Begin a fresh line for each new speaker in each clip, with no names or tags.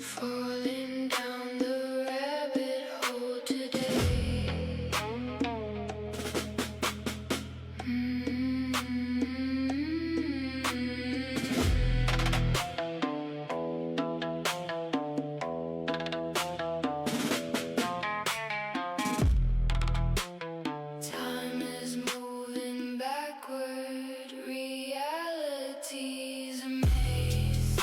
falling down the rabbit hole today. Time is moving backward, reality's a maze.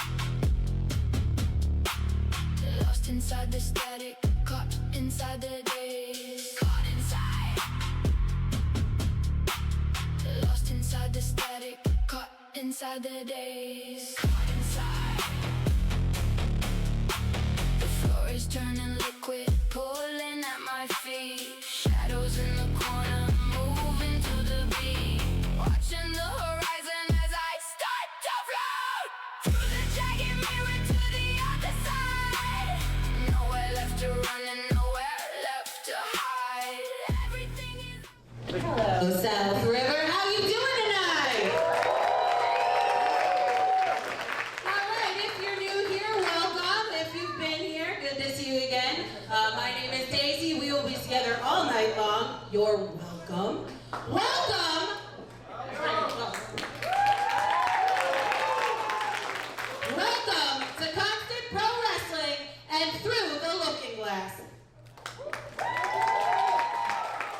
Lost inside the static, caught inside the days. Caught inside. Lost inside the static, caught inside the days. Caught inside. The floor is turning liquid, pulling at my feet. Shadows in the corner, moving to the beat. Watching the horizon as I start to float through the jagged mirror to the other side. Nowhere left to run and nowhere left to hide. Everything is.
Hello, South River. How you doing tonight? All right, if you're new here, welcome. If you've been here, good to see you again. My name is Daisy. We will be together all night long. You're welcome. Welcome. Welcome to Constant Pro Wrestling and Through the Looking Glass.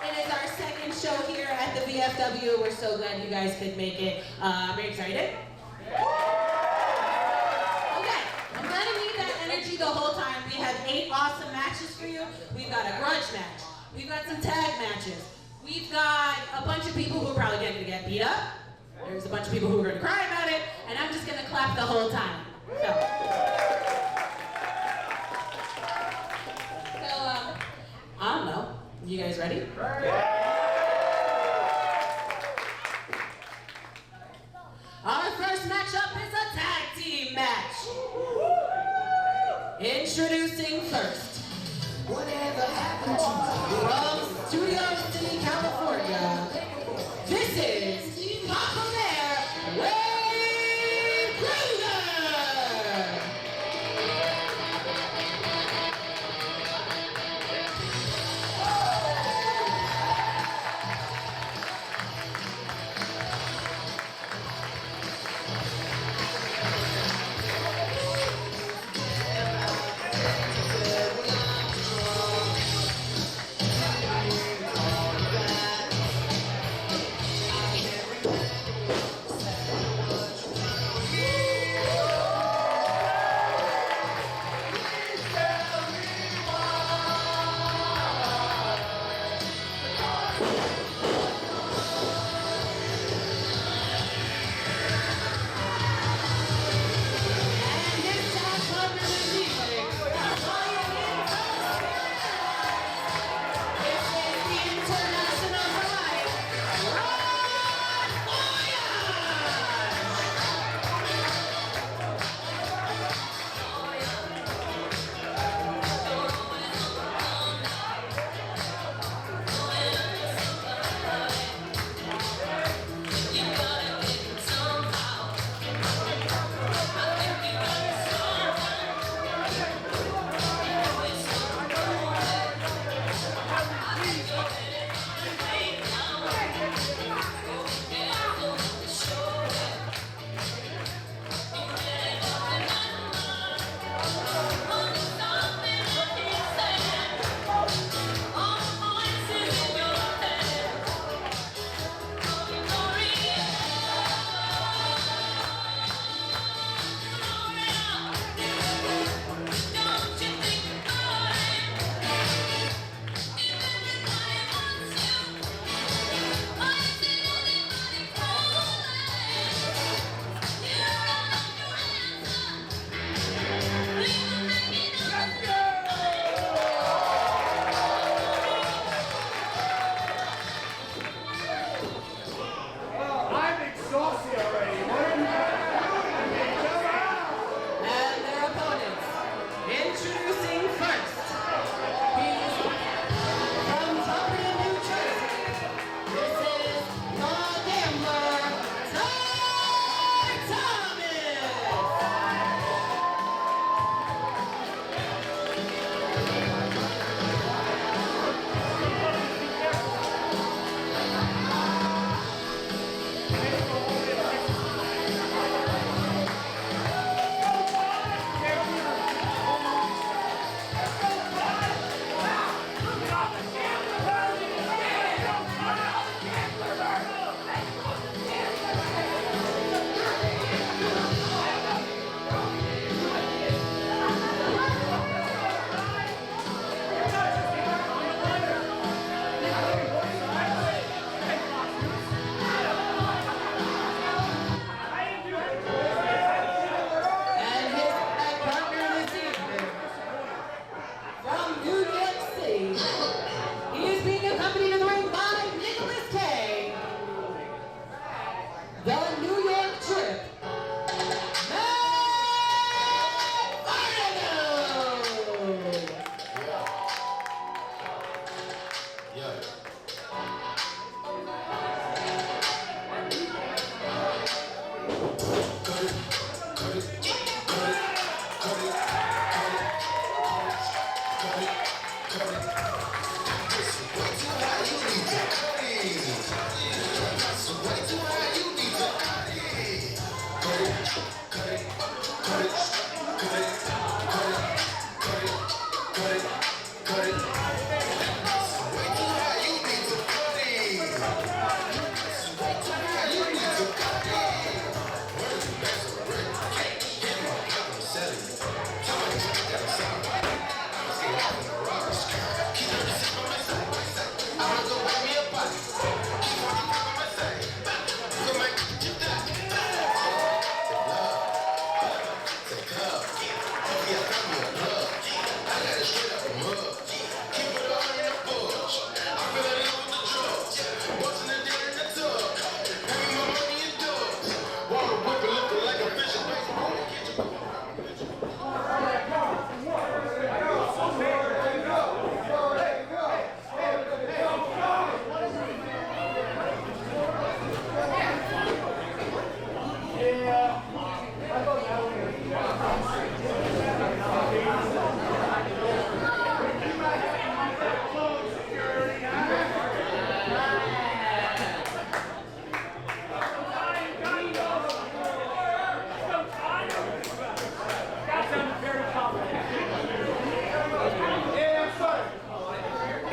It is our second show here at the VFW. We're so glad you guys could make it. Are you excited? Okay, I'm gonna need that energy the whole time. We have 8 awesome matches for you. We've got a grudge match. We've got some tag matches. We've got a bunch of people who are probably going to get beat up. There's a bunch of people who are going to cry about it. And I'm just going to clap the whole time. So I don't know. You guys ready? Our first matchup is a tag team match. Introducing first,
Whatever happened to
from Studio City, California, this is Papa Bear Wade Cruiser.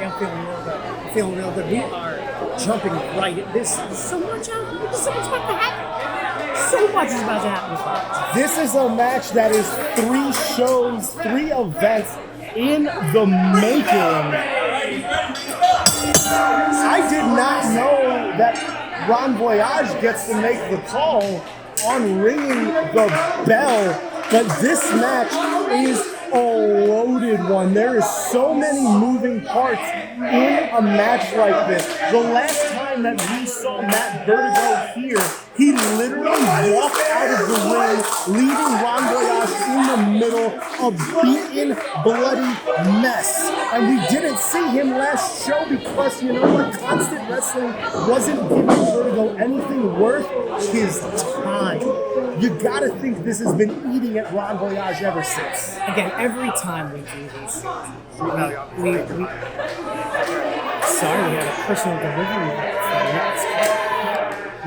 I'm feeling real good. I'm feeling real good. We are jumping right at this. So much out. So much about to happen. So much is about to happen, folks.
This is a match that is 3 shows, 3 events in the making. I did not know that Ron Voyage gets to make the call on ringing the bell, but this match is a loaded one. There is so many moving parts in a match like this. The last time that we saw Matt Vertigo here, he literally walked out of the ring, leaving Ron Voyage in the middle of beaten, bloody mess. And we didn't see him last show because, you know what, Constant Wrestling wasn't giving Vertigo anything worth his time. You gotta think this has been eating at Ron Voyage ever since.
Again, every time we do these, we sorry, we had a personal delivery from Nick's.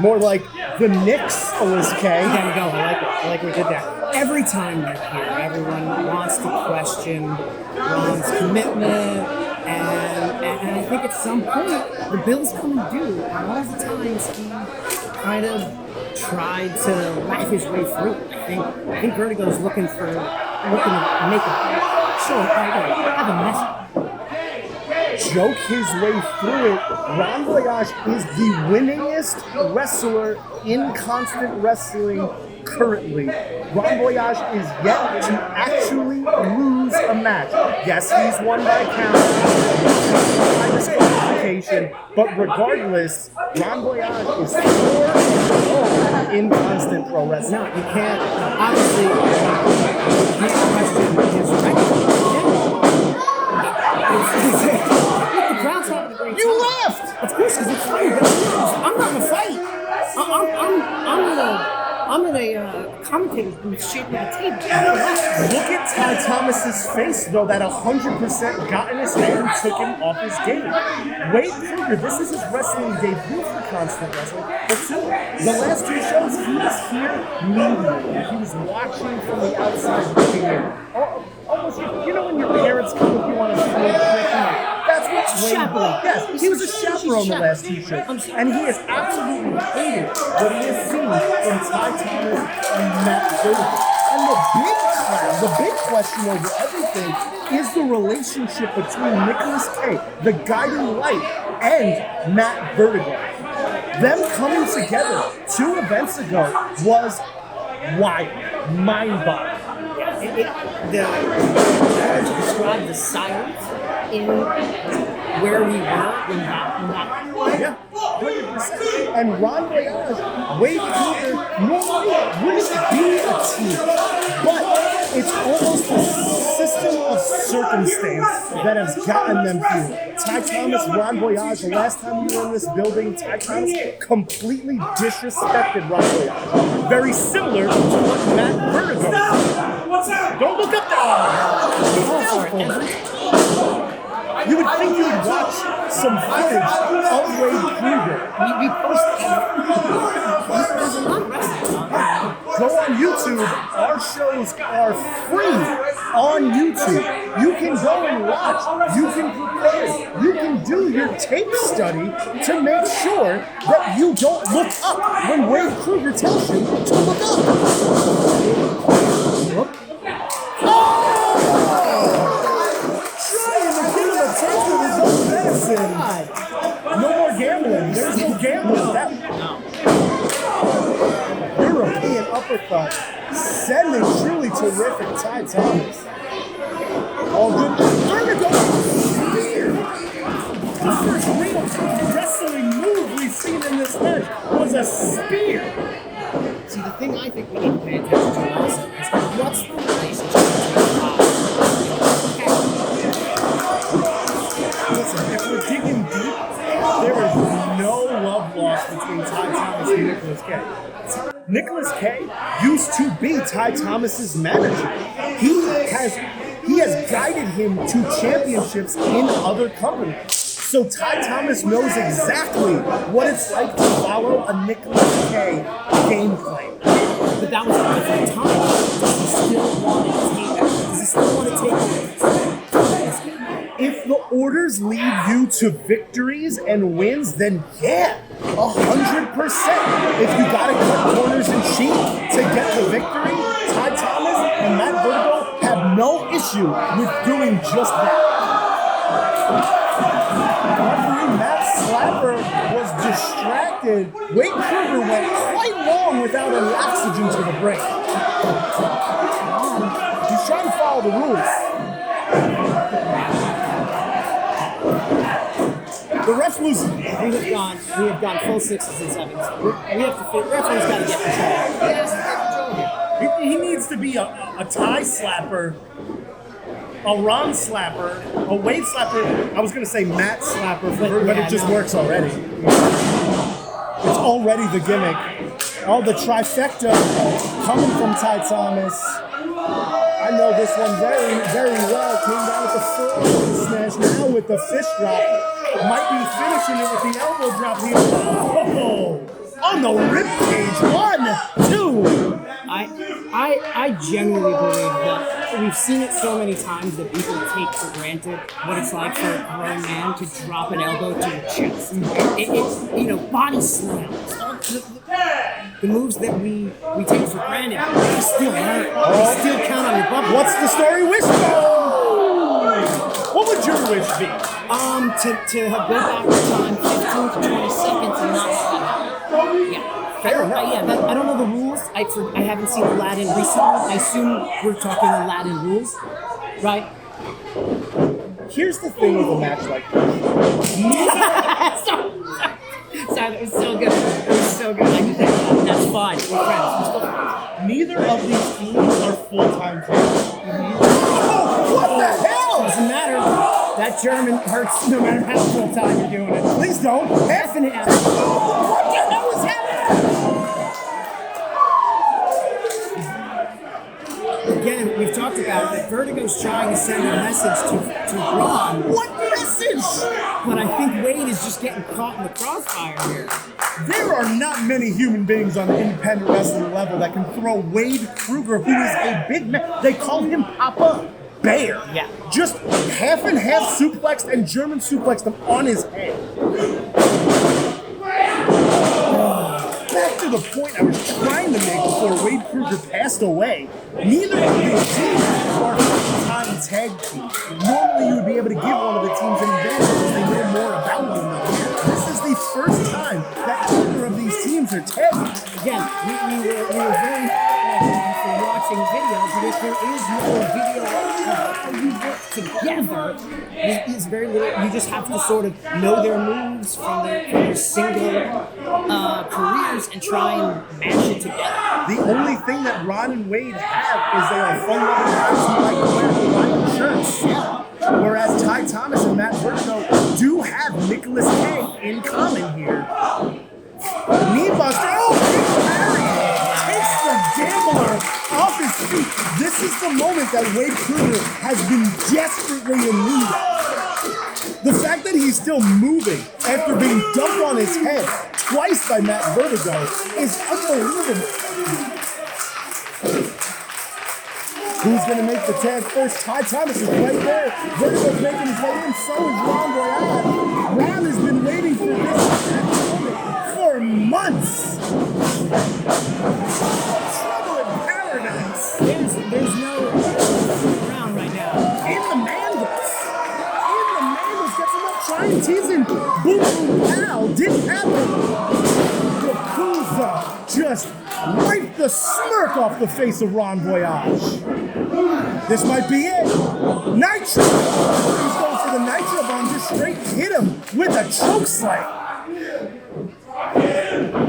More like the Knicks, Alice K.
There we go. I like we did that. Every time you're here, everyone wants to question Ron's commitment, and I think at some point the bills come due. And all the times he kind of tried to laugh his way through it. I think Vertigo's looking to make a sure have a message.
Joke his way through it. Ron Voyage is the winningest wrestler in Constant Wrestling currently. Ron Voyage is yet to actually lose a match. Yes, he's won by count, by disqualification, but regardless, Ron Voyage is 4-0 in Constant Pro Wrestling.
No, you can't. Obviously, you can't question his record. The crowd's having a great time.
You left!
Of course, because it's funny. I'm not in a fight. I'm in a commentator's booth shaped like a table.
Look at Ty Thomas's face, though, that 100% got in his head and took him off his game. Wade Kruger, this is his wrestling debut for Constant Wrestling. But still, the last 2 shows, he was here mediating. He was watching from the outside looking in. Almost, you know when your parents come with you on a field trip? That's what
Chaperone.
Yes, he was a chaperone the last 2 shows. And he has absolutely hated what he has seen from Ty Thomas and Matt Vertigo. And the big question over everything is the relationship between Nicholas K, the guiding light, and Matt Vertigo. Them coming together 2 events ago was wild, mind-boggling.
The hard to describe the silence in where we were when that
Yeah, 100%. And Ron Voyage, Wade Kruger, normally wouldn't be a team, but it's almost a system of circumstance that has gotten them here. Ty Thomas, Ron Voyage, the last time we were in this building, Ty Thomas completely disrespected Ron Voyage. Very similar to what Matt Vertigo did. Don't look up there! You would think you would watch some footage of Wade Kruger.
we posted. There's a lot of wrestling.
Go on YouTube. Our shows are free on YouTube. You can go and watch. You can prepare. You can do your tape study to make sure that you don't look up when Wade Kruger tells you to look up. No more gambling. There's no gambling. European uppercut sending truly terrific. Ty Thomas. All good. Vertigo spear. The first real wrestling move we've seen in this match was a spear.
See, the thing I think we need to pay attention to also is what's the relationship between
Listen, if we're digging deep, there is no love lost between Ty Thomas and Nicholas K. Nicholas K used to be Ty Thomas's manager. He has guided him to championships in other companies. So Ty Thomas knows exactly what it's like to follow a Nicholas K game plan.
But that was a different time. Does he still want to take? Does he still want to take over?
If the orders lead you to victories and wins, then yeah, 100%. If you gotta cut corners and cheat to get the victory, Ty Thomas and Matt Vertigo have no issue with doing just that. Referee Matt Slapper was distracted. Wade Kruger went quite long without any oxygen to the brain. He's trying to follow the rules. The ref loses.
We have gone full sixes and sevens. We have to. Referee's got to get control.
He needs to be a tie slapper, a Ron slapper, a Wade slapper. I was going to say Matt slapper, but it just works already. It's already the gimmick. Oh, the trifecta coming from Ty Thomas. I know this one very, very well. Came down with the full smash, now with the fist drop. Might be finishing it with the elbow drop here. Oh, on the ribcage. 1, 2.
I genuinely believe that we've seen it so many times that people take for granted what it's like for a grown man to drop an elbow to your chest. Body slams. The moves that we take for granted, they still hurt. They still count on your bumper.
What's the story wish? What would your wish be?
To have go back in time 15 to 20 seconds and not see. Yeah.
Fair enough.
I don't know the rules. I haven't seen Aladdin recently. I assume we're talking Aladdin rules, right?
Here's the thing with a match like this.
Sorry, that was so good. It was so good. That's fine. We're friends. We're still friends.
Neither of these teams are full-time players. Oh, what the hell?
Doesn't matter. That German hurts no matter how full time you're doing it.
Please don't.
Definite.
What the hell is happening?
Again, we've talked about that Vertigo's trying to send a message to Ron.
What message?
But I think Wade is just getting caught in the crossfire here.
There are not many human beings on the independent wrestling level that can throw Wade Kruger, who is a big man. They call him Papa Bear.
Yeah.
Just half and half suplexed and German suplexed him on his head. Back to the point I was trying to make before Wade Kruger passed away. Neither of these teams are full-time tag teams. Normally you would be able to give one of the teams an advantage because they know more about one another. This is the first time that either of these teams are tagging.
Again, we were very happy for watching videos, but if there is no video of how you work together, there's very little. You just have to sort of know their moves from their single careers and try and mash it together.
The only thing that Ron and Wade have is they are fun-loving guys who like to wear Hawaiian shirts. Yeah. Whereas Ty Thomas and Matt Vertigo do have Nicholas K in common here. Knee buster. Oh, Big Barry takes the gambler off his feet. This is the moment that Wade Kruger has been desperately in need of. The fact that he's still moving after being dumped on his head twice by Matt Vertigo is unbelievable. Who's going to make the tag first? Ty Thomas is right there. Vertigo's making his way in. So is Ron Boyard. Ron has been waiting for this for months. Trouble in paradise.
There's no round right now.
In the Mandals. Gets him up trying teasing. Boom Boom Pow. Didn't happen. Yakuza just wipe the smirk off the face of Ron Voyage. This might be it. Nitro! He's going for the Nitro bomb, just straight hit him with a choke slam.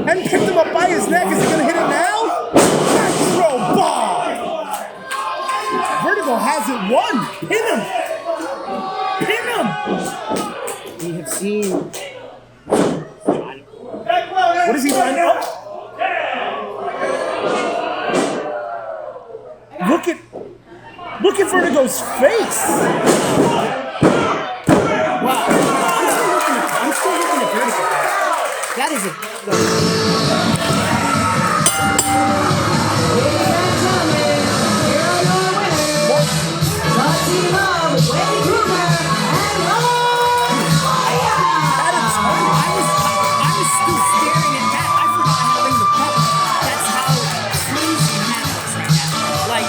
And picked him up by his neck. Is he going to hit it now? Nitro bomb! Vertigo has it won. Pin him! Pin him!
We have seen.
What is he lining up? Look at Vertigo's face.
Wow. I'm still looking at Vertigo. That is a. I was still staring at that. I forgot how to ring the bell. That's how crazy Matt is right now. Like,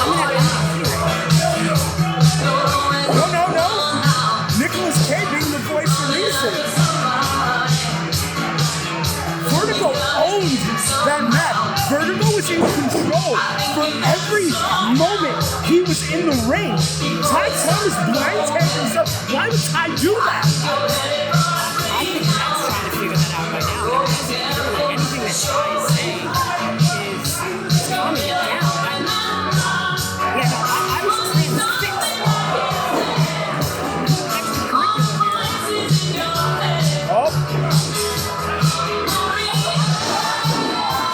I'm not here.
No. Nicolas Cage being the voice for reason. Vertigo owned that match. Vertigo was in control for every moment he was in the ring. Ty Thomas blind tagged himself. Why would Ty do that?
I think Matt's trying to figure that out right now. Anything that Ty is saying is calming it down. I was just saying this fix.
Oh.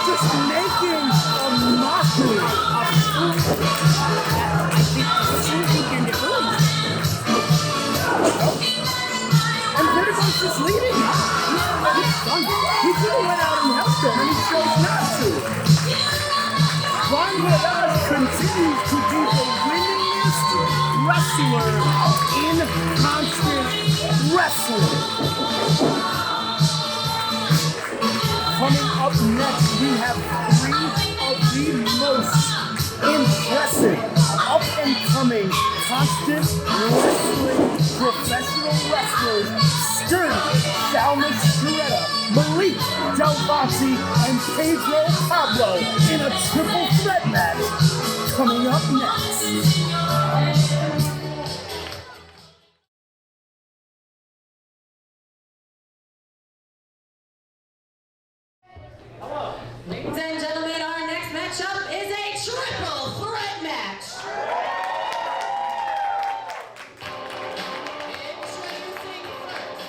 Just making a mockery of
I think this weekend it really.
and Vertigo's just leaving. He could have went out and helped him, and he chose not to. Ron Voyage continues to be the winningest wrestler in constant wrestling. Coming up next, we have three of the most impressive, up-and-coming, constant wrestling professional wrestlers, Sturdy, Salma Shredder, Malik Del Valle, and Pedro Pablo in a triple threat match coming up next.
Ladies and gentlemen, our next matchup is a triple threat match. Introducing first,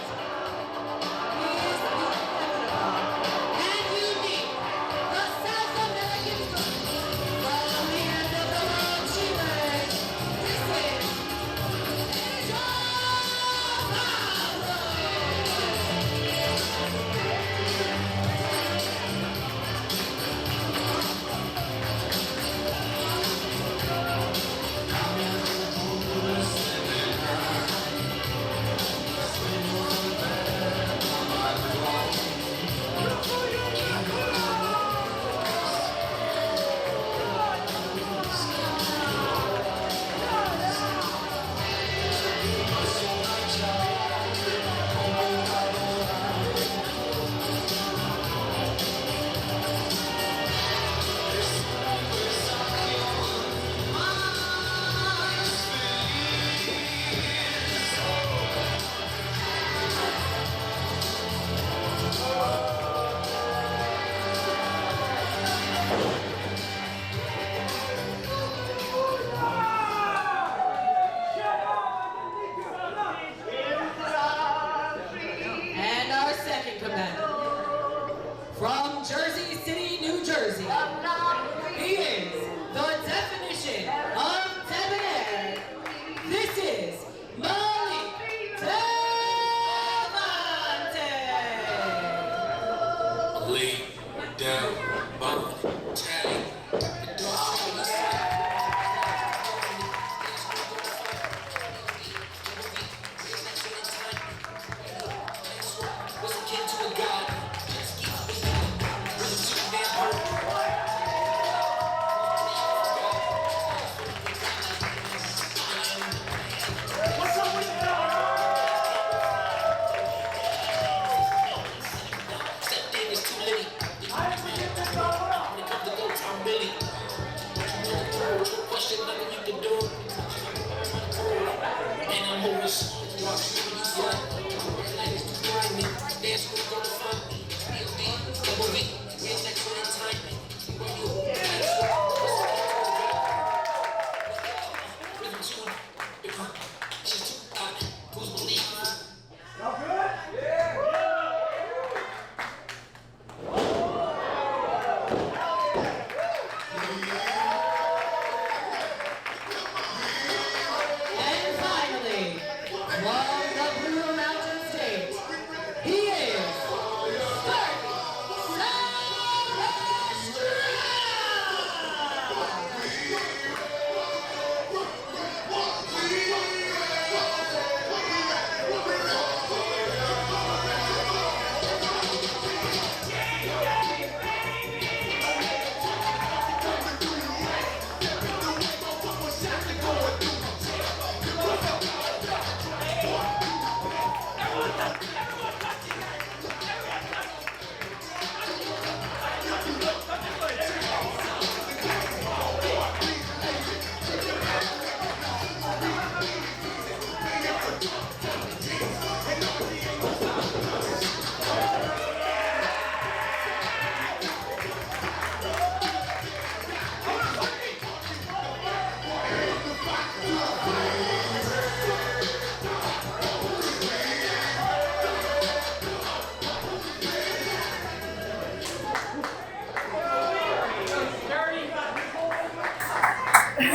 he is the inevitable and unique, the South American star. From the end of the world she reigns, this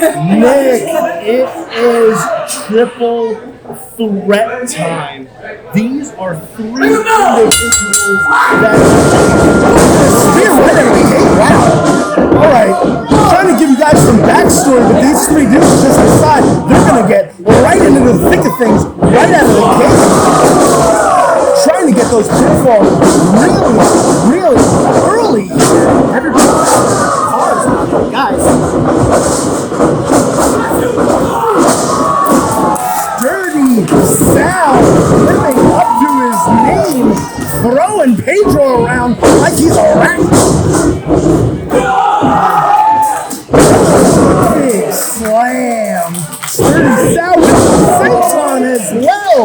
Nick, it is triple threat time. These are three individuals that spear right out of the gate. Wow. All right. I'm trying to give you guys some backstory, but these three dudes just decide they're going to get right into the thick of things right out of the gate. Trying to get those pitfalls really early. Everybody, cars, guys. Dirty Sal living up to his name, throwing Pedro around like he's a rat. Big slam. Dirty Sal with the senton as well.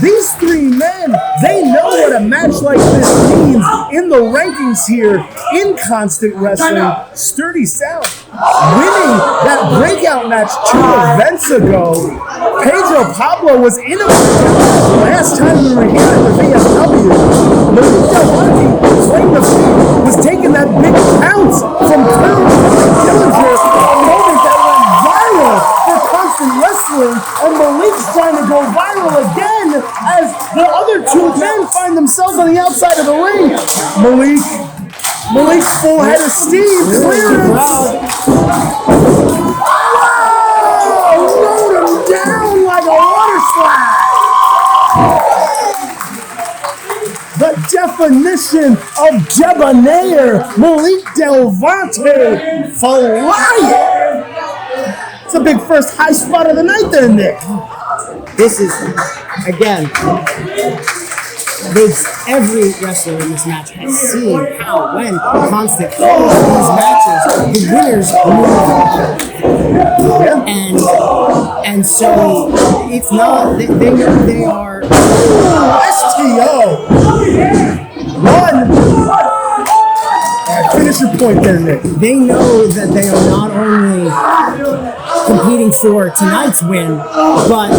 These three men, they know what a match like this means in the rankings here in Constant Wrestling. Sturdy Sal winning that breakout match 2 events ago. Pedro Pablo was in a last time we were here at the VFW. Melissa Hunty claimed the feud, was taking that big pounce from Kurt Dillinger, a moment that went viral for Constant Wrestling, and Malik's trying to go viral again as the other two men find themselves on the outside of the ring. Malik's full head of steam, clearance. Wow! Rode him down like a water slide. The definition of debonair, Malik Del Vante flying. It's a big first high spot of the night there, Nick.
This is, again, every wrestler in this match has seen how when Constant calls these matches, the winners move. And so it's not, they are.
STO. One. All right, finish your point there, Nick.
They know that they are not only competing for tonight's win, but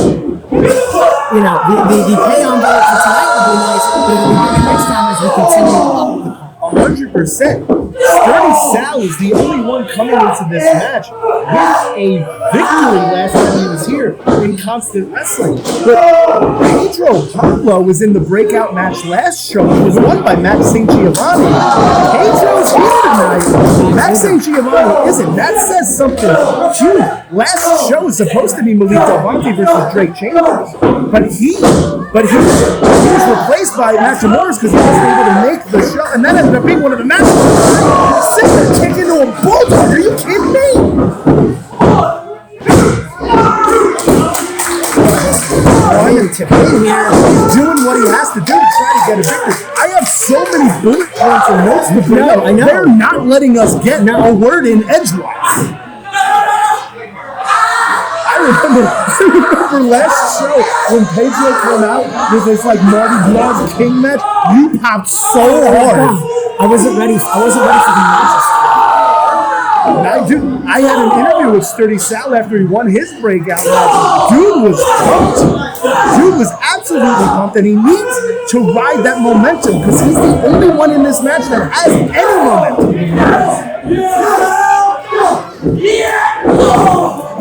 you know, the pay on board for tonight would be nice, but it'll be better next time as we continue up the card.
100%. Sturdy Sal is the only one coming into this match with a victory last time he was here in Constant Wrestling. But Pedro Pablo was in the breakout match last show. He was won by Max St. Giovanni. Pedro's here tonight. Max St. Giovanni isn't. That says something huge. Last show was supposed to be Malik Del Vante versus Drake Chambers. But he was replaced by Nakamura because he wasn't able to make the show, and that ended up being one of the matches. Sitting there kicking into a bulldog. Are you kidding me? Ryan Tippett here is doing what he has to do to try to get a victory. I have so many bullet points and notes to bring up.
I know.
They're not letting us get a word in edgewise. I remember last show when Pedro came out with this like Mardi Gras King match. You popped so hard.
I wasn't ready for the matches.
I had an interview with Sturdy Sal after he won his breakout match. Dude was pumped. Dude was absolutely pumped, and he needs to ride that momentum because he's the only one in this match that has any momentum.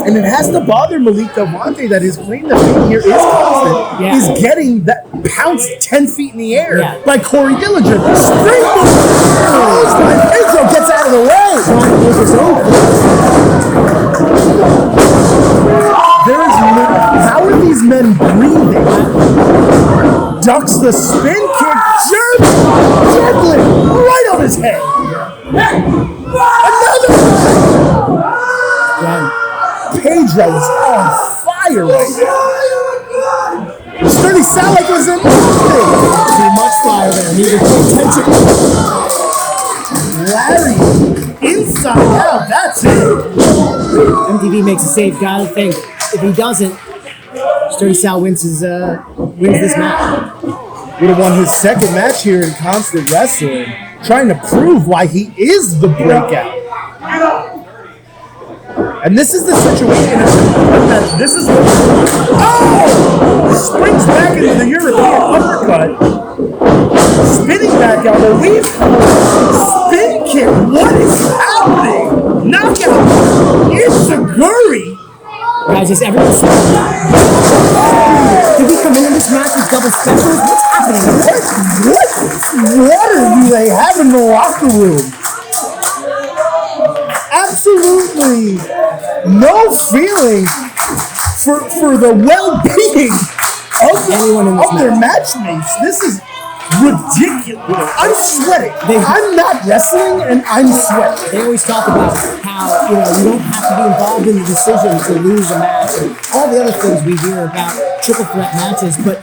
And it has to bother Malik Del Vante that his claim to fame here is constant, is getting that pounce 10 feet in the air like Corey Dillinger. Springboard! Pedro gets out of the way! There is no, how are these men breathing? Ducks the spin kick, jerkling right on his head. Another! Pedro is on fire right now. Sturdy Sal like was in too much fire there. Needed to pay attention. Larry, inside out. That's it.
MTV makes a save. Gotta think if he doesn't, Sturdy Sal wins this match.
Would have won his second match here in Constant Wrestling, trying to prove why he is the breakout. And this is the situation. This is what. Oh! Springs back into the European uppercut. Spinning back out. The weave. Spin kick. What is happening? Knockout. It's a
Guys, is everyone did we come into this match with double specials? What's happening?
What water do they have in the locker room? Absolutely no feeling for the well-being of their matchmates. This is ridiculous. I'm sweating. I'm not wrestling and I'm sweating.
They always talk about how, you don't have to be involved in the decision to lose a match and all the other things we hear about triple threat matches, but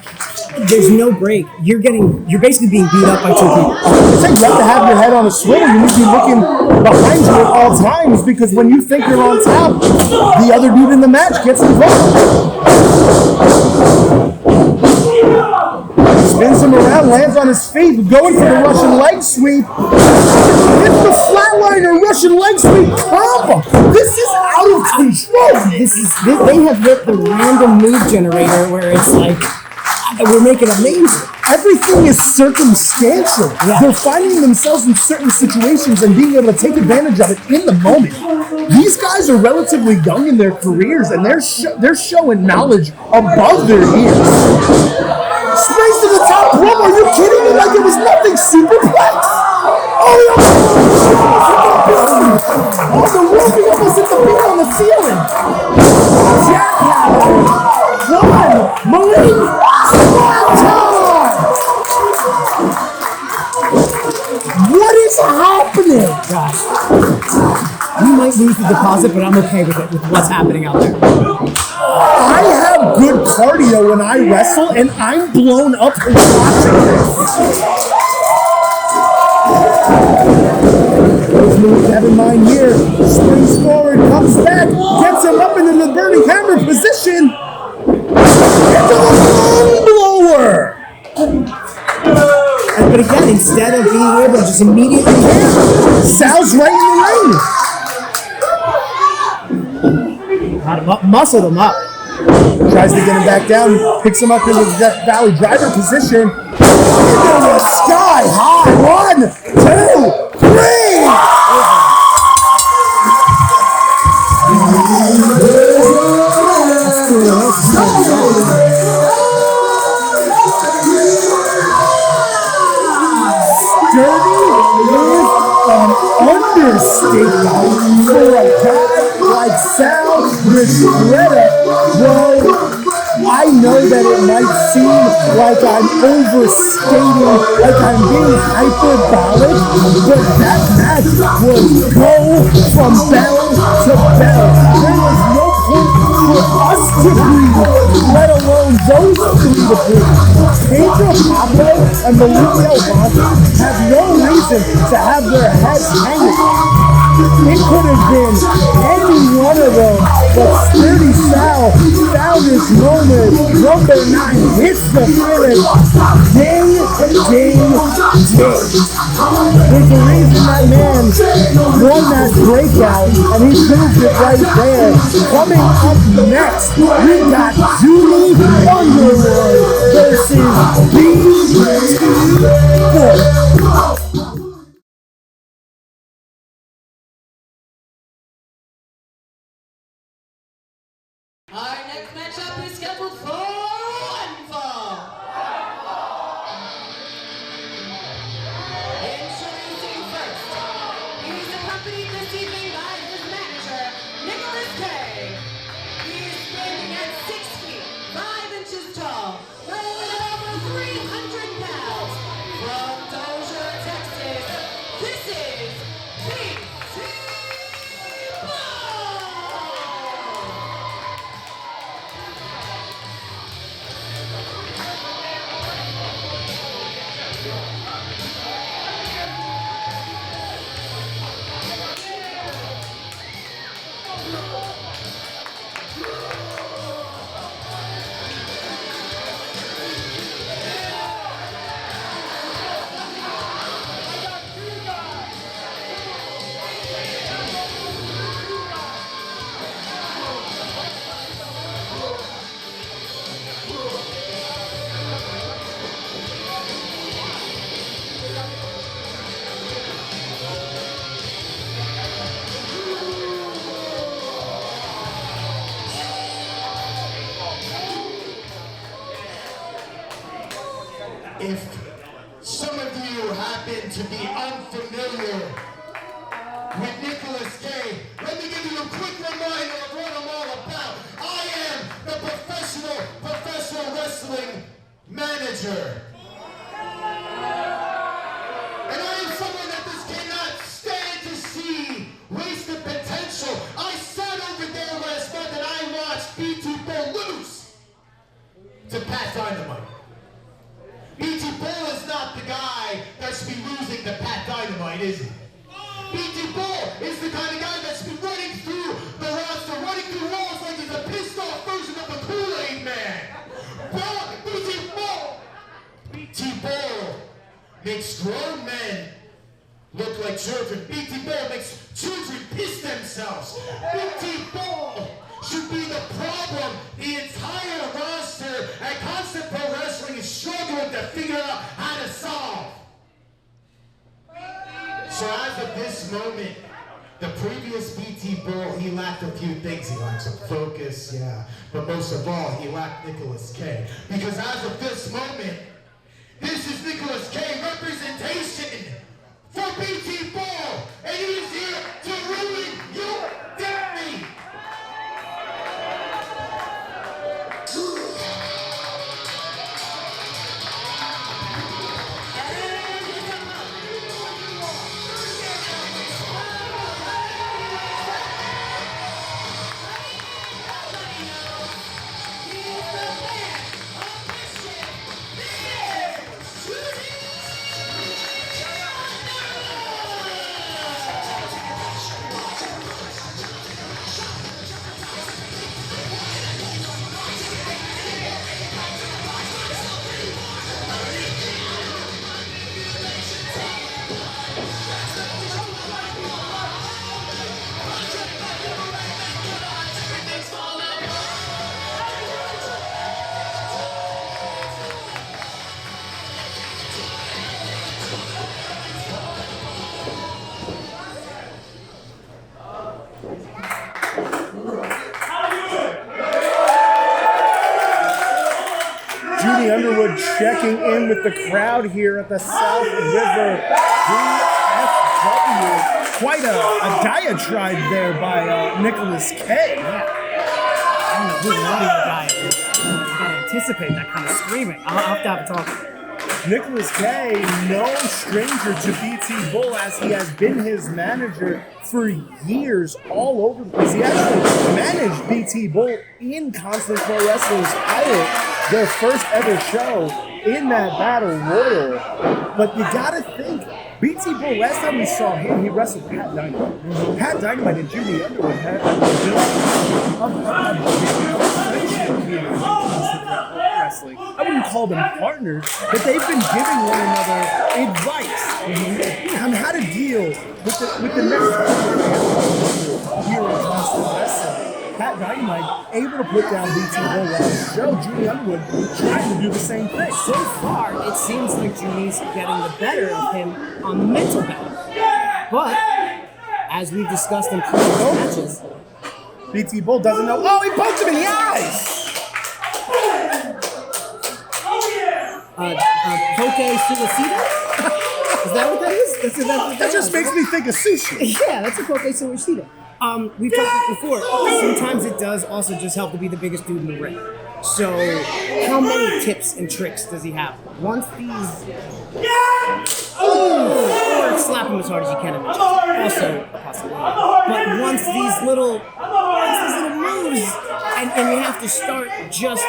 there's no break. You're basically being beat up by two people.
You have to have your head on a swivel. You need to be looking behind you at all times, because when you think you're on top, the other dude in the match gets involved. Spins him around, lands on his feet, going for the Russian leg sweep. It's the flatliner Russian leg sweep combo. This is out of control.
They have hit the random move generator where it's like, we're making a main.
Everything is circumstantial. Yeah. They're finding themselves in certain situations and being able to take advantage of it in the moment. These guys are relatively young in their careers, and they're showing knowledge above their years. Springs to the top rope. Are you kidding me? Like it was nothing. Superplex. Oh, the rope. He almost hit the beat on the ceiling. Jackhammer. One. Marine. What is happening?
Gosh. We might lose the deposit, but I'm okay with it, with what's happening out there.
I have good cardio when I wrestle, and I'm blown up watching this. Have in mind here, springs forward, comes back, gets him up into the burning hammer position. Into the long blower.
But again, instead of being able to just immediately hit,
Sal's right in the ring.
got him up, muscled him up.
Tries to get him back down, picks him up into the Death Valley driver position. Into the sky high. 1, 2, 3. Understatement for a guy like Sal Risgretta. Well, I know that it might seem like I'm overstating, like I'm being hyperbolic, but that match was go from bell to bell. There was no point for us to breathe, let alone those three to breathe. Pedro Pablo and Mauricio Bonta have no reason to have their heads hanging. It could have been any one of them, but Sturdy Sal found his moment. Number 9 hits the finish. Ding, ding, ding. There's a reason that man won that breakout, and he proved it right there. Coming up next, we got Julie Underwood versus B2.
Our next matchup is scheduled for one fall. Introducing first, he's accompanied this evening by his manager, Nicholas Kay. He is standing at 6 feet, 5 inches tall, weighing over 300 pounds. From Dozier, Texas, this is Big T-Bone.
If some of you happen to be unfamiliar with Nicolas Cage, let me give you a quick reminder of what I'm all about. I am the professional wrestling manager. And I am someone that just cannot stand to see wasted potential. I sat over there last month and I watched BT Bull lose to Pat Dynamite. BT Bull is not the guy that should be losing to Pat Dynamite, is he? BT Bull is the kind of guy that should be running through the roster, running through walls like he's a pissed off version of a Kool-Aid man. BT Bull makes grown men look like children. BT Bull makes children piss themselves. BT Bull should be the problem the entire roster at Constant Pro Wrestling is struggling to figure out how to solve. So as of this moment, the previous BT Bull, he lacked a few things. He lacked some focus, yeah. But most of all, he lacked Nicolas Cage. Because as of this moment, this is Nicolas Cage representation for BT Bull. And he is here to ruin your day.
Judy Underwood checking in with the crowd here at the South River DFW. Quite a diatribe there by Nicolas Cage.
I don't know who's running the guy. You gotta anticipate that kind of screaming. I'll have to have a talk.
Nicolas Cage, no stranger to BT Bull, as he has been his manager for years all over the place. He actually managed BT Bull in Constant Pro Wrestling's pilot, their first ever show in that Battle Royal. But you gotta think, BT Bull, last time we saw him, he wrestled Pat Dynamite. Pat Dynamite and Judy Underwood had a wrestling. I wouldn't call them partners, but they've been giving one another advice on how to deal with the next here in Constant Wrestling. Pat Dynamite able to put down BT Bull last show. Judy Underwood trying to do the same thing.
So far, it seems like Junie's getting the better of him on the mental battle. But, as we've discussed in previous matches,
BT Bull doesn't know. Oh, he poked him in the eyes!
Poke Suicida? Is that what that is?
That just makes me think of sushi.
Yeah, that's a Poke Suicida. We've talked about this before. Sometimes it does also just help to be the biggest dude in the ring. So, how many tips and tricks does he have? Once these... Or slap him as hard as you can. Also a possibility. But once these little moves, and you have to start just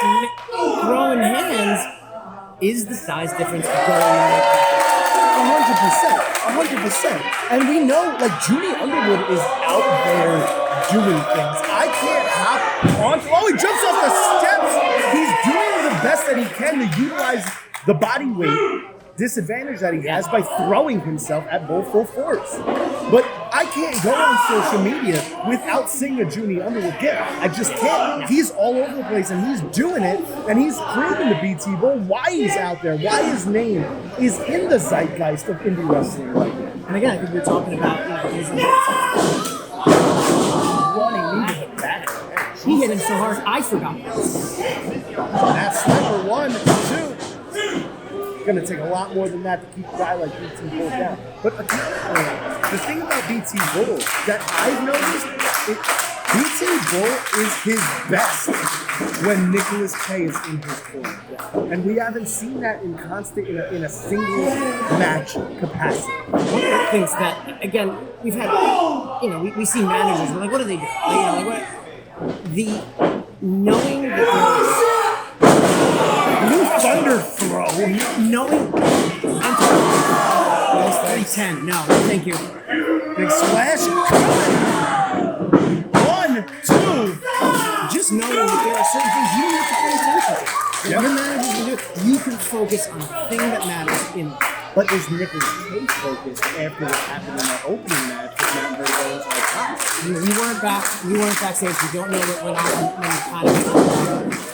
throwing hands, is the size difference going
100%. And we know, like, Judy Underwood is out there doing things. I can't hop on. Oh, he jumps off the steps. He's doing the best that he can to utilize the body weight disadvantage that he has by throwing himself at both full force. But I can't go on social media without seeing a Judy Underwood get. I just can't. He's all over the place and he's doing it, and he's proving to BT Bull why he's out there, why his name is in the zeitgeist of indie wrestling right now.
And again, I think we're talking about, his
Running into the back.
he hit him so hard, I forgot.
That's number 1, 2. going to take a lot more than that to keep a guy like BT Bull down. But the thing about BT Bull that I've noticed, BT Bull is his best when Nicholas K is in his corner. And we haven't seen that in a single match capacity.
One of the things that, again, we've had, we see managers, we're like, what do they do? The knowing that
New thunder throw.
knowing, I'm talking 310, no, thank you.
Big splash. 1, 2.
Just knowing that there are certain things you don't have to pay attention to. If
Yep.
your manager's gonna do it, you can focus on the thing that matters in
But is Nicholas Cage focused after what happened in that opening match with Matt Verdone's on top?
we weren't backstage. We don't know what went on when kind of.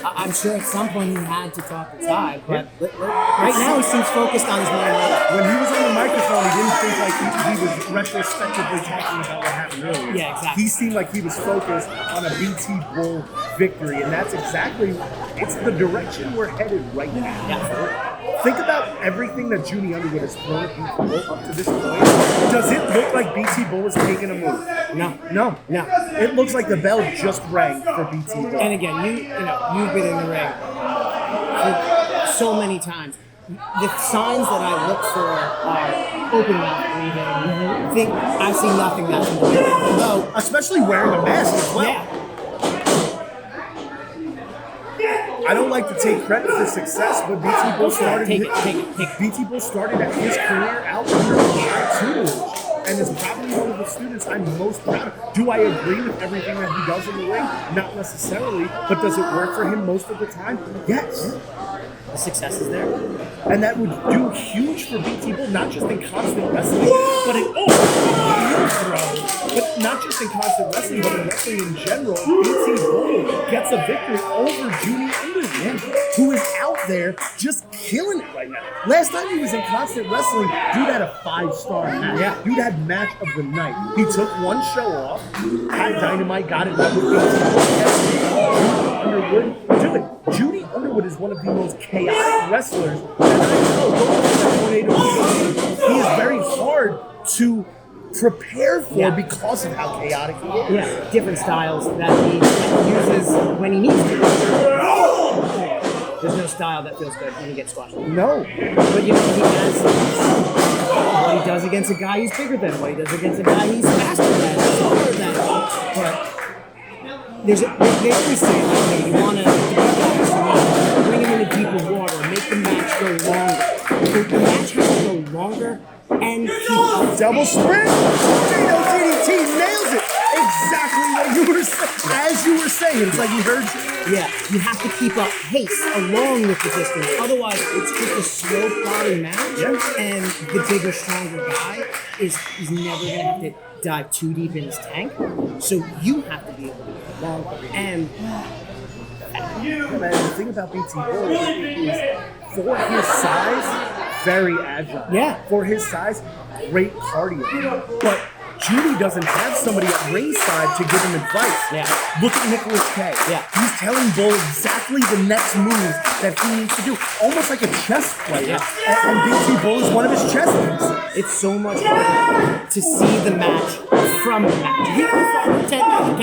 I'm sure at some point he had to talk to Ty, but right now he seems focused on his main role.
When he was on the microphone, he didn't think like he was retrospectively talking about what happened earlier.
Yeah, exactly.
He seemed like he was focused on a BT Bull victory, and that's exactly, it's the direction we're headed right now.
Yeah.
Think about everything that Junie Underwood has thrown at BT Bull up to this point. Does it look like BT Bull is taking a move?
No.
No.
No.
It looks like the bell just rang for BT Bull.
And again, you've been in the ring for so many times. The signs that I look for are open mouth breathing. I see nothing that's no.
Especially wearing a mask as well.
Yeah.
I don't like to take credit for success, but BT Bull started.
Take it.
BT Bull started at his career out under my tutelage, and is probably one of the students I'm most proud of. Do I agree with everything that he does in the ring? Not necessarily, but does it work for him most of the time? Yes.
The success is there.
And that would do huge for BT Bull, not just in constant wrestling, but in but not just in constant wrestling, but in wrestling in general. BT Bull gets a victory over Junie Underwood, who is out there just killing it right now. Last time he was in constant wrestling, dude had a 5-star match.
Yeah.
Dude had match of the night. He took one show off, had Dynamite, got it right with BT Bull. Underwood, dude, Junie Underwood is one of the most chaotic wrestlers that I know. He is very hard to prepare for because of how chaotic he is.
Yeah, different styles that he uses when he needs to. There's no style that feels good when he gets squashed.
No.
But he has what he does against a guy he's bigger than, what he does against a guy he's faster than, slower than. But they always say, okay, you want to bring him into deeper water, make the match go longer. The match has to go longer and keep up.
Double sprint. Tornado DDT nails it. Exactly what you were saying. As you were saying, it's like he heard you.
Yeah, you have to keep up pace along with the distance. Otherwise, it's just a slow plodding match, and the bigger, stronger guy he's never going to have to dive too deep in his tank. So you have to be able to go longer. And
Man, the thing about BT Bull is for his size, very agile.
Yeah.
For his size, great cardio. But Junie doesn't have somebody at ringside to give him advice.
Yeah.
Look at Nicholas K.
Yeah.
He's telling Bull exactly the next move that he needs to do, almost like a chess player.
Yeah.
And BT Bull is one of his chess pieces.
it's so much harder to see the match from the match. We are from 10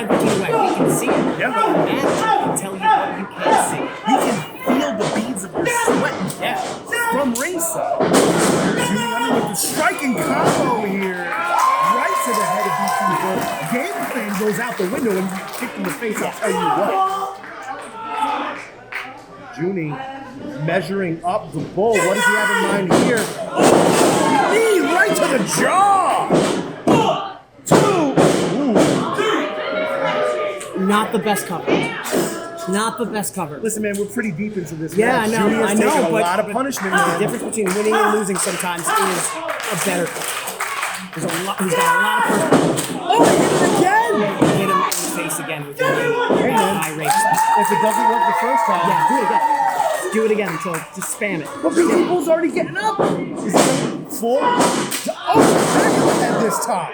feet away. We can see it.
Yeah.
But the match can tell you what you can't see.
You can feel the beads of your sweat from ringside. Junie Underwood, the striking combo here. Right to the head of BT Bull. Game plan goes out the window and you kick in the face, I'll tell you what. Junie measuring up the Bull. What does he have in mind here? Knee right to the jaw. 2.
Not the best cover. Not the best cover.
Listen, man, we're pretty deep into this
Yeah,
match.
I know.
Junie has taken a
but
lot of punishment.
The difference between winning and losing sometimes is a better cover. He's got a lot of personal.
Oh, he hit it again!
Hit him in the face again with your
Hey, man.
high rates.
If it doesn't work the first time,
Yeah, do it again. Do it again until just spam it.
but BT Bull's already getting up. Is he full? Oh, back of the head this time.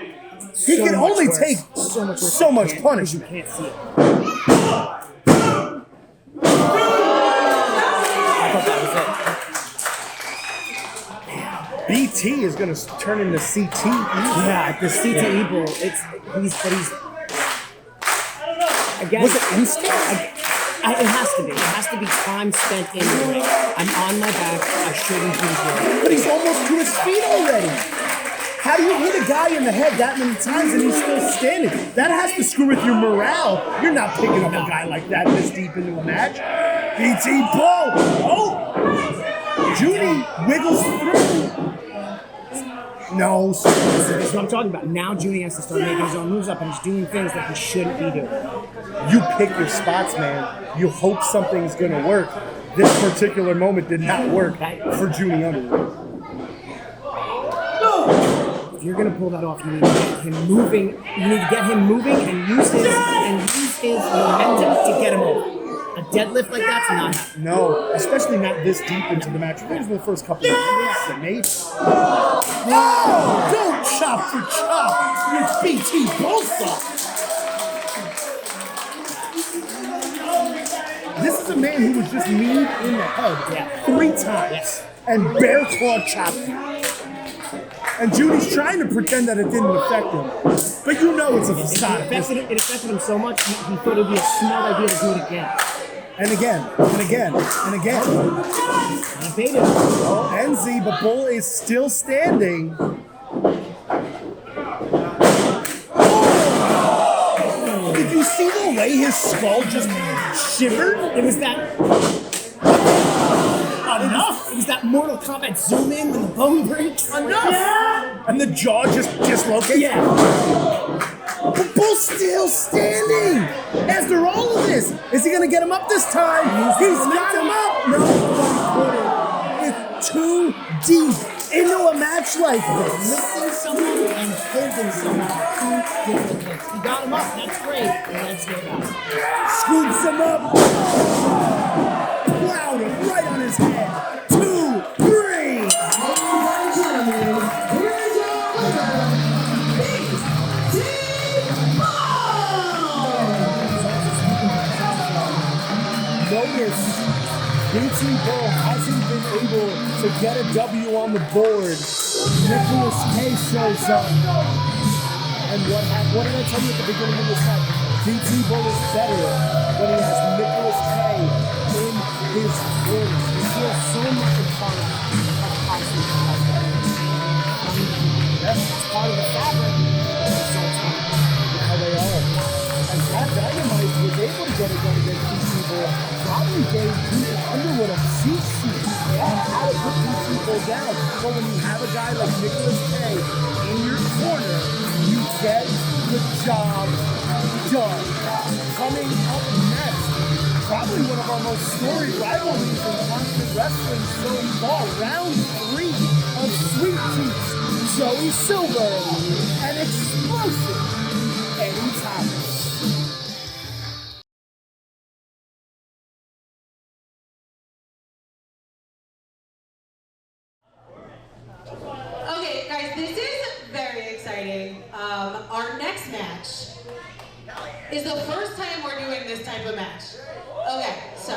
He
So
can
much
only
worse.
take
so much, worse
so
than
much
you can, 'cause
punishment.
You can't see it. I thought that was it.
BT is going to turn into CTE.
Yeah, the CTE Bull. He's. Again,
Was it instinct?
It has to be. It has to be time spent in the ring. I'm on my back. I shouldn't be here.
But he's almost to his feet already. How do you hit a guy in the head that many times and he's still standing? That has to screw with your morale. You're not picking up a guy like that this deep into a match. BT Bull. Oh! Judy wiggles through. No.
That's what I'm talking about. Now Judy has to start making his own moves up and he's doing things that he shouldn't be doing.
You pick your spots, man. You hope something's going to work. This particular moment did not work for Judy Underwood.
If you're gonna pull that off, you need to get him moving. You need to get him moving and use his momentum to get him over. A deadlift like that's not happening.
No, especially not this deep into the match. Those were the first couple of minutes, maybe. Oh, don't chop for chop with BT Bosa. This is a man who was just kneed in the head 3 times and bear claw chopped him. And Judy's trying to pretend that it didn't affect him. But you know it's a facade.
It affected him so much, he thought it would be a smart idea to do it again.
And again, and again, and again.
And evaded him.
Oh, NZ, but Bull is still standing. Oh! Did you see the way his skull just shivered?
It was that... Enough! It was that Mortal Kombat zoom in when the bone breaks.
Enough! Yeah. And the jaw just dislocates.
Yeah.
But Bull's still standing after all of this. Is he going to get him up this time? He's got him up. No, it's too deep into a match like this.
Lifting someone and holding someone are 2 different things. He got him up. That's great. Let's get out.
Scoops him up. Plowed him right on his head. 2, 3. Notice BT Bull hasn't been able to get a W on the board. Nicholas K shows up. And what did I tell you at the beginning of this match? BT Bull is better when he has Nicholas K in his corner. He feels so much in front of constant That's part of the fabric. Now they are. And Pat Dynamite was able to get it done against BT Bull. Probably gave Peter Underwood a cheat sheet on how to put BT Bull down. But when you have a guy like Nicholas K in your corner, you get the job done. Coming up next, probably one of our most storied rivalries in Constant Wrestling so far. Round 3 of Sweet Teeth, Joey Silver, and explosive Eddie Thomas.
Okay, guys, this is very exciting. Our next match is the first time we're doing this type of match. Okay, so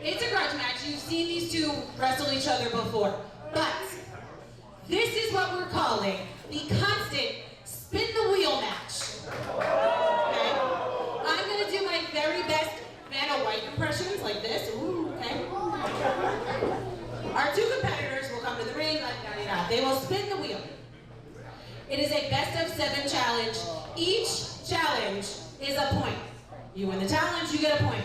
it's a grudge match. You've seen these two wrestle each other before, but this is what we're calling the constant spin the wheel match. Okay, I'm gonna do my very best Vanna White impressions like this. Ooh, okay. Our 2 competitors will come to the ring. They will spin the wheel. It is a best of 7 challenge. Each challenge is a point. You win the challenge, you get a point.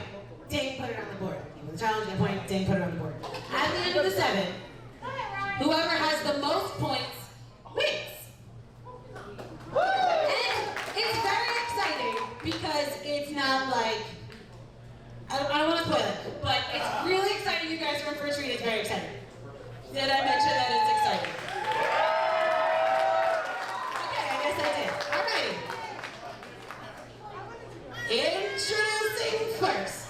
Ding, put it on the board. You win the challenge, get a point. Ding, put it on the board. At the end of the 7, whoever has the most points wins. And it's very exciting because it's not like, I don't want to spoil it, but it's really exciting. You guys are in for a treat. It's very exciting. Did I mention that it's exciting? Okay, I guess I did. Alrighty. Introducing first,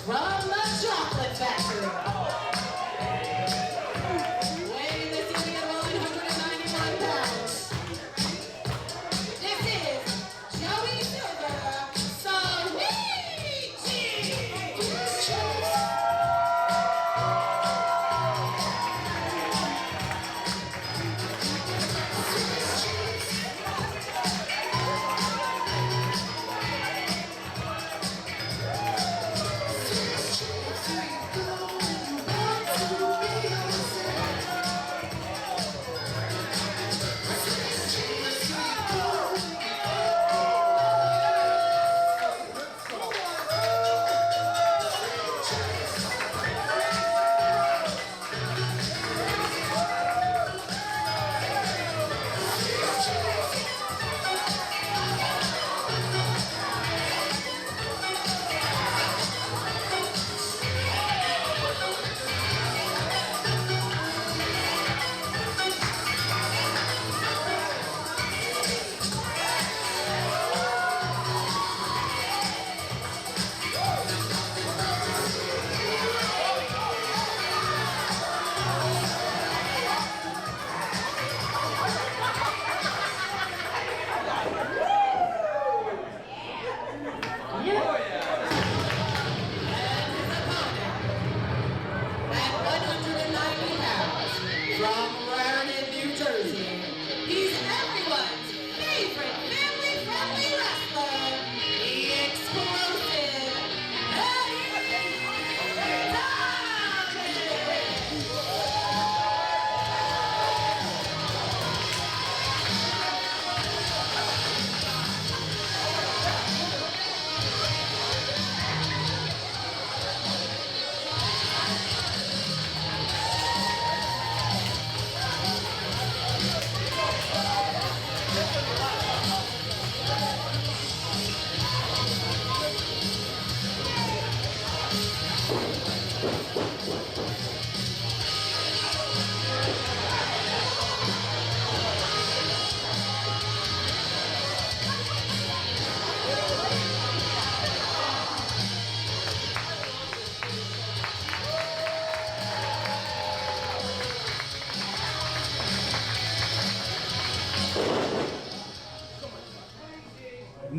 from the Chocolate Factory, weighing the ceiling at 191 pounds. This is Joey Silver, Sweet Cheese.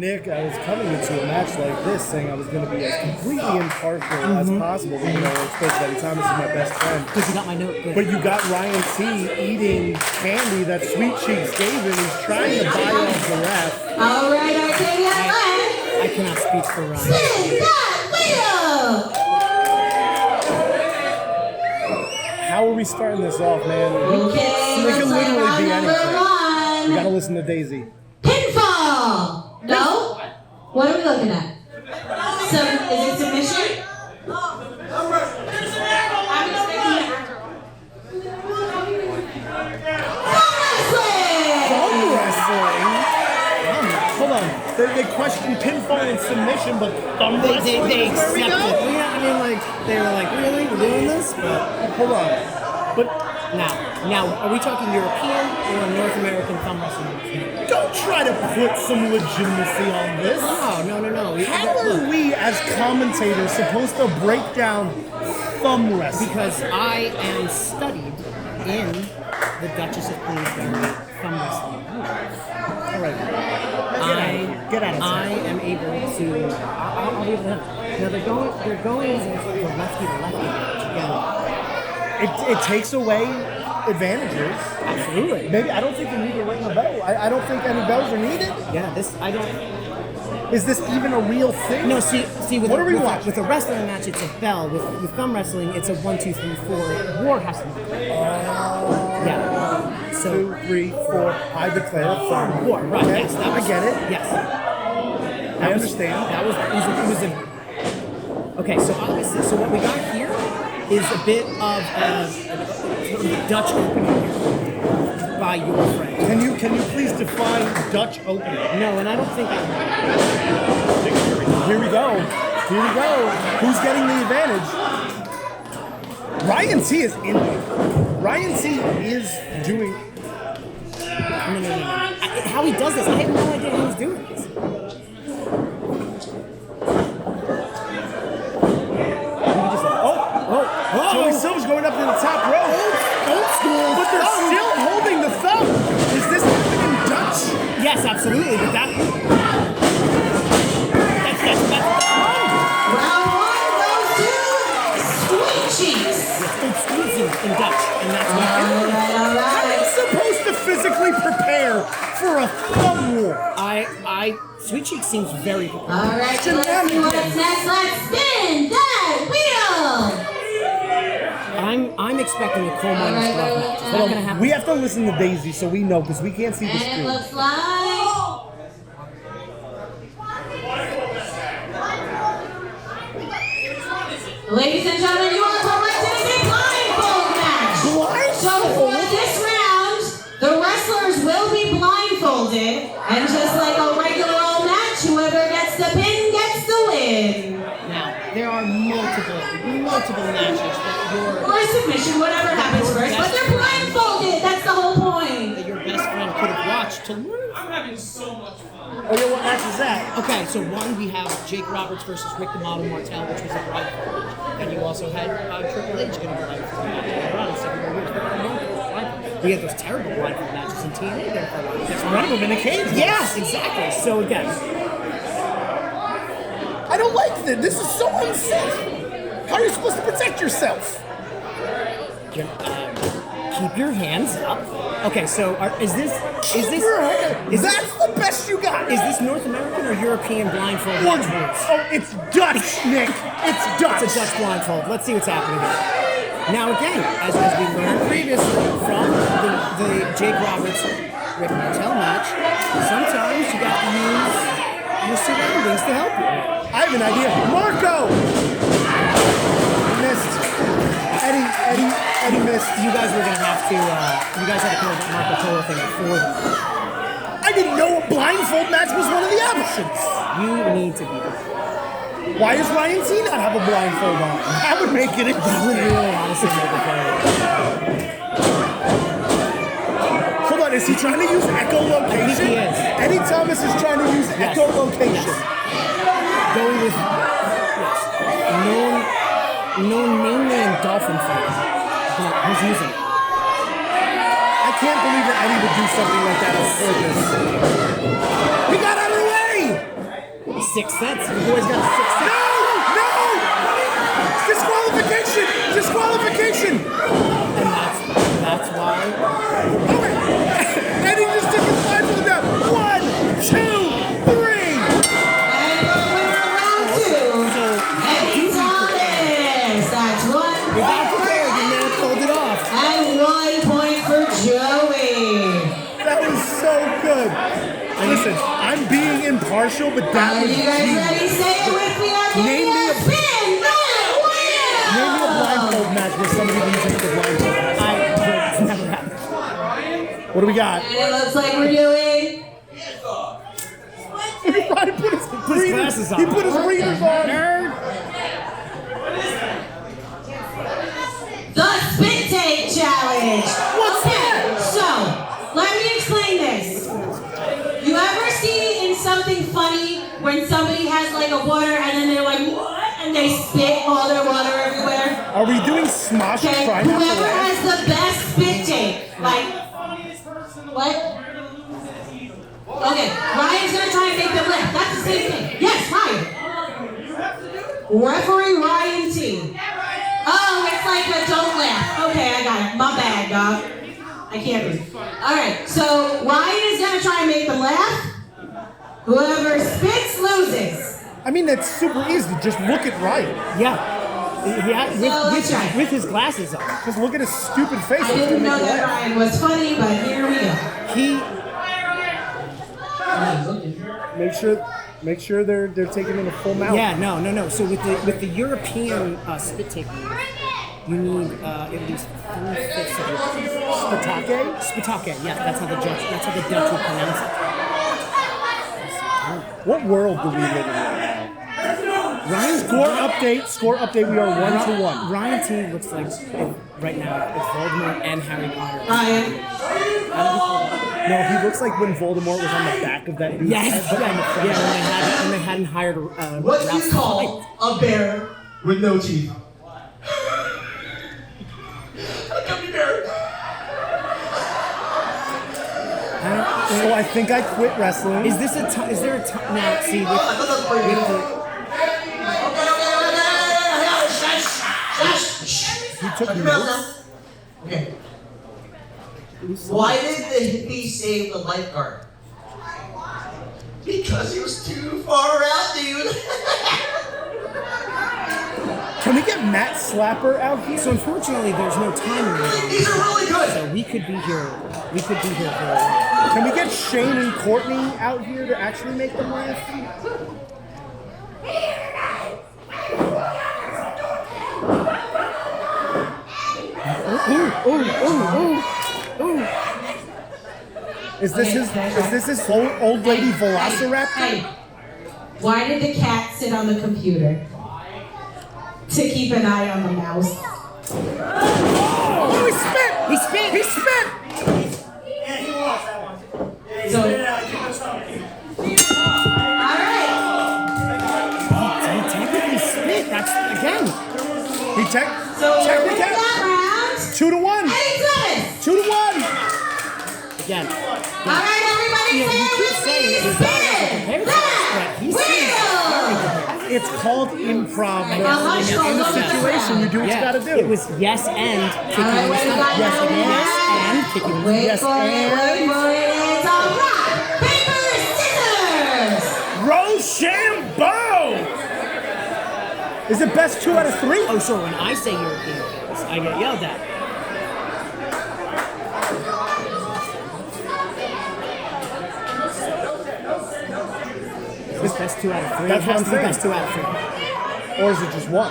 Nick, I was coming into a match like this saying I was going to be as completely impartial as possible. Even though of course Eddie Thomas is my best friend.
Because you got my note. Good.
But you got Ryan T eating candy that Sweet Cheeks gave him. He's trying to buy off the ref.
All right, Arcadia left.
I cannot speak for Ryan.
Spin that wheel.
How are we starting this off, man?
Okay,
It
looks
can
like
literally
round
be
number
anything. We
one.
gotta listen to Daisy.
Pinfall. No? What are we looking at? Is it submission?
Arm wrestling? Hold on. They question pinfall and submission, but thumb wrestling
They
is where we
accept
go?
it. Yeah, I mean, like, they were like, really? We're doing this? But
Hold on. But
now, are we talking European or North American thumb wrestling?
don't try to put some legitimacy on this.
No.
How are we as commentators supposed to break down thumb wrestling?
Because I am studied in the Duchess of Queensberry thumb wrestling.
All right. Get out of
I
here.
am able to. I'll be able to. Now they're going the lefty match again.
It takes away advantages.
Absolutely.
Maybe I don't think you need to ring a bell. I don't think any bells are needed.
Yeah. I don't.
Is this even a real thing?
No, see, with
What are we
with,
watching?
with a wrestling match, it's a bell. With thumb wrestling, it's a 1, 2, 3, 4. War has to be. Yeah. So
2, 3, 4. I declare thumb.
war, right?
Okay,
Yes, that was,
I get it.
Yes,
I understand.
that was a. Okay, so obviously, so what we got here is a bit of a Dutch opening by your friend.
Can you please define Dutch opening?
No, and I don't think I.
Here we go. Who's getting the advantage? Ryan T is in there. Ryan T is doing.
No. How he does this, I have no idea how he's doing this.
Joey Silver's going up to the top row.
Old school.
But they're still holding the thumb. Is this happening in Dutch?
Yes, absolutely. But that's
Round one goes to Sweet Cheeks.
old school in Dutch, and that's what.
All
How are
right.
you supposed to physically prepare for a thumb war?
Sweet Cheek seems very prepared.
All right, so let's see what's next. Let's spin that wheel.
I'm expecting a coal miner's glove match. Is that gonna happen?
We have to listen to Daisy so we know because we can't see the
And it
screen.
looks like. Ladies and gentlemen, you are corrected. It's a blindfold match. So for this round, the wrestlers will be blindfolded, and just like a regular old match, whoever gets the pin gets the win.
Now there are multiple matches that
Or a submission, whatever happens first, but they're blindfolded. That's the whole point.
your best friend could have watched to learn.
Oh yeah, what match is that?
Okay, so one we have Jake Roberts versus Rick the Model Martel, which was a blindfold match, and you also had Triple H getting a blindfold match. Later on, so we had those terrible blindfold matches in TNA there for a while.
It's one of them in a cage.
Yes, exactly. So again,
I don't like this. This is so unsafe. How are you supposed to protect yourself?
keep your hands up. Okay, so is this
That's the best you got.
is this North American or European blindfold?
One.
match rules?
Oh, it's Dutch, Nick. It's Dutch.
It's a Dutch blindfold. Let's see what's happening here. Now again, as we learned previously from the Jake Roberts Rick Martel match, sometimes you got to use your surroundings to help you.
I have an idea. Marco! He missed. Eddie missed.
You guys were gonna have to. You guys had to come up with that Marco Polo thing before them.
I didn't know a blindfold match was one of the options.
You need to be.
Why does Ryan T not have a blindfold on? That would make it
That would really honestly make it better.
Hold on, is he trying to use echolocation?
I think he is.
Eddie Thomas is trying to use
Yes.
echolocation.
Going with known mainly in dolphin fighting, but he's using it.
I can't believe that Eddie would do something like that on purpose. He got out of the way!
sixth sense. Your boy's got a sixth sense.
No! Disqualification! Disqualification!
And that's why.
Oh, wait. And he just took his five for the down. 1, 2, 3.
And the winner of round two, Eddie Thomas. That's one
Without
point for
prepared, the man pulled it off.
and 1 point for Joey.
That was so good. Listen, I'm being impartial, but that
Are
was
you guys
genius.
ready? Say it with me. I'll give
Name
you
me
a
a-
spin.
Name me a blindfold match where somebody wins with the blindfold.
It's never happened.
What do we got?
And it looks like we're doing
Ryan put his readers-
glasses on.
He put his readers on.
the Spit Take Challenge.
What's that?
So, let me explain this. You ever see in something funny when somebody has like a water and then they're like, what? And they spit all their water everywhere?
Are we doing Smosh
Okay,
Try Not to
whoever
Laugh?
has the best spit take, like, what? Okay, Ryan's gonna try and make them laugh. That's the same thing. Yes, Ryan. Referee Ryan T. Oh, it's like a don't laugh. Okay, I got it. My bad, dog. I can't read. All right, so Ryan is gonna try and make them laugh. Whoever spits loses.
I mean, that's super easy. Just look at Ryan.
Yeah.
let's try.
With his glasses on.
Just look at his stupid face.
I didn't know that Ryan was funny, but here we go.
He
Make sure they're taking in a full mouth.
Yeah, no. So with the European spit take, you need at least 3/5 of your
Spitake?
spitake. Yeah, that's how the Dutch would pronounce it.
What world do we live in right now?
Ryan
Score update. We are 1-1.
Ryan T looks like right now it's Voldemort and Harry Potter.
Ryan.
No, he looks like when Voldemort was on the back of that dude's
Yes,
head.
when they hadn't hired
What do
Ralph
you call a bear with no teeth? A gummy bear.
So I think I quit wrestling.
Is there a time now? See,
I thought that was pretty
with
good.
He took
Check your
notes.
mouth now. Okay. Why did the hippie save the lifeguard? Because he was too far out, dude.
Can we get Matt Slapper out here?
So unfortunately, there's no time limit.
These are really good.
So we could be here. We could be here for a while.
Can we get Shane and Courtney out here to actually make them laugh?
Ooh.
Is this his old lady Velociraptor?
Hey, why did the cat sit on the computer? To keep an eye on the mouse.
Oh, he spit!
He spit.
He spit!
So, alright.
He technically spit. That's again.
He
So,
check
winning
the cat.
that round,
2-1.
Eddie Thomas.
2-1.
Again.
Alright, everybody,
You
say
keep
it
saying it
with
was
me.
not prepared for this, but he seems very prepared.
It's called improv.
Hush,
In the
hush,
situation, you do what you gotta do.
It was yes and kicking
Alright,
in the
what do you got
stomach. Yes
now?
and kicking in the
Wait
Yes,
for it, wait
and-
for it. It's a rock, paper, scissors.
Rochambeau! Is it best 2 out of 3?
Oh, sure. When I say European things, I get yelled at. Is this best 2 out of 3?
That's
It
what
has
I'm
to be
saying.
best 2 out of 3.
Or is it just 1?
That's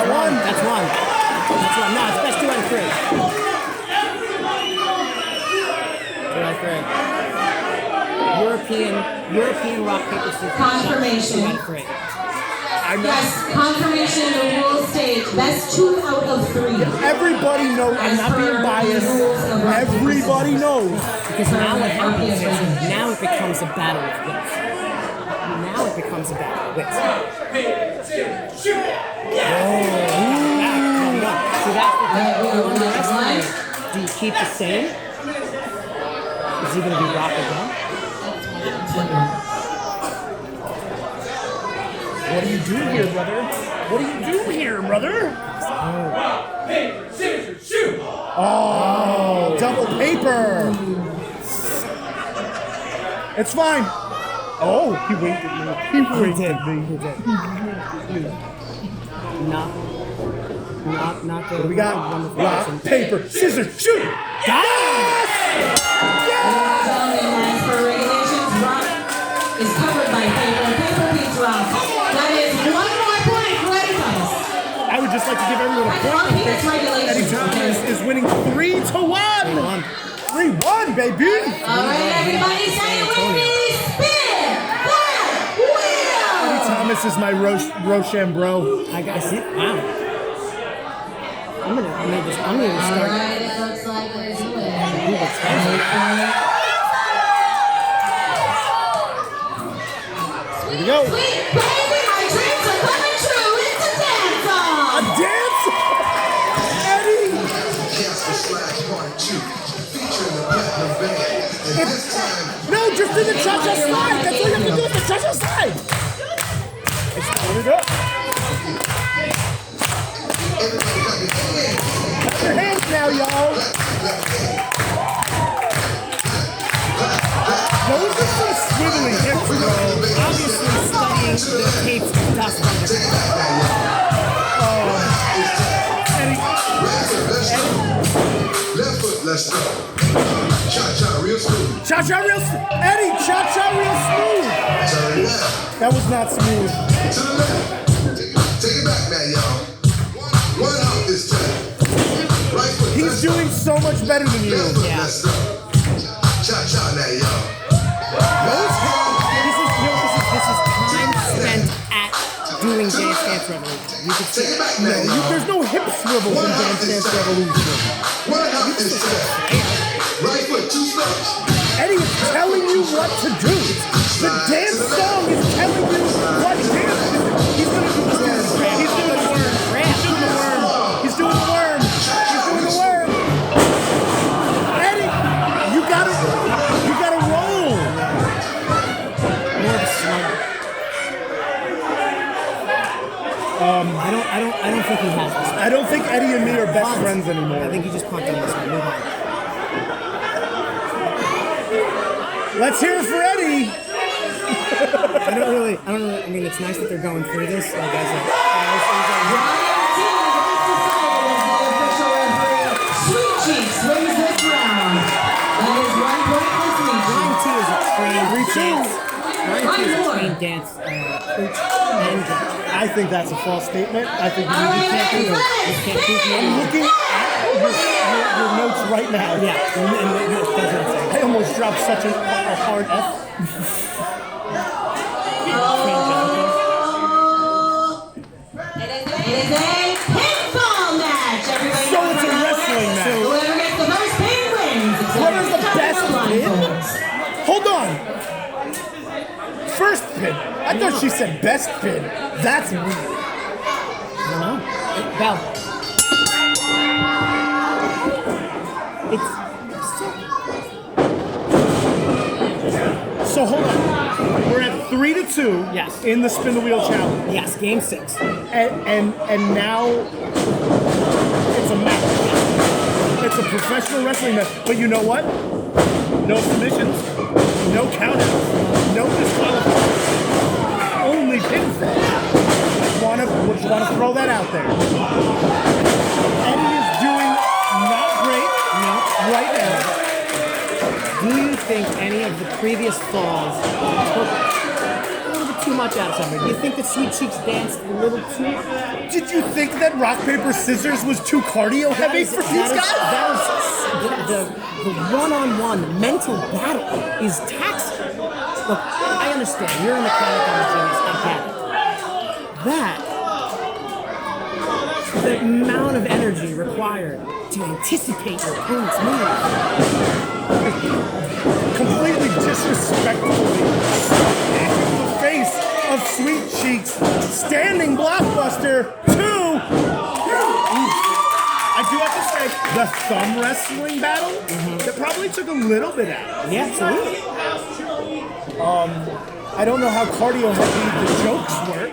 one. That's one. That's one. No, it's best 2 out of 3. 2 out of 3. European rock paper scissors.
Confirmation.
2 out of 3.
Yes, confirmation of the rules stage. Best 2 out of 3.
Everybody knows. I'm not being biased. Everybody knows.
Because now what happens is now it becomes a battle of wits. Now it becomes a battle of wits. So that's the thing. On the rest of it, do you keep the same? Is he going to be Rock again?
What do you do here, brother? What do you do here, brother? Oh, double paper. It's fine. Oh, he winked at me. He winked at me.
He did. Not the.
What do we got?
wonderful
Rock,
person.
paper, scissors, shoot! Yes!
For regulations, rock is covered by paper. Paper beats rock. That is one more point for Eddie Thomas.
I would just like to give everyone a
Rock
point.
beats regulations.
Eddie Thomas is winning 3-1. 3-1, baby.
All right, everybody say it with me. Spin that wheel.
Eddie Thomas is my Rochambeau.
I see. Wow. I'm gonna
All
start.
right, it looks like there's a win.
Google Translate.
Here we go.
Sweet baby, my dreams are coming true. It's a dance
A
song.
dance? Eddie!
Casper Slash Part 2, featuring the Platinum Band. And this time,
No, just do the cha-cha slide. That's all you have to do is the cha-cha slide. Let's put it up.
everybody got your hands.
Clap your hands now, y'all. Those are some swiveling hips, bro.
Obviously studying the tapes of Dust Thunder.
Eddie,
Left foot, let's go. Cha-cha real smooth.
cha-cha real Eddie, cha-cha real smooth.
Turn it down.
That was not smooth.
To the left. Take it back now, y'all. One hop this time. Right foot,
He's
let's go.
doing so much better than you.
Left foot,
Yeah.
let's go. Cha-cha now, y'all.
This is time spent at doing Dance Dance Revolution. You can see
Take it
it.
back now, y'all.
There's no hip swivels in Dance Dance Revolution.
One hop this time. Right foot, 2 steps.
Eddie is telling you what to do. The dance song is telling you what dance to do. He's gonna do the worm. He's doing the worm. He's doing the worm. He's doing the worm. He's doing the worm. Eddie, you gotta roll.
More of a slug. I don't think he has this.
I don't think Eddie and me are best friends
I
anymore.
think he just punked on this one. Move on.
Let's hear it for Eddie.
I don't really. I mean, it's nice that they're going through this. Like, as a,
Sweet Cheeks wins this round. That is 1 point for Sweet Cheeks.
Ryan T is a trained
Reaching.
dance. Ryan T is a trained dance coach and judge.
I think that's a false statement. I think you
All right,
can't do
everybody.
that.
You can't prove me
I'm
wrong.
looking at your notes right now.
Yeah, and it doesn't say.
I almost dropped such a hard F.
It is a pinball match. Everybody
So
knows
it's a
how that
wrestling
works.
match.
Whoever gets the first pin wins.
Whoever's the best pin?
blindfolds.
Hold on. First pin. I thought she said best pin. That's weird.
I don't know. Bell.
So hold on. We're at 3-2.
Yes.
In the spin the wheel challenge,
Yes, game 6.
and now it's a match. It's a professional wrestling match. But you know what? No submissions, no countouts, no disqualifications, only pinfall. Just want to throw that out there. Eddie is doing not great right now.
Do you think any of the previous falls took a little bit too much out of somebody? Do you think that Sweet Cheeks danced a little too much?
Did you think that rock paper scissors was too cardio heavy for these guys?
The one-on-one mental battle is taxing. Look, I understand. You're a mechanic on the genius. I get it. The amount of energy required to anticipate your opponent's move.
Completely disrespectfully smacking the face of Sweet Cheeks, standing blockbuster 2. I do have to say, Okay, the thumb wrestling battle that probably took a little bit out.
Yeah, absolutely.
I don't know how cardio heavy the jokes were,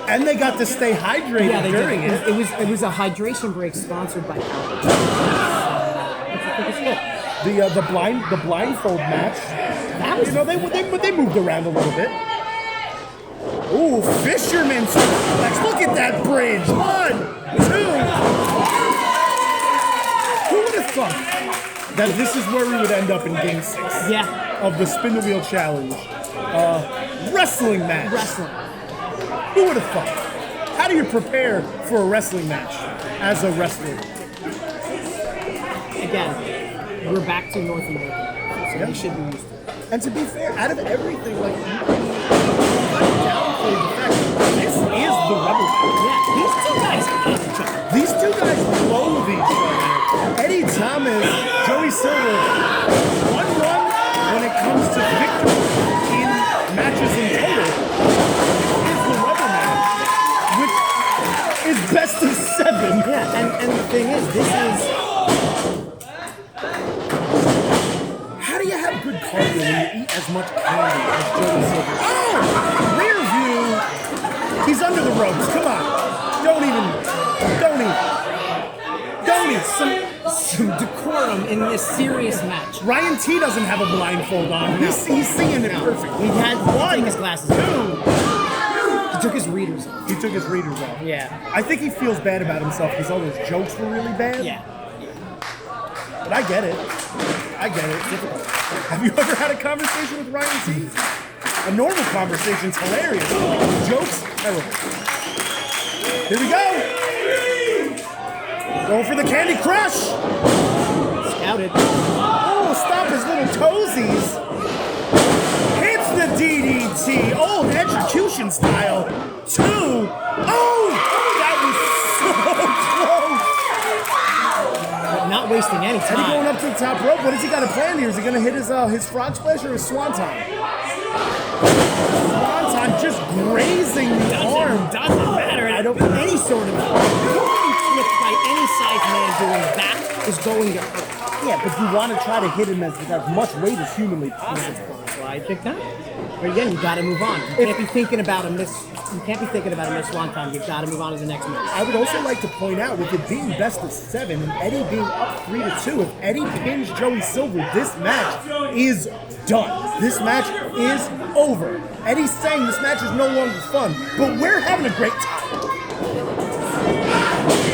and they got to stay hydrated
Yeah, they
during
did.
it.
It was a hydration break sponsored by Alpha. Which I think is good.
The blindfold match.
That was
They moved around a little bit. Ooh, fisherman suplex. Look at that bridge. 1, 2. Who would have thought that this is where we would end up in Game 6
yeah,
of the Spin the Wheel Challenge wrestling match?
wrestling.
Who would have thought? How do you prepare for a wrestling match as a wrestler?
Again, we're back to North America, so
Yeah.
we should be used to it.
And to be fair, out of everything, like, you can downplay the fact that this is the rubber match.
Yeah, these two guys hate each other.
These two guys loathe each other. Eddie Thomas, Joey Silver, 1-1 when it comes to victory in matches in total is the rubber match, which is best of 7.
Yeah, and the thing is, this is
How do you have good cardio when you eat as much candy as Joey Silver? Oh! Rear view! He's under the ropes. Come on. Don't
some decorum in this serious match.
Ryan T doesn't have a blindfold on. He's seeing it perfectly.
He had to
One,
take his glasses
2.
off. He took his readers off.
He took his readers off.
Yeah.
I think he feels bad about himself because all those jokes were really bad.
Yeah.
But I get it. It's difficult. Have you ever had a conversation with Ryan T? A normal conversation's hilarious. Jokes, terrible. Here we go. Going for the Candy Crush.
Scouted.
Oh, stop his little toesies. Hits the DDT. Old execution style. 2. Oh, that was so close.
But not wasting any
And he going
time.
up to the top rope. What has he got a plan here? Is he going to hit his frog splash or his swanton? Swanton just grazing the arm.
Doesn't matter.
I don't-
Any sort of flip by any size man doing that is going to hurt.
Yeah, but you want to try to hit him as much weight as humanly possible.
That's why I picked that. But again, you got to move on. You can't be thinking about a miss. You can't be thinking about a miss one time. You've got to move on to the next match.
I would also like to point out, with it being best of 7 and Eddie being up 3-2, if Eddie pins Joey Silver, this match is done. This match is over. Eddie's saying this match is no longer fun, but we're having a great time.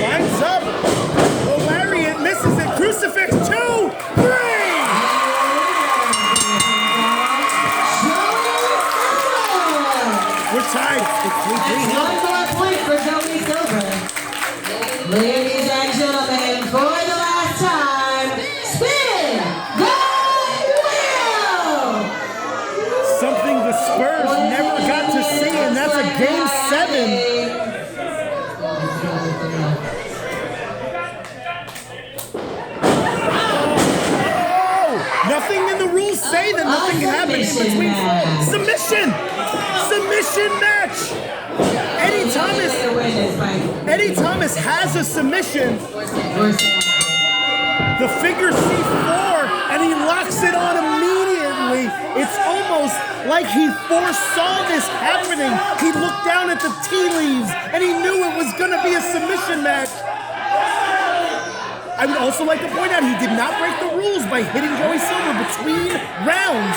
Lines up. The lariat misses it. Crucifix 2, 3. We're tied. It's 3-3 now.
One more point for Joey Silver. Ladies and gentlemen, for the last time, spin the wheel!
Something the Spurs never got to see, and that's a Game 7. Nothing in the rules say that nothing can happen in between falls. Submission match! Eddie Thomas has a submission. The figure C4, and he locks it on immediately. It's almost like he foresaw this happening. He looked down at the tea leaves, and he knew it was going to be a submission match. I would also like to point out he did not break the rules by hitting Joey Silver between rounds.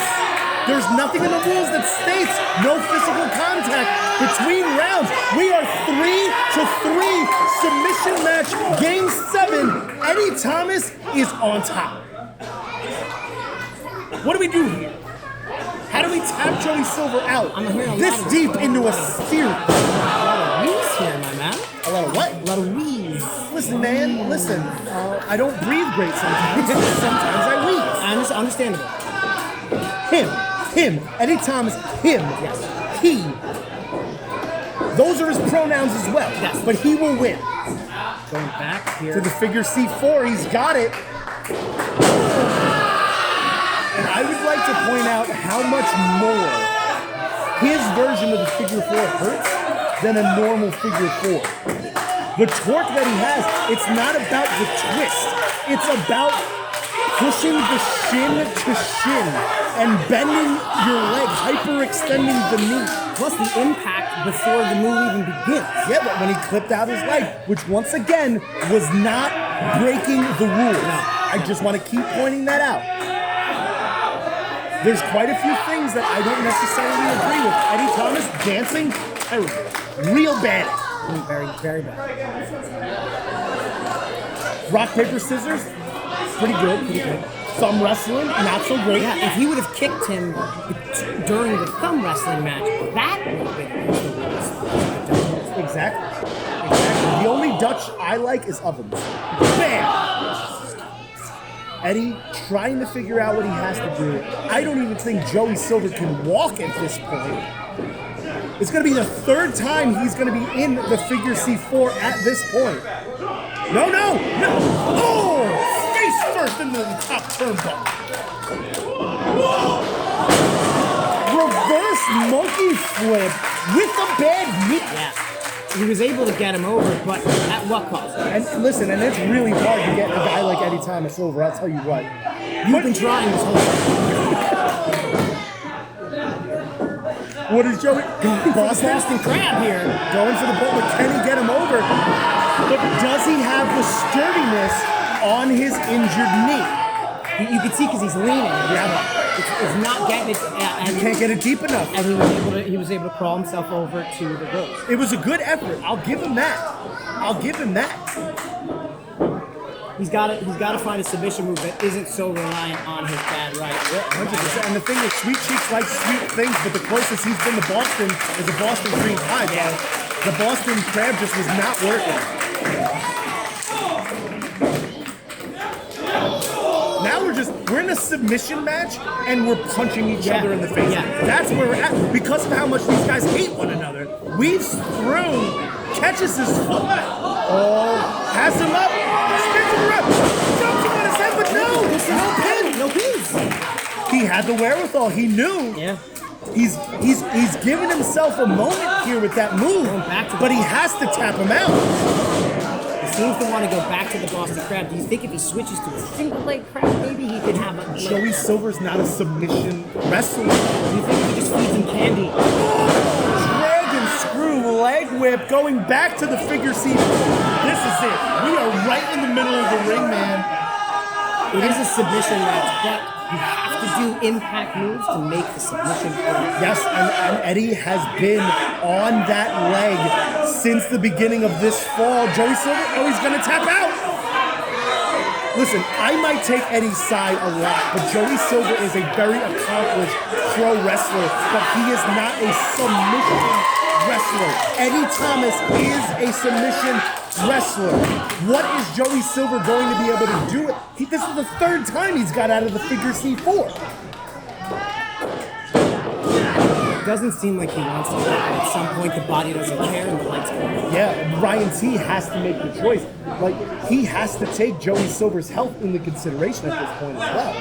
There's nothing in the rules that states no physical contact between rounds. We are 3-3 submission match, Game 7. Eddie Thomas is on top. What do we do here? How do we tap Joey Silver out
I'm hearing a
this
lot of-
deep into a series?
Wheeze here, my man.
A lot of what?
A lot of wheeze.
Listen, man, listen. I don't breathe great sometimes. Sometimes I wheeze.
Understandable.
Him, Eddie Thomas, him,
Yes.
he. Those are his pronouns as well.
Yes.
But he will win.
Going back here.
To the figure C4, he's got it. And I would like to point out how much more his version of the figure 4 hurts than a normal figure 4. The torque that he has, it's not about the twist. It's about pushing the shin to shin and bending your leg, hyperextending the knee.
Plus the impact before the move even begins.
Yeah, but when he clipped out his leg, which once again was not breaking the rules. I just want to keep pointing that out. There's quite a few things that I don't necessarily agree with. Eddie Thomas dancing, terrible. Real bad.
Very, very bad.
Rock, paper, scissors, pretty good. Pretty good. Thumb wrestling, not so great.
Yeah, if he would have kicked him during the thumb wrestling match, that would have been against the rules.
Exactly. The only Dutch I like is ovens. Bam! Eddie trying to figure out what he has to do. I don't even think Joey Silver can walk at this point. It's going to be the third time he's going to be in the figure C4 at this point. No! Oh! Face first into the top turnbuckle. Reverse monkey flip with a bad knee.
Yeah. He was able to get him over, but at what cost?
And listen, and it's really hard to get a guy like Eddie Thomas over, I'll tell you what.
You've been trying this whole time.
What is Joey?
Boston Crab here.
Going for the ball, but can he get him over? But does he have the sturdiness on his injured knee?
You can see because he's leaning.
Yeah.
It's not getting it. And
He can't get it deep enough.
And he was able to crawl himself over to the ropes.
It was a good effort. I'll give him that.
He's got to find a submission move that isn't so reliant on his bad right.
100%. And the thing is, Sweet Cheeks likes sweet things, but the closest he's been to Boston is a Boston cream pie. Yeah. The Boston Crab just was not working. Now we're in a submission match and we're punching each other in the face.
Yeah.
That's where we're at. Because of how much these guys hate one another, Weave's through, catches his foot. Oh, has him up, spins him up, jumps him on his head, but no pins. He had the wherewithal. He knew.
Yeah.
He's given himself a moment here with that move, but he has to tap him out.
He seems to want to go back to the Boston Crab. Do you think if he switches to a single leg crab, maybe he could have a...
Joey Silver's not a submission wrestler.
Do you think he just feeds him candy?
Dragon screw leg whip going back to the figure C. This is it. We are right in the middle of the ring, man.
It is a submission match, but you have to do impact moves to make the submission work.
Yes, and Eddie has been on that leg since the beginning of this fall. Joey Silver, he's going to tap out. Listen, I might take Eddie's side a lot, but Joey Silver is a very accomplished pro wrestler, but he is not a submission wrestler. Eddie Thomas is a submission wrestler. What is Joey Silver going to be able to do? This is the third time he's got out of the figure C4.
It doesn't seem like he wants to. At some point, the body doesn't care and the lights go on.
Yeah, Ryan T has to make the choice. Like, he has to take Joey Silver's health into consideration at this point as well.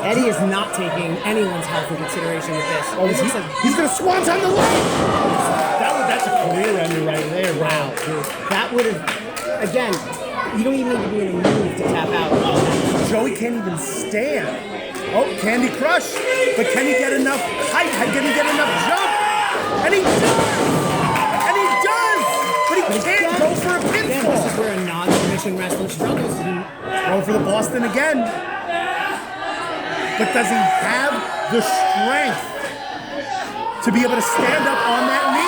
Eddie is not taking anyone's health into consideration with this.
Oh, he's going to swanton the leg! That's a career ender right there.
Wow, dude. That would have, again, you don't even need to be in a move to tap out.
Joey can't even stand. Oh, Candy Crush. But can he get enough height? Can he get enough jump? And he does! But he can't go for a pinfall.
Again, this is where a non-submission wrestler struggles.
Going for the Boston again. But does he have the strength to be able to stand up on that knee?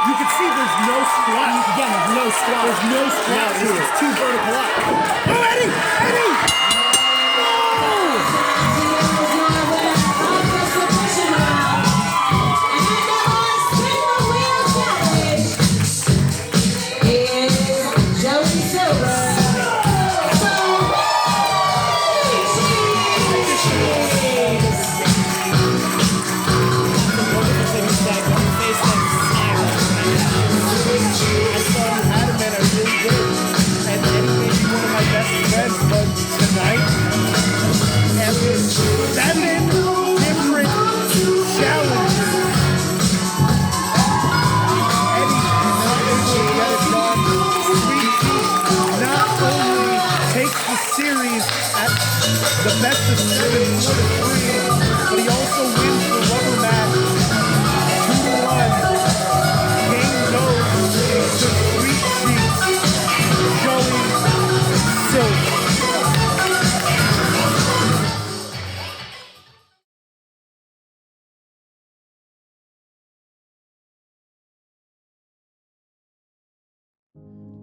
You can see there's no squat.
Again, there's no squat.
There's no squat.
No, this is too vertical up.
Oh, Eddie! the best of 7, 4-3, but he also wins the rubber match 2-1. Game goes to Sweet Cheeks, Joey Silver.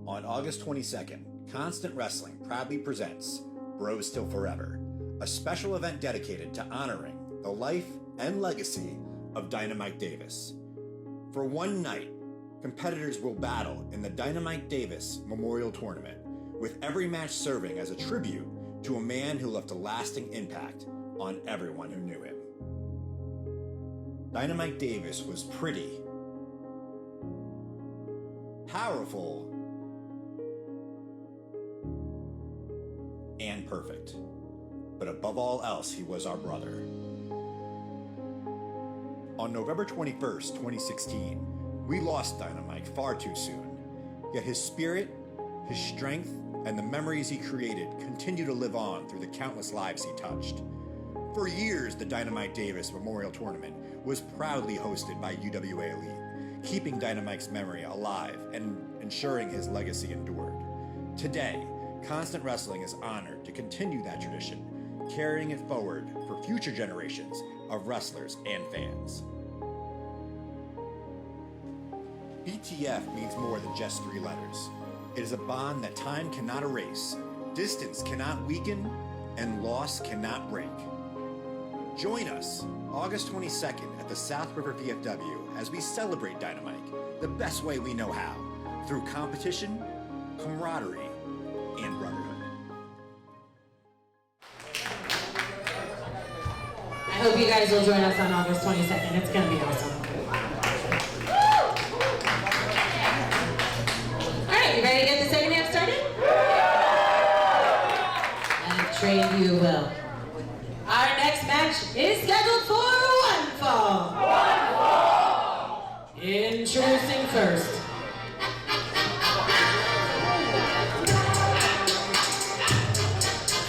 On August 22nd, Constant Wrestling proudly presents Bros Till Forever, a special event dedicated to honoring the life and legacy of Dynamite Davis. For one night, competitors will battle in the Dynamite Davis Memorial Tournament, with every match serving as a tribute to a man who left a lasting impact on everyone who knew him. Dynamite Davis was pretty, powerful, and perfect. But above all else, he was our brother. On November 21st, 2016, we lost Dynamite far too soon. Yet his spirit, his strength, and the memories he created continue to live on through the countless lives he touched. For years, the Dynamite Davis Memorial Tournament was proudly hosted by UWA Elite, keeping Dynamite's memory alive and ensuring his legacy endured. Today, Constant Wrestling is honored to continue that tradition, carrying it forward for future generations of wrestlers and fans. BTF means more than just 3 letters. It is a bond that time cannot erase, distance cannot weaken, and loss cannot break. Join us August 22nd at the South River VFW as we celebrate Dynamite the best way we know how, through competition, camaraderie, and brotherhood.
I hope you guys will join us on August 22nd. It's going to be awesome. All right, you ready to get the second half started? And train you will. Our next match is scheduled for one fall. Introducing first.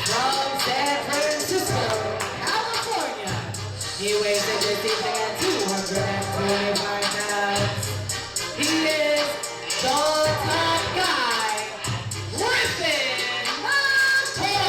From San Francisco, California, he weighs in this evening at 225 pounds. He is the top guy, Griffin Montour.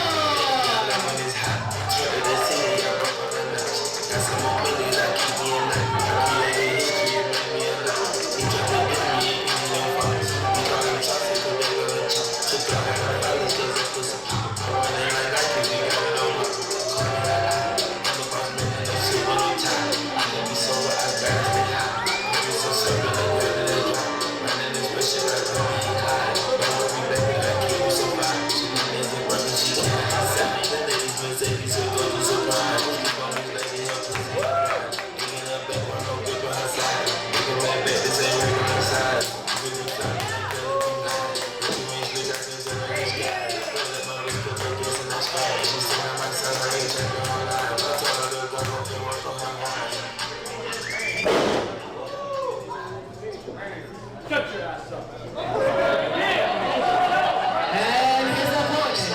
And his opponent,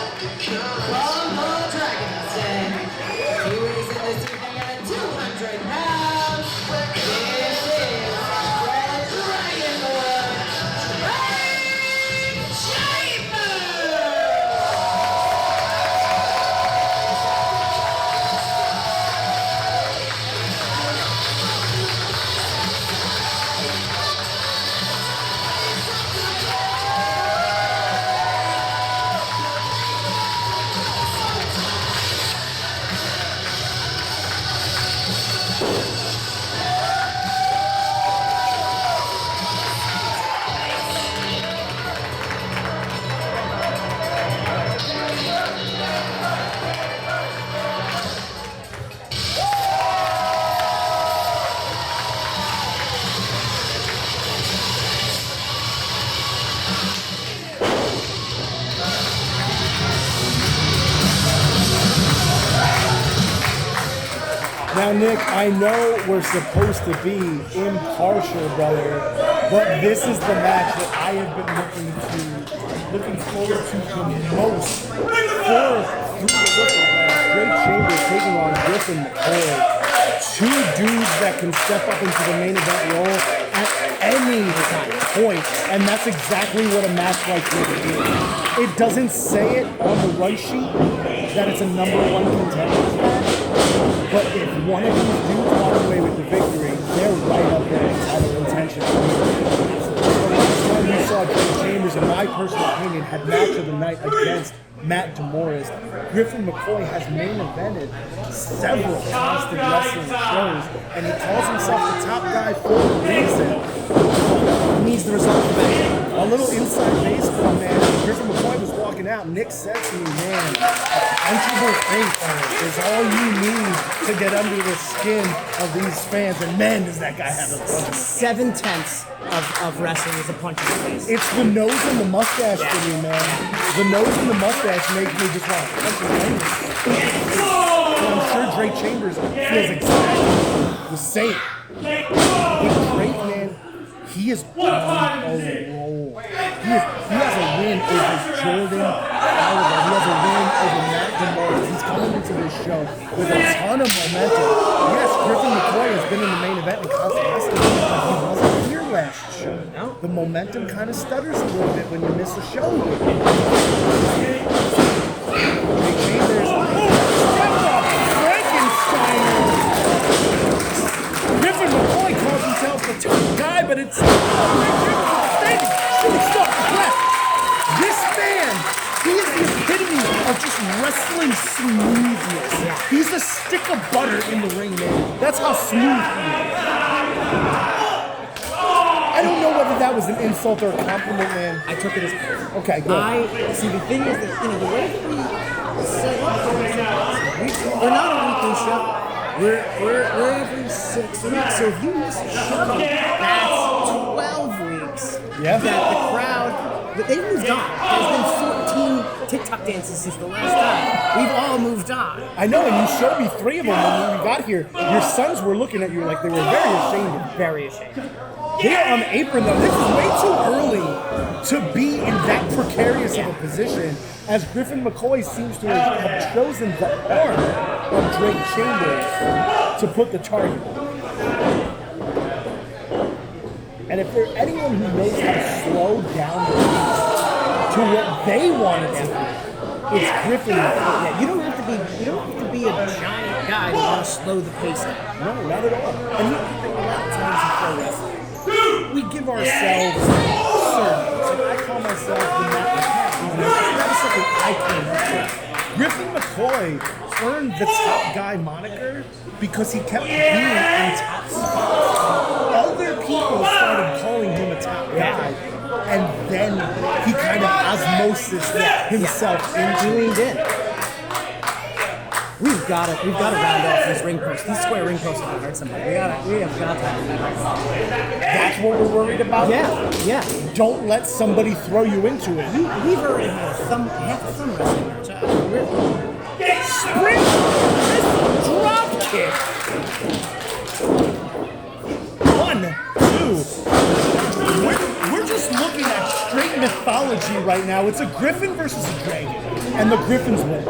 from the Dragon's Den, he weighs in this evening at 200 pounds. This is the Dragon Lord, Ray Chambers.
Now, Nick, I know we're supposed to be impartial, brother, but this is the match that I have been looking forward to the most through the Ripple Drake Chambers taking on Griffin McCoy. Two dudes that can step up into the main event role at any point, and that's exactly what a match like this is. It doesn't say it on the run sheet that it's a #1 contenders match, but if one of these dudes walk away with the victory, they're right up there in title intention. The last time we saw Drake Chambers, in my personal opinion, had match of the night against Matt Demorest, Griffin McCoy has main evented several constant wrestling shows, and he calls himself the top guy for a reason. He needs the result of that. A little inside baseball, man. Griffin McCoy was walking out. Nick said to me, man, a punchable face is all you need to get under the skin of these fans. And man, does that guy have a punch.
7/10 of wrestling is a punch in the face.
It's the nose and the mustache for me, man. The nose and the mustache make me just want to punch him. And I'm sure Drake Chambers feels exactly the same. But Drake, man, he is on a roll. He has a win over Jordan Oliver. He has a win over Matt Demorest. He's coming into this show with a ton of momentum. Yes, Griffin McCoy has been in the main event in constant wrestling, but he wasn't here last show. The momentum kind of stutters a little bit when you miss a show. Drake Chambers, Frankensteiner. Griffin McCoy calls himself the top guy, but it's this man, he is the epitome of just wrestling smoothness. He's a stick of butter in the ring, man. That's how smooth he is. I don't know whether that was an insult or a compliment, man.
I took it as
Okay, good.
See, the thing is that, the way that we set up, we're not a weekly show. We're every 6 weeks. So if you miss a show, that's 12 weeks.
Yeah.
That the crowd, they've moved on. There's been 14 TikTok dances since the last time. We've all moved on.
I know, and you showed me 3 of them when we got here. Your sons were looking at you like they were very ashamed of you.
Very ashamed.
They're on the apron though. This is way too early to be in that precarious of a position, as Griffin McCoy seems to have chosen the arm of Drake Chambers to put the target on. And if there's anyone who knows how to slow down the pace to what they want it to be, it's Griffin McCoy.
Yeah, you don't have to be a giant guy to want to slow the pace down.
No, not at all. And you can think a lot of times in pro wrestling, we give ourselves surnames. And I call myself the Matt McCaffrey. That's something I can't do. Griffin McCoy earned the top guy moniker because he kept being in top spots. Other people started calling him a top guy, and then he kind of osmosis himself into it.
We've got to round off these ring posts. These square ring posts have hurt somebody. We have got to have that.
That's what we're worried about?
Yeah.
Don't let somebody throw you into it.
We've already had half a thumb wrestling match.
Spring drop kick. 1, 2. We're just looking at straight mythology right now. It's a griffin versus a dragon, and the griffins win.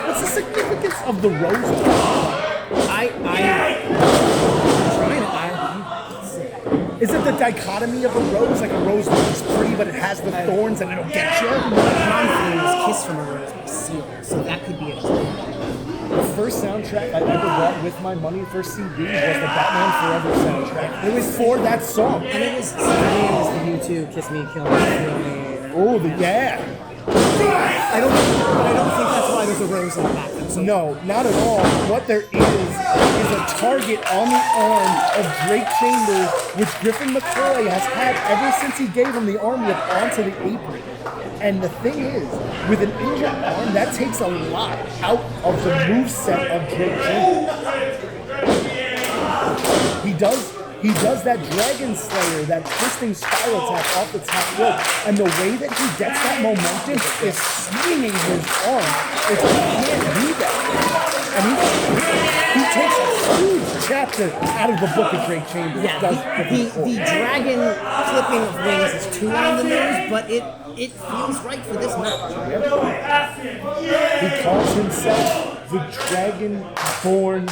What's the significance of the rose? Is it the dichotomy of a rose? Like a rose looks pretty, but it has the thorns and it'll get you?
Confidence, Kiss from a Rose by Seal. So that could be it.
The first soundtrack I ever bought with my money for CD was the Batman Forever soundtrack. It was for that song.
And it was the U2, Kiss Me, Kill Me, Kill Me.
Oh, yeah.
I don't think that's why there's a rose in the back. So
no, not at all. What there is a target on the arm of Drake Chambers, which Griffin McCoy has had ever since he gave him the arm whip onto the apron. And the thing is, with an injured arm, that takes a lot out of the moveset of Drake Chambers. He does that Dragon Slayer, that twisting spiral tap off the top rope, and the way that he gets that momentum is swinging his arm. He can't do that. And he takes a huge chapter out of the book of Drake Chambers.
Yeah, the dragon clipping of wings is too on the nose, but it feels right for this match.
He calls himself the Dragonborn,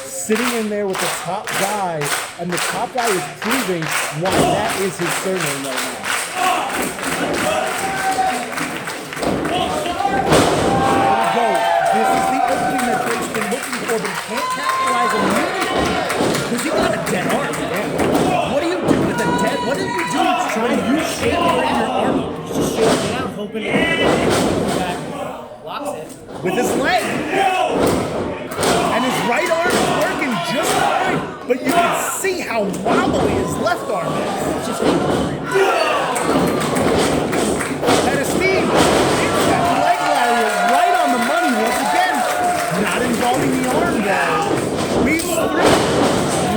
sitting in there with the top guy, and the top guy is proving why that is his surname right now. There we go. This is the opening that Drake's been looking for, but he can't capitalize immediately because you got a dead arm. What do you do with a dead? What do you do trying to use shape around your arm?
Just shaking it out, hoping it comes back, blocks it.
With his leg. And his right arm is working just fine, but you can see how wobbly his left arm is.
It's just
And Esteem hits that leg lariat right on the money once again. Not involving the arm there. Weaves through.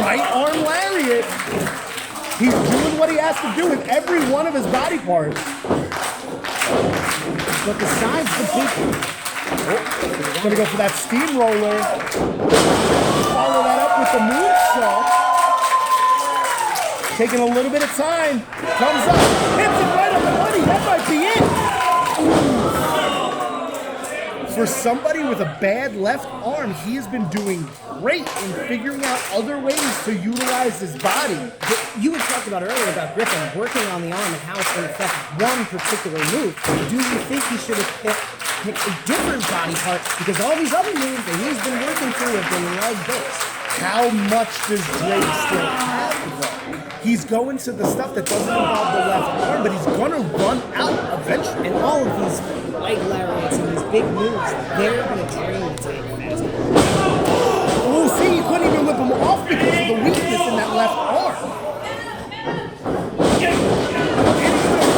Right arm lariat. He's doing what he has to do with every one of his body parts.
But besides the big,
Gonna go for that steamroller. Follow that up with the moonsault. Taking a little bit of time. Comes up. Hits it right on the money. That might be it. For somebody with a bad left arm, he has been doing great in figuring out other ways to utilize his body.
but you had talked about earlier about Griffin working on the arm and how it's going to affect one particular move. Do you think he should have picked a different body part? Because all these other moves that he's been working through have been leg-based.
How much does Drake still have, though? He's going to the stuff that doesn't involve the left arm, but he's going to run out eventually.
And all of these leg lariats and these big moves, they're going to drain the tank fast.
Oh, see, he couldn't even whip him off because of the weakness in that left arm.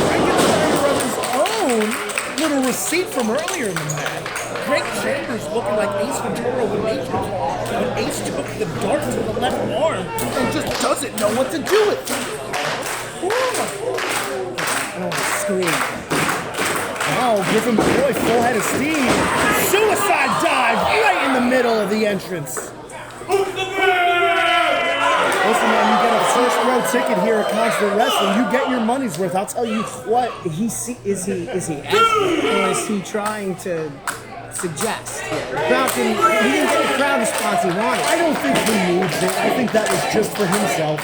And he's from his own little receipt from earlier in the match. Drake Chambers looking like Ace Ventura with Matrix. When Ace took the dart to the left arm and just doesn't know what to do with it.
I don't want to scream.
Now, Griffin McCoy, full head of steam. Suicide dive right in the middle of the entrance. Listen, man, you get a first row ticket here at Constant Wrestling. You get your money's worth. I'll tell you what.
Is he asking, or is he trying to suggest? The crowd he didn't get the crowd response he wanted.
I don't think he needs it. I think that was just for himself.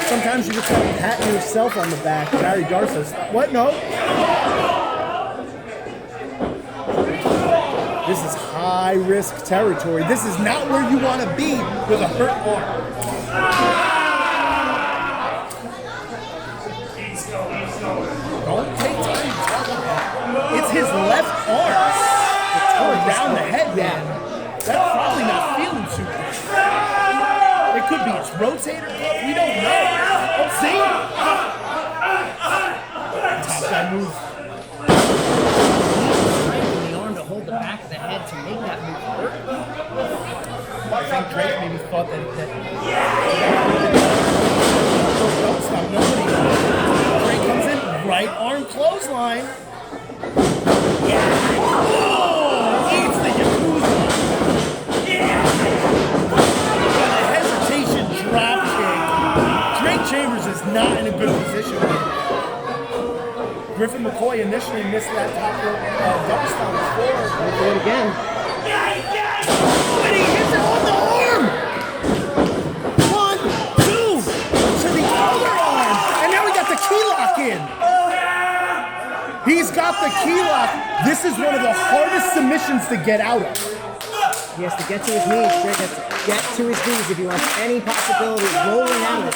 Sometimes you just have to pat yourself on the back. Barry Darso's. What? No. This is high-risk territory. This is not where you want to be with a hurt arm. Don't take time to talk about it. It's his left arm. Tore down the head, man. That's probably not feeling too good. It could be his rotator cuff. We don't know. Oh, see? Top guy move.
Strengthening the arm to hold the back of the head to make that move work.
I think Drake maybe thought that don't stop. Nobody. Drake comes in, right arm clothesline. Yeah. Oh, eats the Yakuza. Yeah. And a hesitation drop kick. Drake Chambers is not in a good position right now. Griffin McCoy initially missed that top rope double stomp before.
We'll do it again.
And he hits it on the arm! 1, 2, to the other arm! And now we got the key lock in! He's got the key lock. This is one of the hardest submissions to get out of.
He has to get to his knees. Drake has to get to his knees if he wants any possibility of rolling out of it.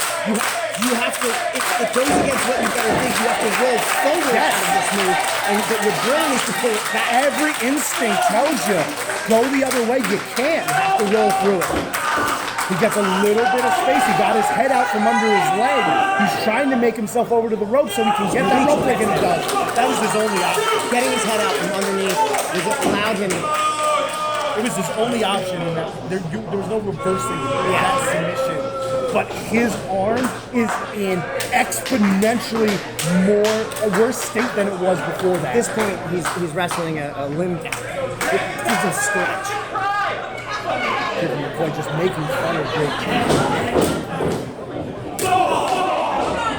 You have to, it goes against what you've got to think. You have to roll forward out of this move, and your brain is to pull it back.
Every instinct tells you, go the other way. You can't. You have to roll through it. He gets a little bit of space. He got his head out from under his leg. He's trying to make himself over to the rope so he can get that rope break, and he does. That was his only option.
Getting his head out from underneath was what allowed him.
It was his only option in that. There was no reversing that submission. But his arm is in exponentially a worse state than it was before that.
At this point, he's wrestling a limb down. He's a stretch.
Griffin McCoy just making fun of Drake Chambers.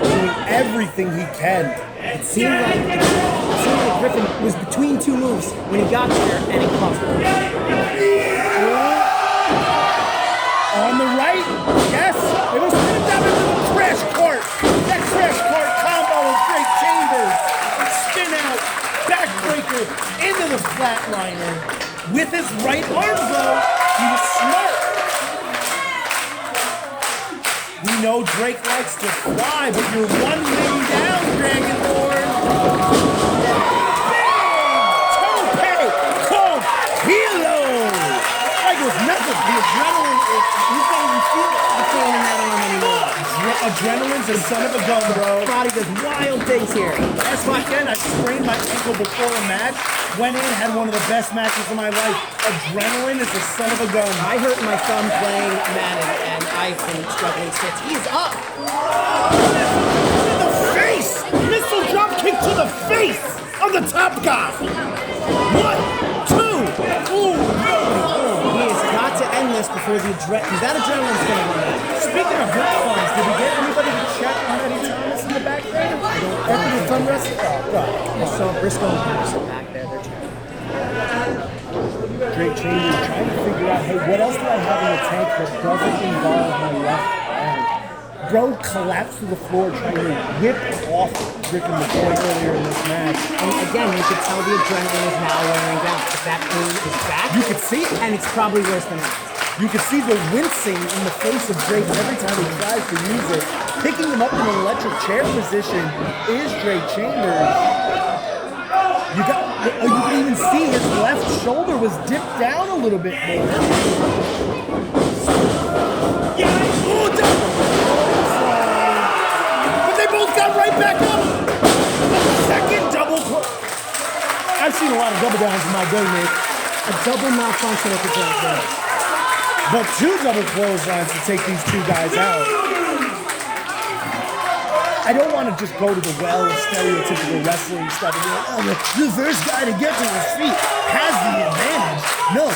Doing everything he can.
It seemed like Griffin was between two moves when he got there, and he crossed it.
On the right, yes, they will spin him down into the crash cart. That crash cart combo of Drake Chambers. Spin out, backbreaker into the flatliner. With his right arm though, he was smart. We know Drake likes to fly, but you're one wing down, Dragonborn. Tope con hilo. Like it was nothing. The adrenaline,
You can't even feel the pain in that arm anymore.
adrenaline's a son of a gun, bro.
Body does wild things here.
Last weekend, I sprained my ankle before a match. Went in, had one of the best matches of my life. Adrenaline is a son of a gun.
I hurt my thumb playing Madden, and I've been struggling since. He's up.
In the face! Missile drop kick to the face of the top guy. 1, 2. Ooh,
He has got to end this before the because that adrenaline's going to run out.
Speaking of hurt thumbs, did we get anybody to check on Eddie Thomas in the back there? After the thumb wrestling? Oh, God.
I saw Briscoe and Patterson back there. They're checking.
Drake Chambers trying to figure out, hey, what else do I have in the tank that doesn't involve my left arm? Bro collapsed to the floor trying to whip off Griffin McCoy earlier in this match.
And again, you could tell the adrenaline is now wearing down. If that pain is back,
You could see it.
and it's probably worse than that.
You could see the wincing in the face of Drake every time he tries to use it. Picking him up in an electric chair position is Drake Chambers. You can even see his left shoulder was dipped down a little bit more. Oh, but they both got right back up. Second double. I've seen a lot of double downs in my day, Nick.
A double malfunction at the joint.
But 2 double clotheslines to take these 2 guys out. I don't want to just go to the well of stereotypical wrestling stuff and be like, oh, the first guy to get to his feet has the advantage. No,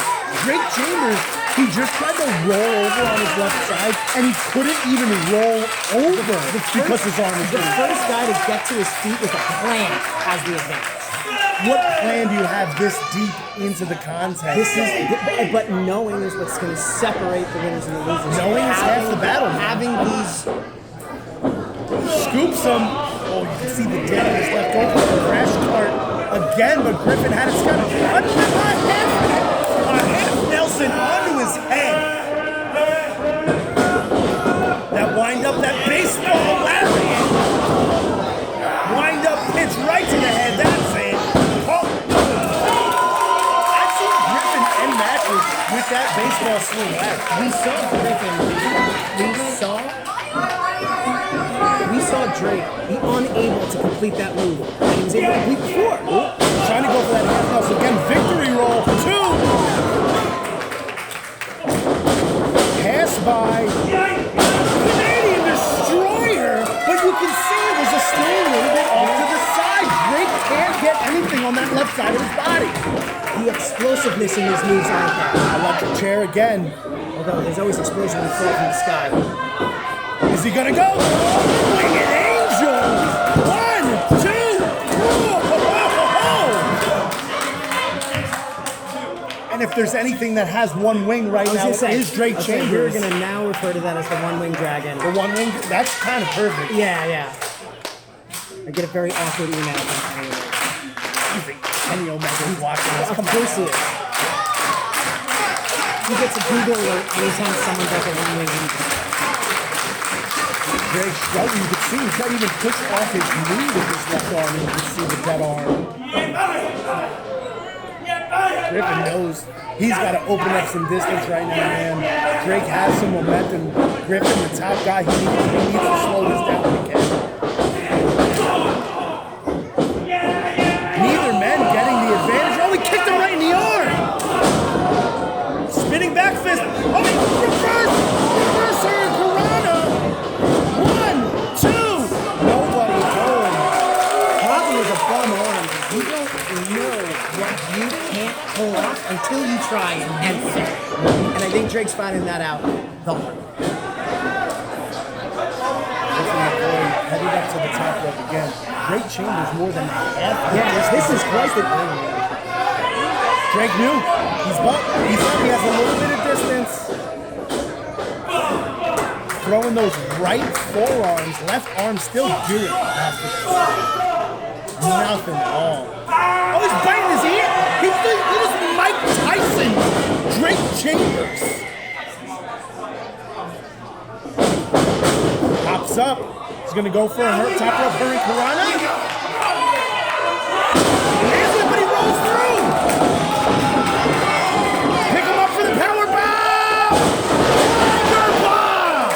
Drake Chambers, he just tried to roll over on his left side, and he couldn't even roll over because his arm was
The
weak.
first guy to get to his feet with a plan has the advantage.
What plan do you have this deep into the contest?
This is, but knowing is what's going to separate the winners and the losers.
Knowing is half the battle.
Having these,
Scoops him. Oh, you can see the damage left over the crash cart again, but Griffin had it kind of under a half Nelson onto his head. That wind up, that baseball lariat. Wind up pitch right to the head. That's it. Oh. I've seen Griffin end matches with that baseball swing left.
we saw Drake be unable to complete that move. And he was able to complete before.
Trying to go for that half Nelson again. Victory roll. 2. Pass by. Canadian Destroyer. But you can see it was a swing a little bit off to the side. Drake can't get anything on that left side of his body.
The explosiveness in his moves aren't there.
Electric chair again.
Although there's always explosion when you fall from the sky.
Is he gonna go? Winged Angel! 1, 2, and if there's anything that has one wing right now, it is Drake Chambers.
We're going to now refer to that as the one-wing dragon.
The one wing, that's kind of perfect.
Yeah. I get a very awkward email from Kenny.
You think Kenny Omega's watching us?
Of
Come
course
on.
he is. He gets a Google alert anytime someone does a one-wing dragon.
Very struggling. You can see he's not even pushed off his knee with his left arm. You can see the dead arm. Griffin knows he's got to open up some distance right now, man. Drake has some momentum. Griffin, the top guy, he needs to slow this down when he can. Neither man getting the advantage. Oh, he kicked him right in the arm. Spinning back fist. Oh, he reverser, Piranha. 1, 2. Nobody going.
Probably was a bum arm. You don't know what you can't pull off until you try it and fail. And I think Drake's finding that out the hard way.
Headed up to the top rope again. Drake Chambers more than half.
Yeah, this is quite the
Drake knew. He's up. He has a little bit of distance. Throwing those right forearms, left arm still good. Nothing at all. Oh, he's biting his ear. He just Mike Tyson. Drake Chambers. Pops up. He's going to go for a top rope Hurricane Karana. Lands it, but he rolls through. Pick him up for the power bomb. Liger bomb.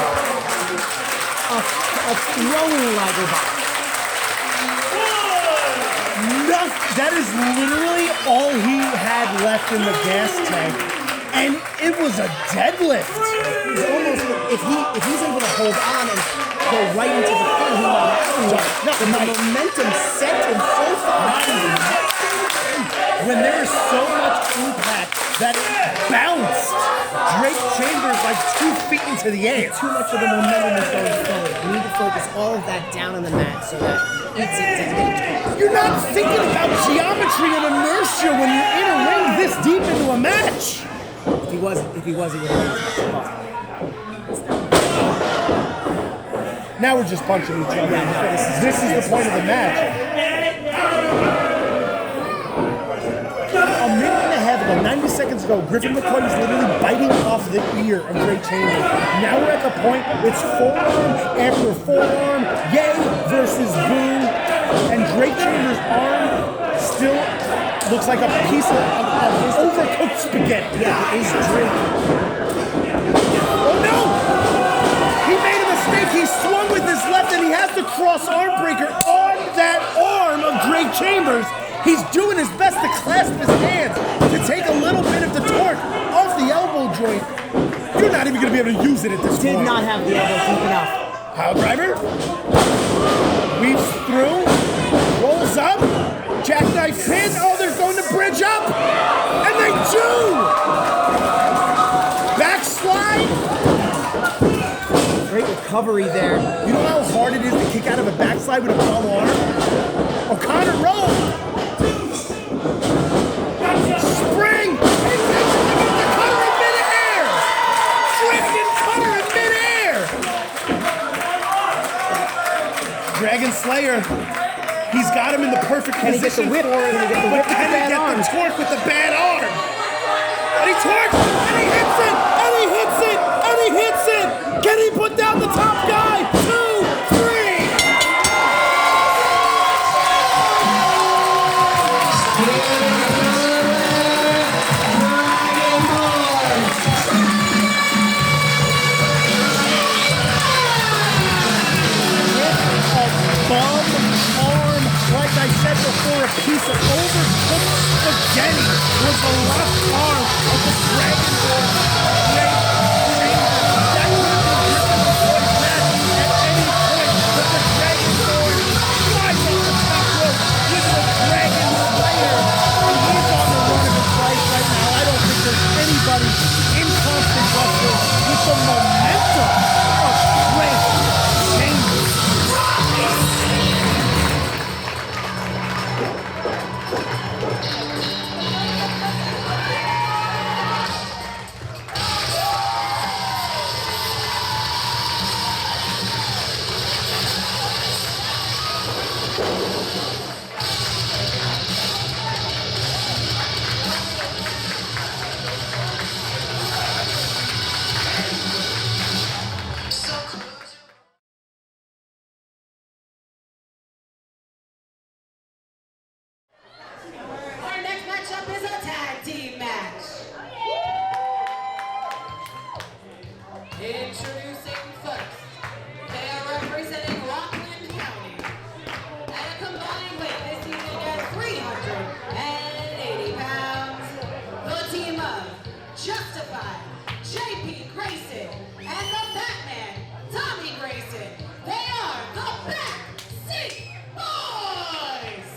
a throwing Liger bomb.
That is literally all he had left in the gas tank, and it was a deadlift.
It's almost if he's able to hold on and go right into the thing, he might have to. The momentum sent him so far.
When there is so much impact that it bounced Drake Chambers like 2 feet into the air.
Too much of the momentum is going forward. You need to focus all of that down on the mat so that it's
You're not thinking about geometry and inertia when you're in a ring this deep into a match.
If he was, he would have lost.
Now we're just punching each other. This is the point of the match. A minute and a half ago, 90 seconds ago, Griffin McCoy was literally biting off the ear of Drake Chambers. Now we're at the point, it's forearm after forearm, yay versus boo, and Drake Chambers' arm still looks like a piece of overcooked spaghetti.
Yeah, it's Drake.
Oh no! He made a mistake. He swung with his left and he has the cross arm breaker on that arm of Drake Chambers. He's doing his best to clasp his hands to take a little bit of the torque off the elbow joint. You're not even going to be able to use it at this point.
Did not have the elbow deep enough.
Pile driver. Weaves through. Rolls up. Jackknife pin. Oh, they're going to bridge up. And they do. Backslide.
Great recovery there.
You know how hard it is to kick out of a backslide with a bum arm? O'Connor roll. Spring! And takes it to the cutter in midair! Dragon cutter in midair! Dragon Slayer. He's got him in the perfect
Can he get the
position
whip?
for it.
Can he get the whip
But
with
can
the
he
bad
get
arm?
the torque with the bad arm? And he torques! And he hits it! And he hits it! And he hits it! Can he put down the top guy? 2, 3! Bum arm, like I said before, a piece of overcooked spaghetti was the left arm of the Dragon Ball. That could have been Griffin McCoy's match at any point, but the Dragon Ball flies off the top rope with the Dragon Slayer. And he's on the run of his life right now. I don't think there's anybody in constant wrestling with the momentum of Drake Chambers.
Our next matchup is a tag team match. Introducing first, they are representing Rockland County. At a combined weight this evening at 380 pounds, the team of Justified, JP Grayson, and the Batman, Tommy Grayson. They are the Backseat Boys!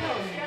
opponents.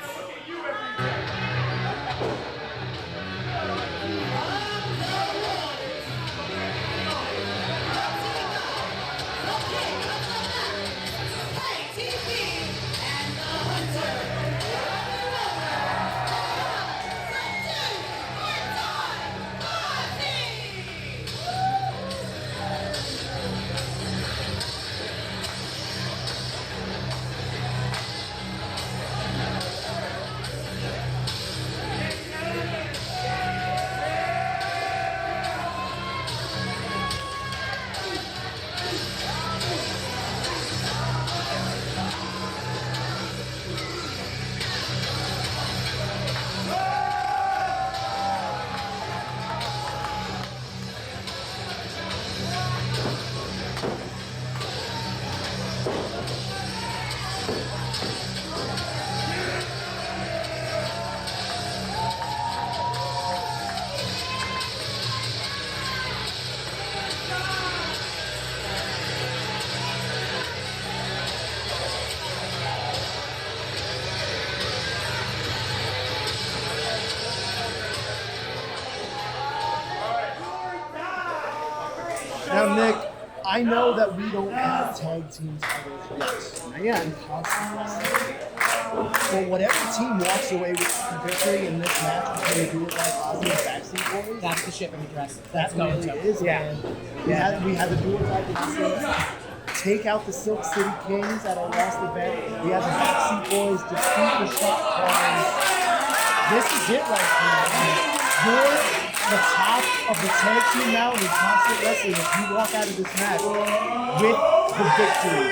Now, Nick, I know that we don't have tag team titles yet.
Again,
But whatever team walks away with the victory in this match between the Dual Guy Posse and Backseat Boys,
that's the ship in the dress.
that really is,
Yeah.
man. We had the Dual Guy Posse take out the Silk City Kings at our last event. We had the Backseat Boys defeat the Shot Clowns. This is it right here. You're the top of the tag team now in Constant Wrestling if you walk out of this match with the victory.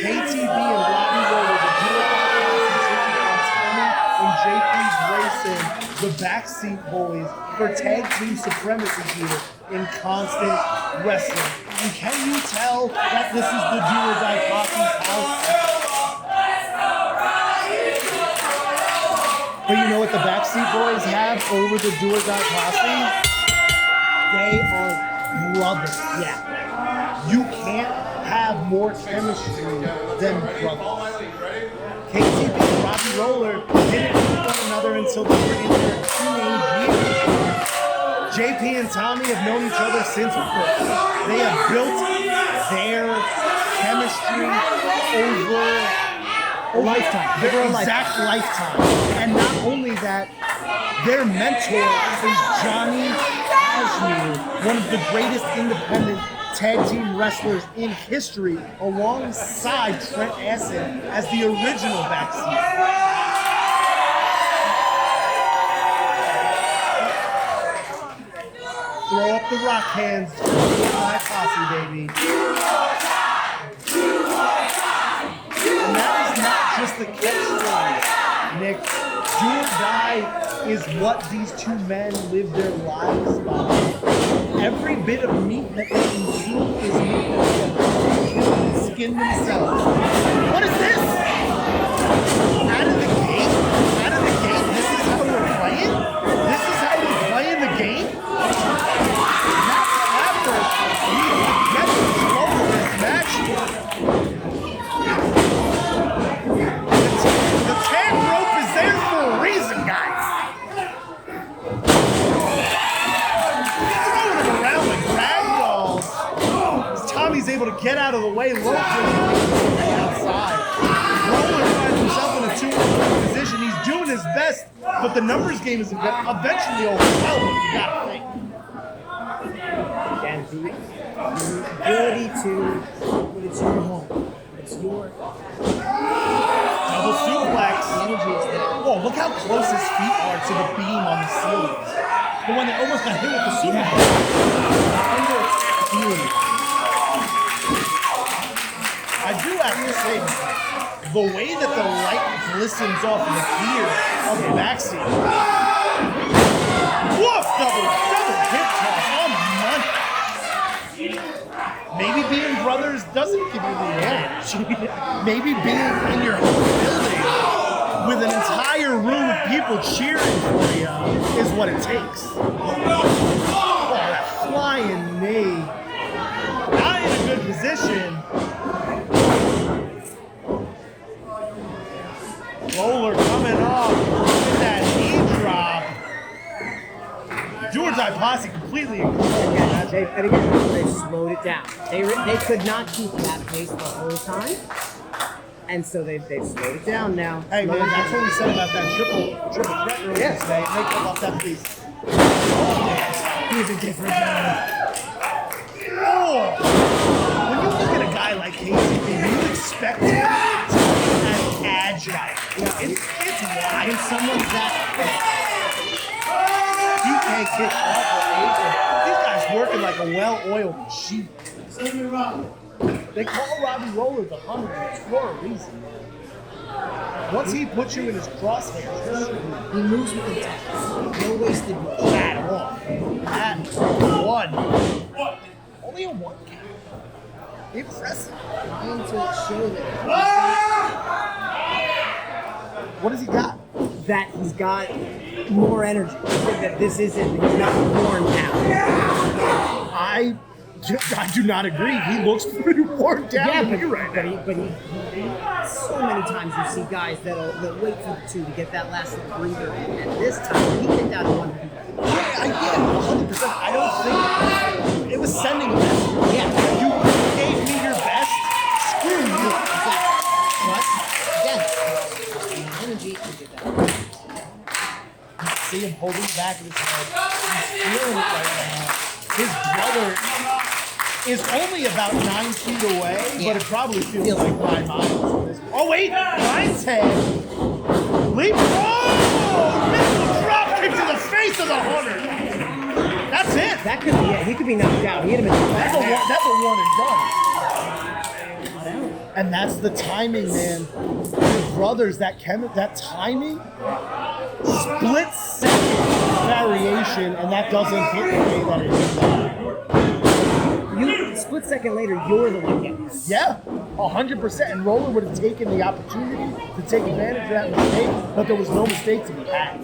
KTB and Robbie Roller, the Dual Guy Posse, taking on Tommy and JP's Racing, the Backseat Boys, for tag team supremacy here in Constant Wrestling. And can you tell that this is the Dual Guy Posse's house? But you know what the Backseat Boys have over the Dual Guy Posse? They are brothers.
Yeah.
You can't have more chemistry than brothers. KTB and Robbie Roller didn't meet one another until they were in their teenage years. JP and Tommy have known each other since birth. They have built their chemistry over
Lifetime.
their exact lifetime. And not only that, their mentor is Johnny Kashmir, one of the greatest independent tag team wrestlers in history, alongside Trent Acid as the original Backseat. Throw up the rock hands, my posse, baby. And that is not just the catchphrase, Nick. Do or die is what these two men live their lives by. Every bit of meat that they consume is meat that they skin themselves. What is this? Out of the gate? Out of the gate? This is how we're playing? This is how we're playing the game? Not after we get the flow of this match. The tag rope is there for a reason, guys. Throwing him around like ragdolls. Tommy's able to get out of the way, low outside. Roller finds himself in a 2-1 position. He's doing his best, but the numbers game is eventually overwhelming. You gotta think.
Again, the ability to put it to your home. It's your
Double suplex.
energy is there.
Whoa, look how close his feet are to the beam on the ceiling. The one that almost got hit with the super bar. Under attack feeling. I do have to say, the way that the light glistens off the gear of the backseat. Woof! Double hip toss on money. Maybe being brothers doesn't give you the edge. Maybe being in your home building with an entire room of people cheering for you is what it takes. Oh, that flying knee. Not in a good position. Roller coming off with that knee drop. George Iposi completely ignored that.
And again, they slowed it down. They could not keep that pace the whole time. And so they've slowed it down now.
Hey man, that's what we said about that triple threat earlier today. They come off that piece.
He's a different guy.
Oh! When you look at a guy like Casey, you expect him to be as agile. It's wild.
And someone's that.
He can't kick off or 8. These guys working like a well-oiled machine. They call Robbie Roller the Hunter for a reason. Once he puts you in his crosshairs,
He moves with intent. No wasted moves.
at all. At one. Only a 1 count. Impressive.
Trying to show that
What has he got?
he's got more energy. That this isn't, he's not worn out.
I do not agree. He looks pretty worn down to me right now.
But he so many times you see guys that'll wait for the 2 to get that last little breather. And this time, he kicked out 1 2.
I get it, 100%. I don't think it was sending a message.
Yeah.
You gave me your best. Screw you.
But again, energy, he did that.
See him holding back in his head. He's feeling it right now. His brother is only about 9 feet away, but it probably feels like 9 miles. Oh wait, Ryan's head. Leap! Oh! Missile drop kick to the face of the Hunter. That's it.
That could be it. He could be knocked out. He hit him in the back.
That's a one and done. And that's the timing, man. Your brothers, that timing, split second variation, and that doesn't hit the way that it is.
Split second later, you're the one getting this.
Yeah, 100%. And Roller would have taken the opportunity to take advantage of that mistake, but there was no mistake to be had.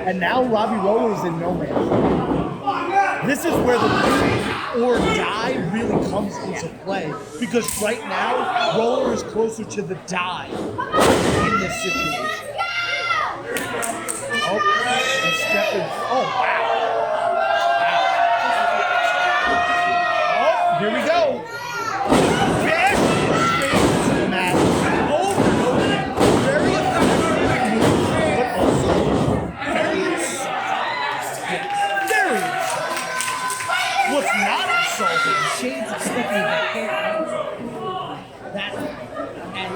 And now Robbie Roller is in no man's land. This is where the do or die really comes into play, because right now, Roller is closer to the die in this situation. Oh, he's stepping. Oh, wow. Here we go. Best mistakes in the match. Over and over. Very effective, but also very insulting. Very insulting. What's not insulting?
Shades of Stephanie that and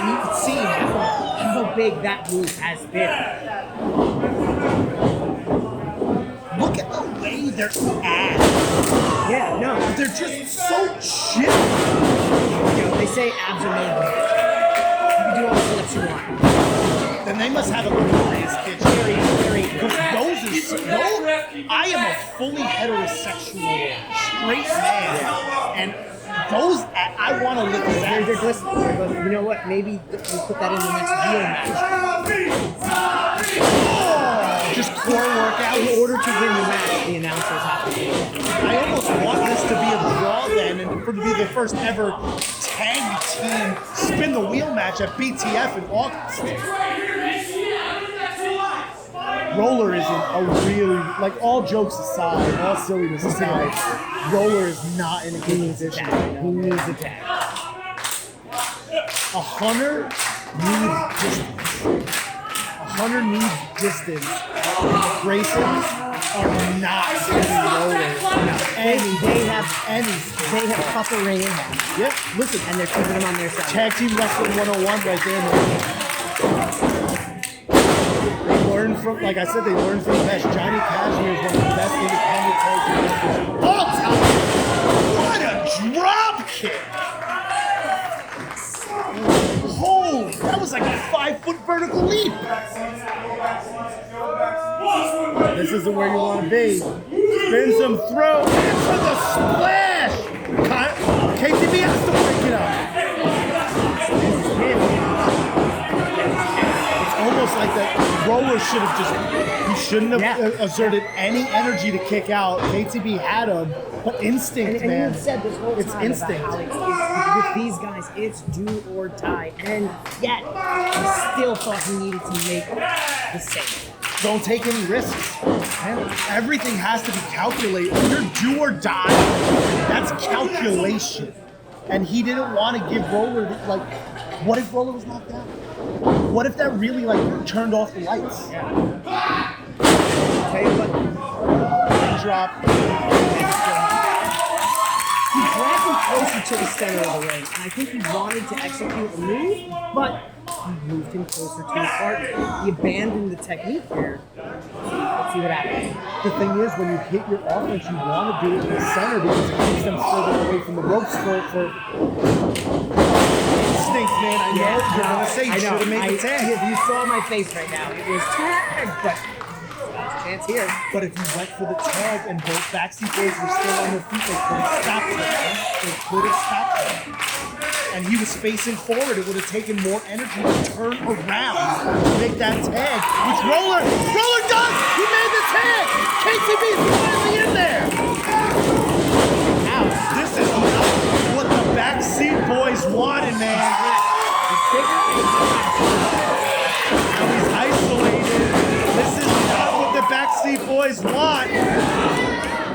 you can see how big that move has been.
Look at the way they're ass.
Yeah, no.
They're just so chill.
You know, they say abs are made. You can do all the flips you want.
Then they must have a glorious kitchen. Because I am a fully heterosexual straight man, and those I want to live with
They're
that.
glistening. You know what? Maybe we'll put that in the next wheel match.
Just core workout.
In order to win the match, the announcers have to do it.
I almost want this to be a draw then, and for to be the first ever tag team spin the wheel match at BTF in August. Roller isn't a really, like, all jokes aside, all silliness aside, Roller is not in a good position right now.
He needs a tag.
A Hunter needs distance. A Hunter needs distance. And the Graysons are not giving Roller any space.
They have cut the ring in half.
Yep, listen.
And they're keeping them on their side.
Tag Team Wrestling 101 right there in the ring. They learned from, like I said, they learned from the best. Johnny Cashmere is one of the best independent tag team wrestlers of all time. What a drop kick! Holy, that was like a 5-foot vertical leap. This isn't where you want to be. Spins him through into the splash. KTB has to break it up. It's almost almost like that Roller should have just, he shouldn't have exerted any energy to kick out. KTB had him, but instinct,
And
man.
you've said this whole
It's
time
instinct.
about how with these guys, it's do or die, and yet he still thought he needed to make the save.
Don't take any risks. Man, everything has to be calculated. When you're do or die, that's calculation. And he didn't want to give Roller, like, what if Roller was knocked out? What if that really, like, turned off the lights?
Tell you what,
Drop.
he dragged him closer to the center of the ring, and I think he wanted to execute a move, but he moved him closer to his partner. He abandoned the technique here. Let's see what happens.
The thing is, when you hit your offense, you want to do it in the center because it keeps them further away from the ropes for instinct, man. I know you're going to say you should have made the tag.
If you saw my face right now, it was tag, but chance here.
But if you went for the tag and both backseat boys were still on their feet, they could have stopped him. They could have stopped him. And he was facing forward. It would have taken more energy to turn around to make that tag. Which Roller does! He made the tag! KTB's finally in there! Now, this is not what the backseat boys wanted, man. Now he's isolated. This is not what the backseat boys want.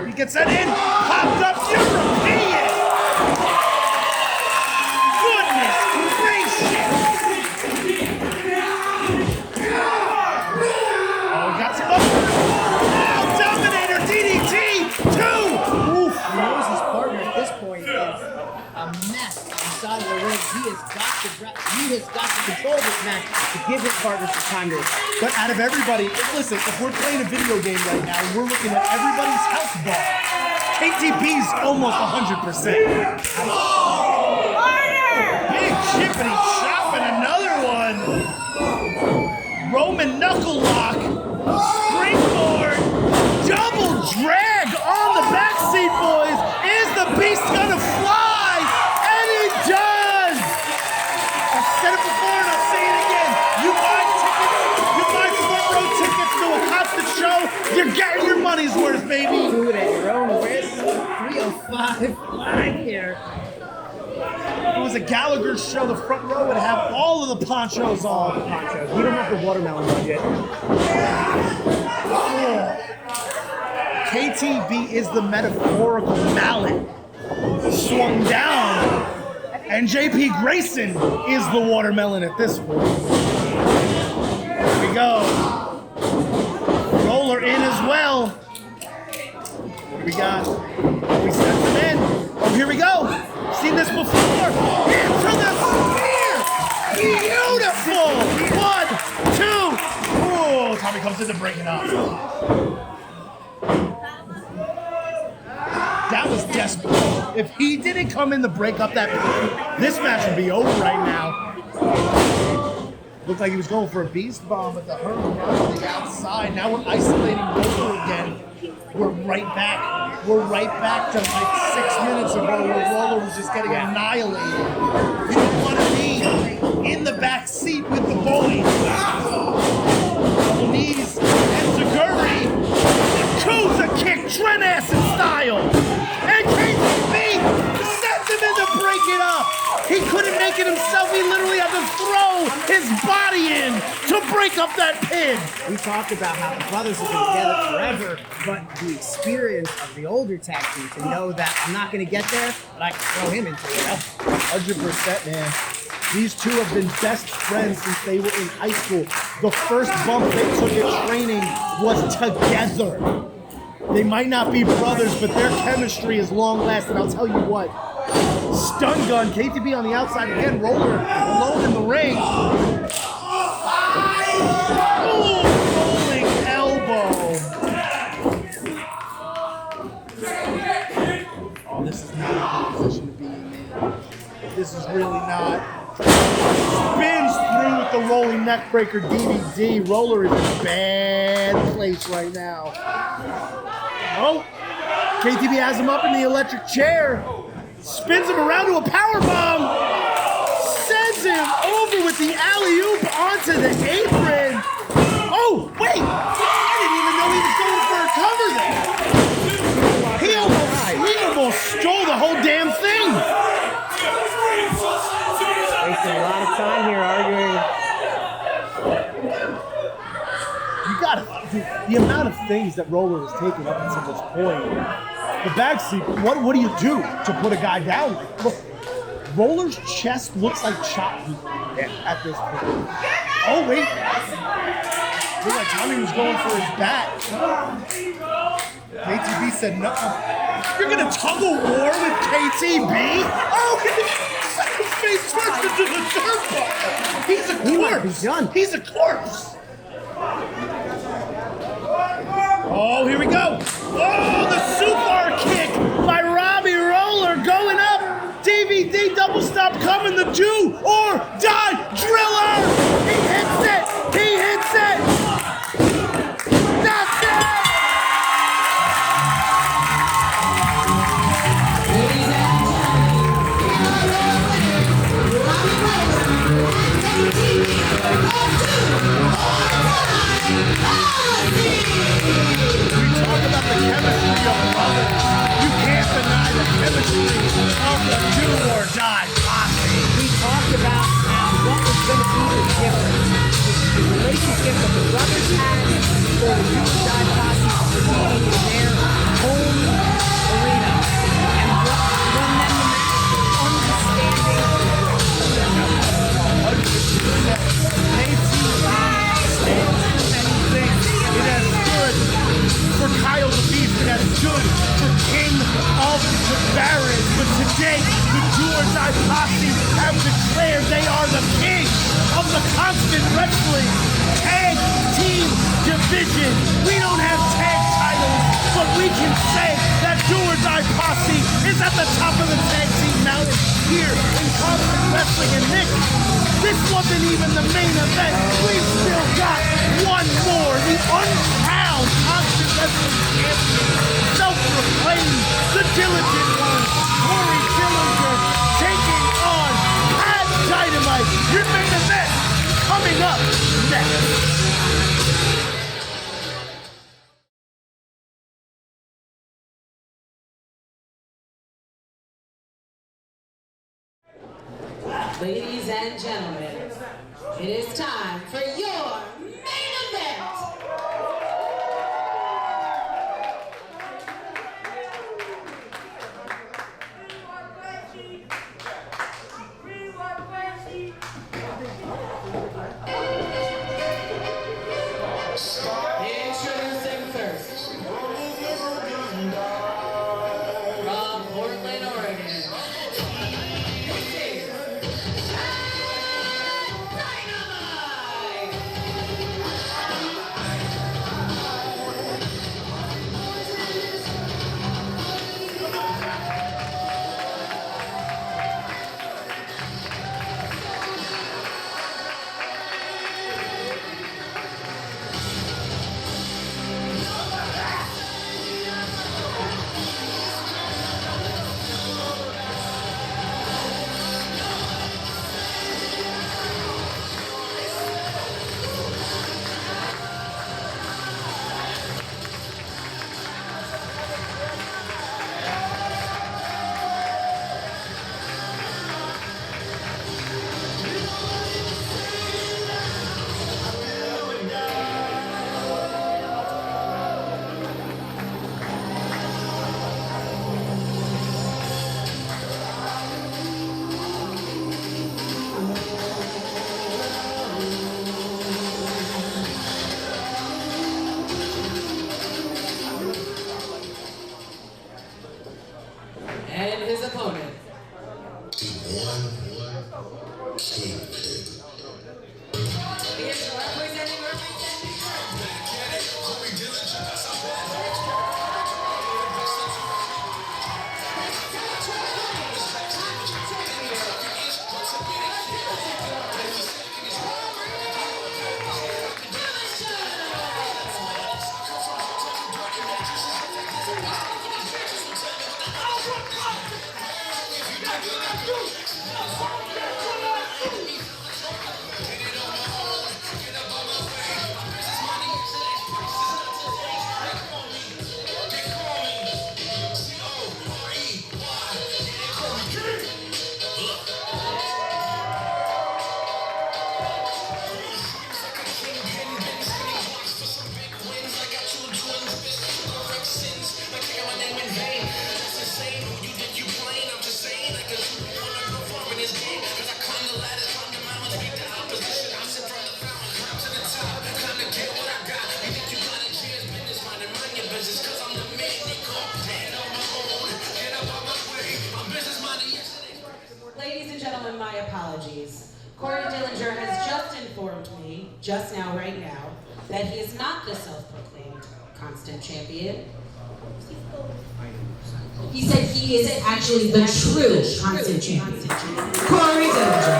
He gets that in. Popped up European. Goodness gracious. Oh, we got some up. Oh, Dominator DDT 2. Oof.
He knows his partner at this point is a mess inside of the ring. He has got to control this match to give his partner some time to recover.
But out of everybody, listen, if we're playing a video game right now and we're looking at everybody's health bar, KTB's almost 100%. Big chippity chopping another one. Roman knuckle lock. Springboard. Double drag on the backseat, boys. Is the beast gonna fly? And he does! I've said it before and I'll say it again. You buy front row tickets to a concert show, you're getting your money's worth, baby.
Do it at your own risk. 305 flag here.
If it was a Gallagher show, the front row would have all of the ponchos on.
Ponchos. We don't have the watermelon budget.
KTB is the metaphorical mallet swung down, and JP Grayson is the watermelon at this point. Here we go. Roller in as well. What do we got? We sent him in. Oh, here we go. Seen this before. Into the spear. Beautiful. 1, 2. Oh, Tommy comes in to break it up. That was desperate. If he didn't come in to break up that, this match would be over right now. Looked like he was going for a beast bomb, but the hurdle on the outside. Now we're isolating Roller again. We're right back. We're right back to like 6 minutes ago where Roller was just getting annihilated. You don't want to be in the back seat with the boys. Double knees and Zaguri. Yakuza kick, Trent Acid style. And KTB sends him in to break it up. He couldn't make it himself. He literally had to throw his body in to break up that pin.
We talked about how the brothers have been together forever, but the experience of the older tag team to know that I'm not going to get there, but I can throw him into it.
100%, man. These two have been best friends since they were in high school. The first bump they took at training was together. They might not be brothers, but their chemistry is long lasting. I'll tell you what. Stun gun, KTB on the outside again, Roller alone in the ring. Ooh, rolling elbow. Oh, this is not a good position to be in, man. This is really not. Spins through with the rolling neckbreaker DDT. Roller is in a bad place right now. Oh, KTB has him up in the electric chair. Spins him around to a powerbomb. Sends him him over with the alley-oop onto the apron. Oh, wait! I didn't even know he was going for a cover there. He almost stole the whole damn thing.
Wasting a lot of time here arguing.
You gotta, the amount of things that Roller has taken up until this point. The backseat, what do you do to put a guy down? Like, look, Roller's chest looks like chop meat at this point. Oh, wait. Look like Tommy was going for his bat. KTB said no. You're gonna tug a war with KTB? Oh, his face first into the turnbuckle. He's a corpse. He's a corpse. Oh, here we go. Oh, the super kick by Robbie Roller going up. DVD double stop coming, the do or die driller. He hits it. He hits it. That's it. About the chemistry of brothers. You can't deny the chemistry of the do or die posse.
We talked about what was going to be the difference. The relationship that the brothers had for the do or die posse competing in their home arena. And what won them the match, understanding
It has stood for Kyle the Beef, it has stood for King of the Barons. But today, the do or die posse have declared they are the king of the constant wrestling tag team division. We don't have tag titles, but we can say that do or die posse is at the top of the tag team mountain here in constant wrestling. And Nick, this wasn't even the main event. We've still got one more. The uncrowned constant wrestling champion, self-proclaimed, the diligent one, Corey Dillinger, taking on Pat Dynamite. Your main event coming up next.
Ladies and gentlemen, it is time for your main event. Introducing first, from Portland, Oregon.
just now, right now, that he is not the self-proclaimed constant champion.
He said he is actually the true constant champion. Corey Dillinger.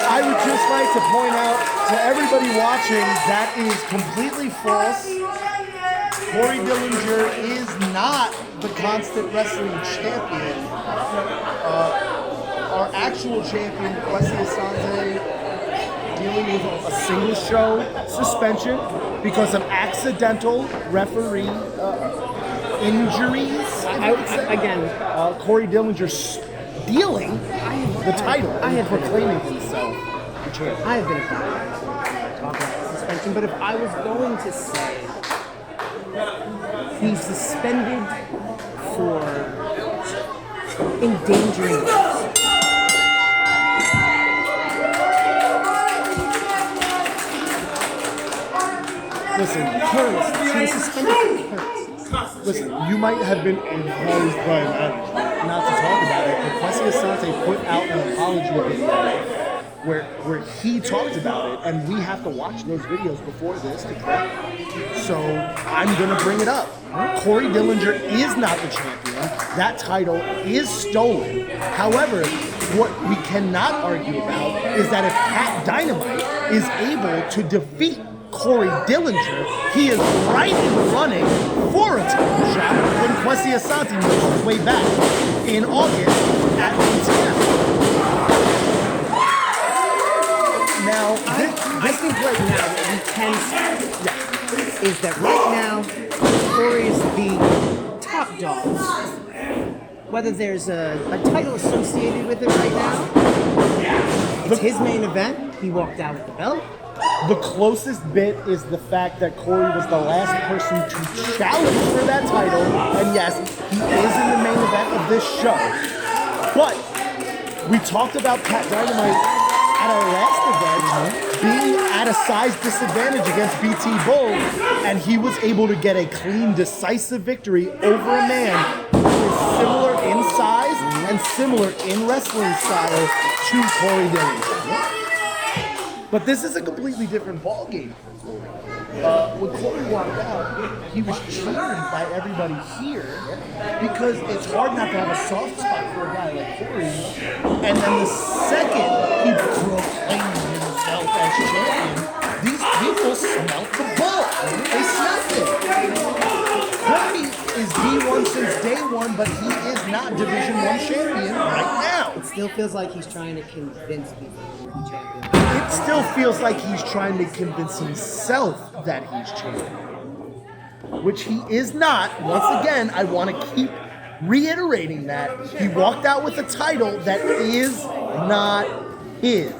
I would just like to point out to everybody watching that is completely false. Corey Dillinger is not the constant wrestling champion. Our actual champion, Kwesi Asante, dealing with a single show suspension because of accidental referee injuries. I would say. Again, Corey Dillinger stealing the title and proclaiming himself the champion.
I have been a fan of suspension, but if I was going to say he's suspended for endangering others.
Listen,
He's suspended for carelessness.
listen, you might have been advised by management not to talk about it, but Kwesi Asante put out an apology video where he talked about it, and we have to watch those videos before this to correct. So I'm gonna bring it up. Corey Dillinger is not the champion. That title is stolen. However, what we cannot argue about is that if Pat Dynamite is able to defeat Corey Dillinger, he is right in the running for a title shot when Kwesi Asante makes his way back in August at ATL. Now,
I think right now what we can say is that right now, Corey is the top dog. Whether there's a title associated with it right now, it's his main event. He walked out with the belt.
the closest bit is the fact that Corey was the last person to challenge for that title, and yes, he is in the main event of this show. But we talked about Pat Dynamite at our last event being at a size disadvantage against BT Bull, and he was able to get a clean, decisive victory over a man who is similar in size and similar in wrestling style to Corey Dillinger. But this is a completely different ballgame for Corey. When Corey walked out, he was cheered by everybody here because it's hard not to have a soft spot for a guy like Corey. And then the second he proclaimed himself as champion, these people smelt the bull. They smelt it. Corey is D1 since day one, but he is not Division I champion right now.
It still feels like he's trying to convince people he's champion.
It still feels like he's trying to convince himself that he's champion, which he is not. Once again, I want to keep reiterating that he walked out with a title that is not his.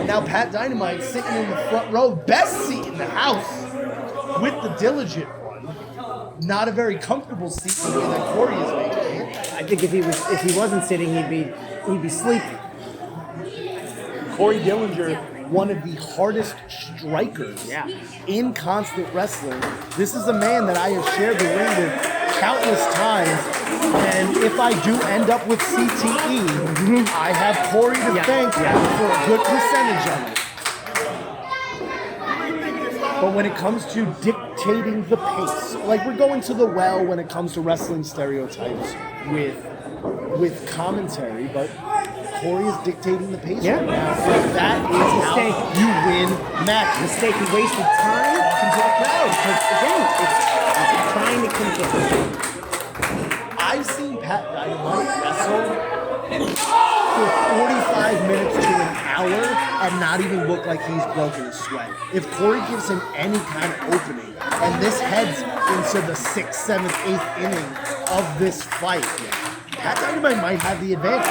Now Pat Dynamite sitting in the front row, best seat in the house, with the Diligent one. Not a very comfortable seat the way that Corey is making it.
I think if he wasn't sitting, he'd be sleeping.
Corey Dillinger, one of the hardest strikers in constant wrestling. This is a man that I have shared the ring with countless times. And if I do end up with CTE, I have Corey to thank for a good percentage of it. But when it comes to dictating the pace, like we're going to the well when it comes to wrestling stereotypes with commentary, but Corey is dictating the pace right now. So that is how you win matches.
Mistake, he wasted time talking to the crowd. Because again, it's trying to convince.
I've seen Pat Dynamite wrestle for 45 minutes to an hour and not even look like he's broken a sweat. If Corey gives him any kind of opening, and this heads into the 6th, 7th, 8th inning of this fight, Pat Dynamite might have the advantage.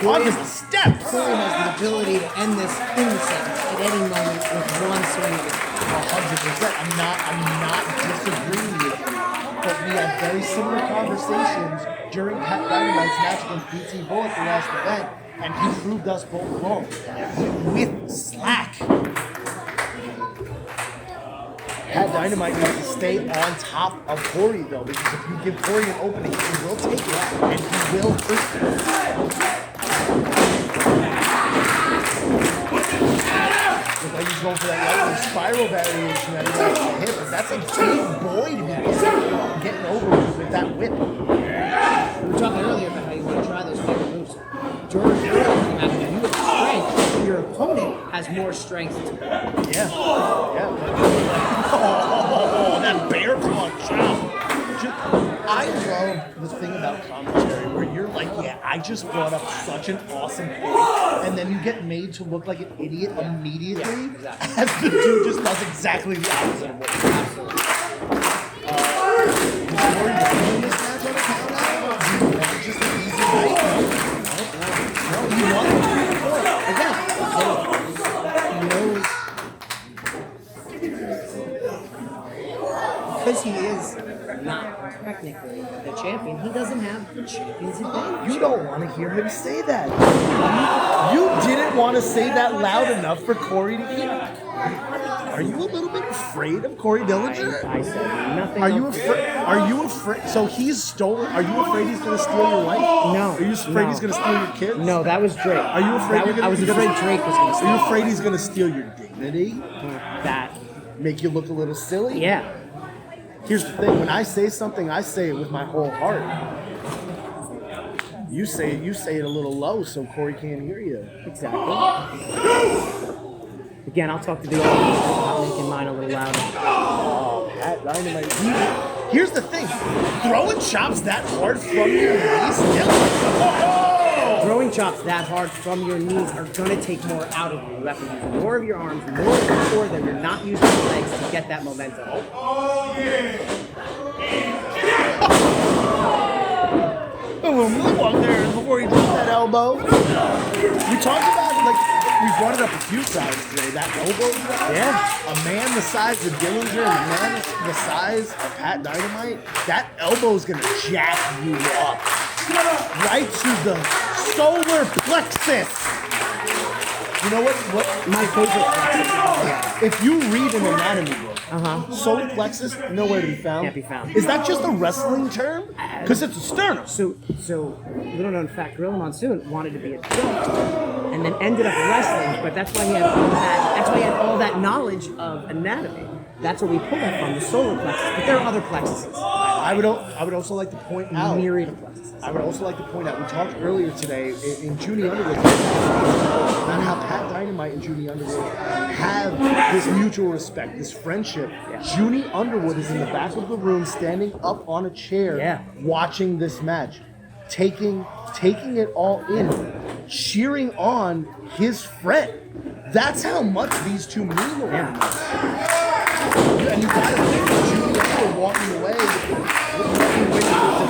August steps.
Corey has the ability to end this in the seconds at any moment with one swing of it.
100%. I'm not disagreeing with you. But we had very similar conversations during Pat Dynamite's match against BT Bull at the last event, and he proved us both wrong. With slack. Pat Dynamite needs to stay on top of Corey, though, because if you give Corey an opening, he will take it, and he will hurt you. go for that lightning spiral variation that he likes to hit, but that's a big boy to be getting over with that whip.
We were talking earlier about how you want to try those bigger moves. Jordan, you have strength. Your opponent has more strength.
Yeah. Oh, that bear claw chop. I love the thing about commentary where you're like, yeah, I just brought up such an awesome point, and then you get made to look like an idiot immediately, as the dude just does exactly the opposite of what you're absolutely. Before you win this match on a count out, you want just an easy night? No, you want to prove the point. Again,
Because he is not technically the champion, he doesn't have the champion's advantage.
you don't want to hear him say that. You didn't want to say that loud enough for Corey to hear. Are you a little bit afraid of Corey Dillinger?
I said nothing.
Are you afraid? Are you afraid? So he's stolen. Are you afraid he's going to steal your wife?
No.
Are you afraid he's going to steal your kids?
No, that was Drake.
Are you afraid?
I was afraid Drake was going to steal.
Are you afraid he's going to steal your dignity?
that.
Make you look a little silly?
Yeah.
Here's the thing: when I say something, I say it with my whole heart. You say it a little low so Corey can't hear you.
Exactly. Again, I'll talk to the audience about making mine a little louder.
Oh, Pat Dynamite. Here's the thing: throwing chops that hard from your knees.
Throwing chops that hard from your knees are going to take more out of you. You have to use more of your arms, more of your core than you're not using your legs to get that momentum.
Move on there before he dropped that elbow. We talked about it, like, we brought it up a few times today. That elbow, a man the size of Dillinger and a man the size of Pat Dynamite, that elbow's gonna jack you up. Right to the solar plexus. You know what
My favorite plexus.
if you read an anatomy book, solar plexus, nowhere to be found.
Can't be found.
Is that just a wrestling term? Because it's a sternum.
So little known fact, Gorilla Monsoon wanted to be a doctor and then ended up wrestling, but that's why he had all that knowledge of anatomy. That's where we pull that from, the solar plexus. But there are other plexuses.
I would also like to point out.
Myriad of plexuses.
I would also like to point out. We talked earlier today in Junie Underwood about how Pat Dynamite and Junie Underwood have this mutual respect, this friendship. Junie Underwood is in the back of the room, standing up on a chair, watching this match, taking it all in, cheering on his friend. That's how much these two mean to one another. And you gotta think Junie Underwood walking away with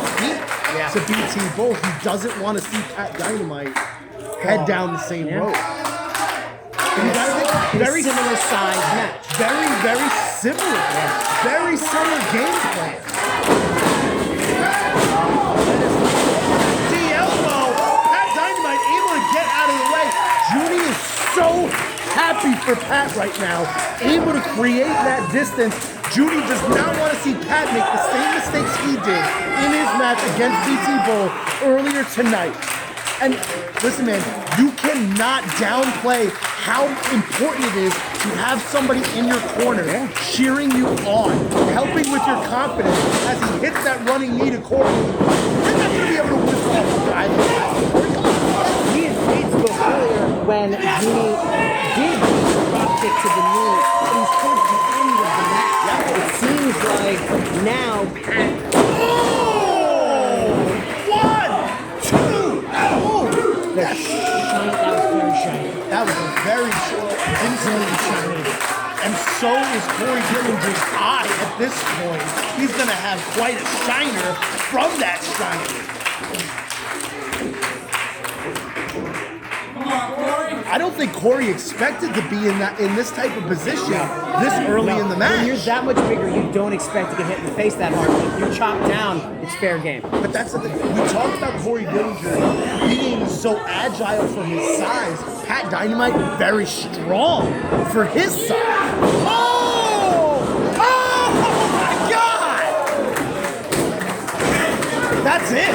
defeat to BT Bull. He doesn't want to see Pat Dynamite head down the same road. And you gotta think very
similar size match.
Very similar. Very similar game plan. D-elbow. Pat Dynamite able to get out of the way. Junie is so happy for Pat right now. Able to create that distance. Junie does not want to see Pat make the same mistakes he did in his match against BT Bull earlier tonight. And listen, man, you cannot downplay how important it is to have somebody in your corner cheering you on, helping with your confidence as he hits that running knee to Corey. You're not going to be able to whistle off the guy.
We had spoke earlier when Junie did the drop kick to the knee, but he's towards the end of the match. It seems like now Pat. That was very shiny.
That was a very short, insanely shiny. And so is Corey Dillinger's eye at this point. He's going to have quite a shiner from that shiner. I don't think Corey expected to be in this type of position this early in the match.
When you're that much bigger, you don't expect to get hit in the face that hard. If you're chopped down, it's fair game.
But that's the thing. We talked about Corey Dillinger being so agile for his size. Pat Dynamite very strong for his size. Oh my God! That's it.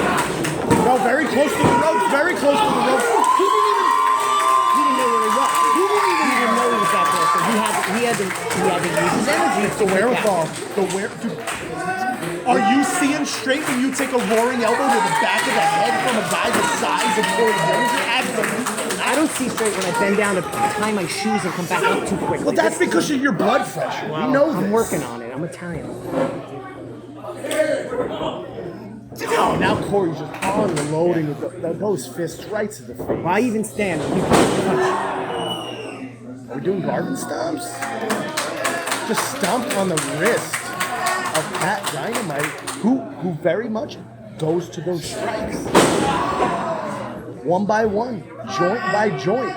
No, very close to the ropes. Very close to the ropes. He didn't even know where he was. He didn't even know he was that close. So he had to
had to use his energy.
The wherewithal. Dude, are you seeing straight when you take a roaring elbow to the back of the head from a guy the size of Corey Dillinger? Absolutely.
I don't see straight when I bend down to tie my shoes and come back up too quickly.
Well, that's because of your blood pressure. We know this.
I'm working on it. I'm Italian.
Oh, now Corey's just unloading with those fists right to the face.
Why even stand? You can't punch.
Are we doing garden stomps? Just stomp on the wrist of Pat Dynamite, who very much goes to those strikes. One by one, joint by joint.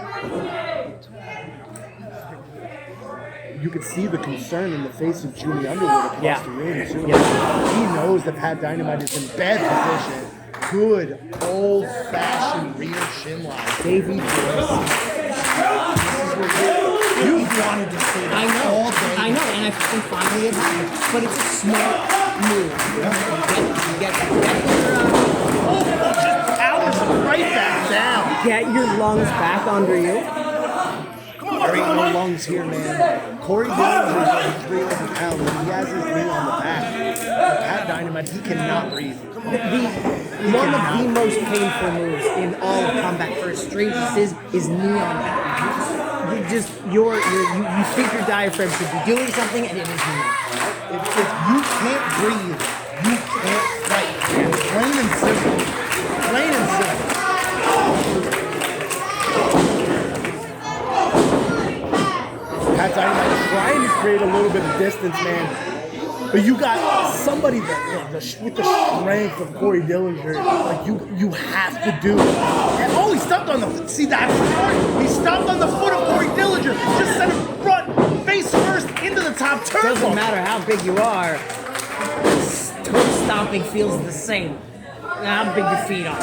You could see the concern in the face of Julie Underwood across the room. He knows that Pat Dynamite is in bad position. Good old-fashioned rear shin lock.
Davey Joyce.
You wanted to say that all day.
I know, and finally it happened. But it's a smart move. You get
Just powers him right back down.
get your lungs back under you.
There ain't no lungs here, man. Corey Dillinger is over 300 pounds, and he has his knee on the back. But Pat Dynamite, he cannot breathe.
One of the most painful moves in all of combat for a straight is knee on back. You think your diaphragm should be doing something, and it is not.
If you can't breathe, you can't fight. Plain and simple. Plain and simple. Pat Dynamite trying to create a little bit of distance, man. But you got somebody that with the strength of Corey Dillinger, like you have to do it. And, he stomped on the foot. See, that's smart. He stomped on the foot of Corey Dillinger. Just sent him front, face first, into the top turnbuckle.
Doesn't matter how big you are, toe stomping feels the same. How big your feet are.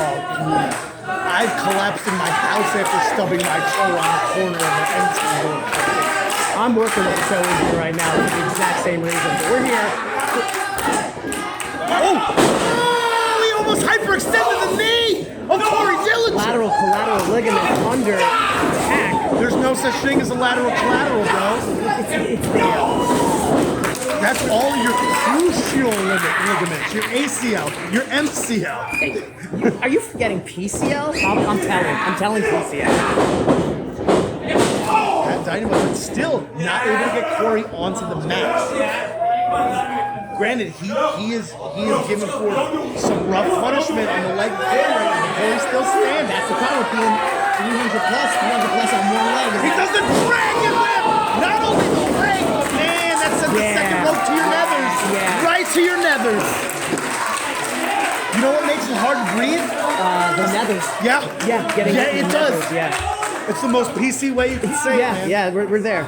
I've collapsed in my house after stubbing my toe on the corner of the entrance.
I'm working with a toe injury right now for the exact same reason. But we're here.
He almost hyperextended the knee of Corey Dillinger.
Lateral collateral ligament under attack.
There's no such thing as a lateral collateral, bro.
It's there.
That's all your crucial ligaments, your ACL, your MCL.
Hey, are you forgetting PCL? I'm telling PCL.
Pat Dynamite, but still not able to get Corey onto the mat. Granted, he is given forth some rough punishment on the leg forward, and Corey's still standing.
That's the problem with being 300 plus on one leg.
He does the dragon whip! Not only the leg, but man, that sent the second rope to your nethers.
Yeah.
Right to your nethers. You know what makes it hard to breathe?
The nethers.
Yeah.
Getting
it
the
does.
nethers, yeah.
It's the most PC way you can say it, man.
Yeah, we're there.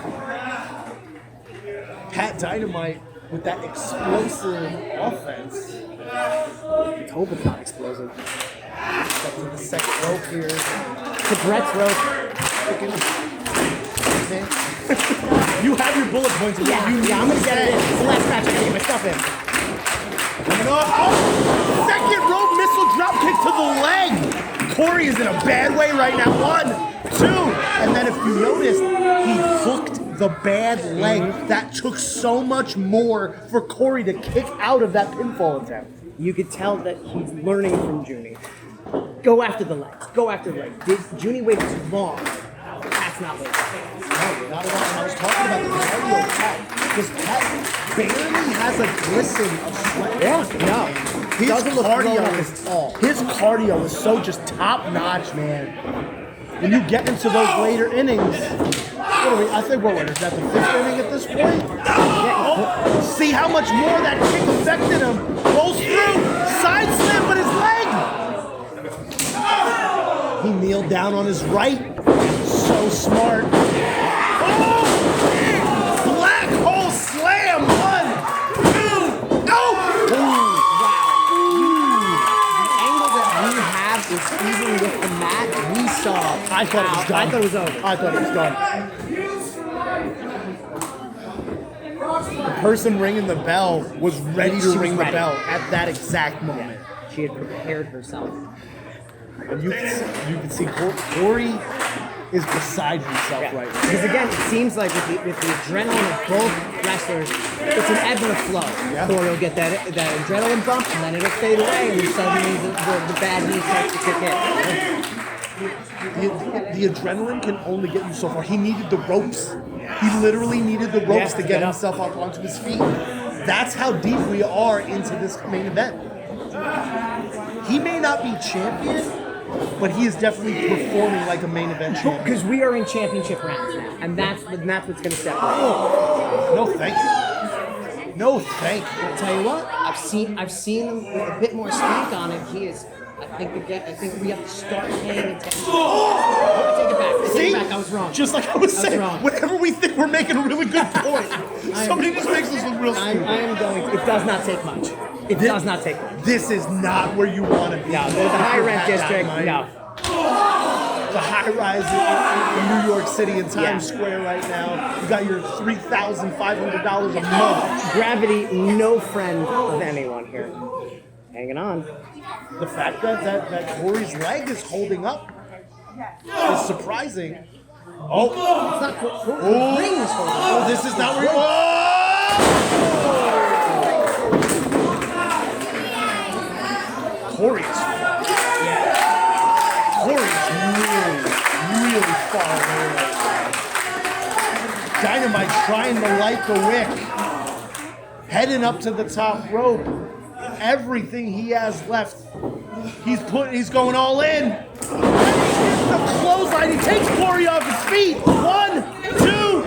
Pat Dynamite with that explosive offense.
Let's hope it's not explosive.
Up to the second rope here.
To Brett's rope.
You have your bullet points.
Yeah, I'm gonna get it in. It's the last match. I gotta get my stuff in.
Second rope missile drop kick to the leg. Corey is in a bad way right now. 1, 2, and then if you notice, he hooked the bad leg. That took so much more for Corey to kick out of that pinfall attempt.
You could tell that he's learning from Junie. Go after the legs. Go after the legs. Did Junie wait too long? That's not what
No, not at all. And I was talking about the cardio of Pat. Because Pat barely has a glisten of sweat.
Yeah, no.
His
Doesn't look blown
cardio
up
is
at all.
His cardio is so just top notch, man. When you get into those later innings, I think what is that, the 5th inning at this point? See how much more that kick affected him. Rolls through, side slam, but his leg. He kneeled down on his right. So smart. Black hole slam. 1, 2, go!
Is even with the mat, we saw.
I thought it was done.
I thought it was over.
I thought it was done. The person ringing the bell was ready to ring the bell at that exact moment.
She had prepared herself.
And you can see Corey is beside himself
Yeah.
right now.
Because again, it seems like with the adrenaline of both wrestlers, it's an ebb and a flow.
Yeah.
Corey will get that adrenaline bump, and then it'll fade away, and then suddenly the bad knee starts to kick in.
The adrenaline can only get you so far. He needed the ropes. He literally needed the ropes to get
up.
himself up onto his feet. That's how deep we are into this main event. He may not be champion, but he is definitely performing like a main event champion.
Because we are in championship rounds now, and that's what's going to separate.
No, thank you. No, thank you.
I'll tell you what, I've seen him with a bit more spank on it. He is. I think we have to start paying attention. I take it back. I take it back. I was wrong.
Just like I was saying,
wrong.
whenever we think we're making a really good point, somebody just makes us look real
I
stupid.
am going. It does not take much. It does not take much.
This is not where you want to be.
No, the high rent district. No.
The high rise in New York City in Times Square right now. You got your $3,500 a month.
Gravity, no friend of anyone here. Hanging on.
The fact that Corey's leg is holding up is surprising. Oh,
It's not the ring is holding.
oh, this is not where you Corey's really far away right now. Dynamite trying to light the wick. Heading up to the top rope. Everything he has left, he's going all in. The clothesline, he takes Corey off his feet. 1, 2.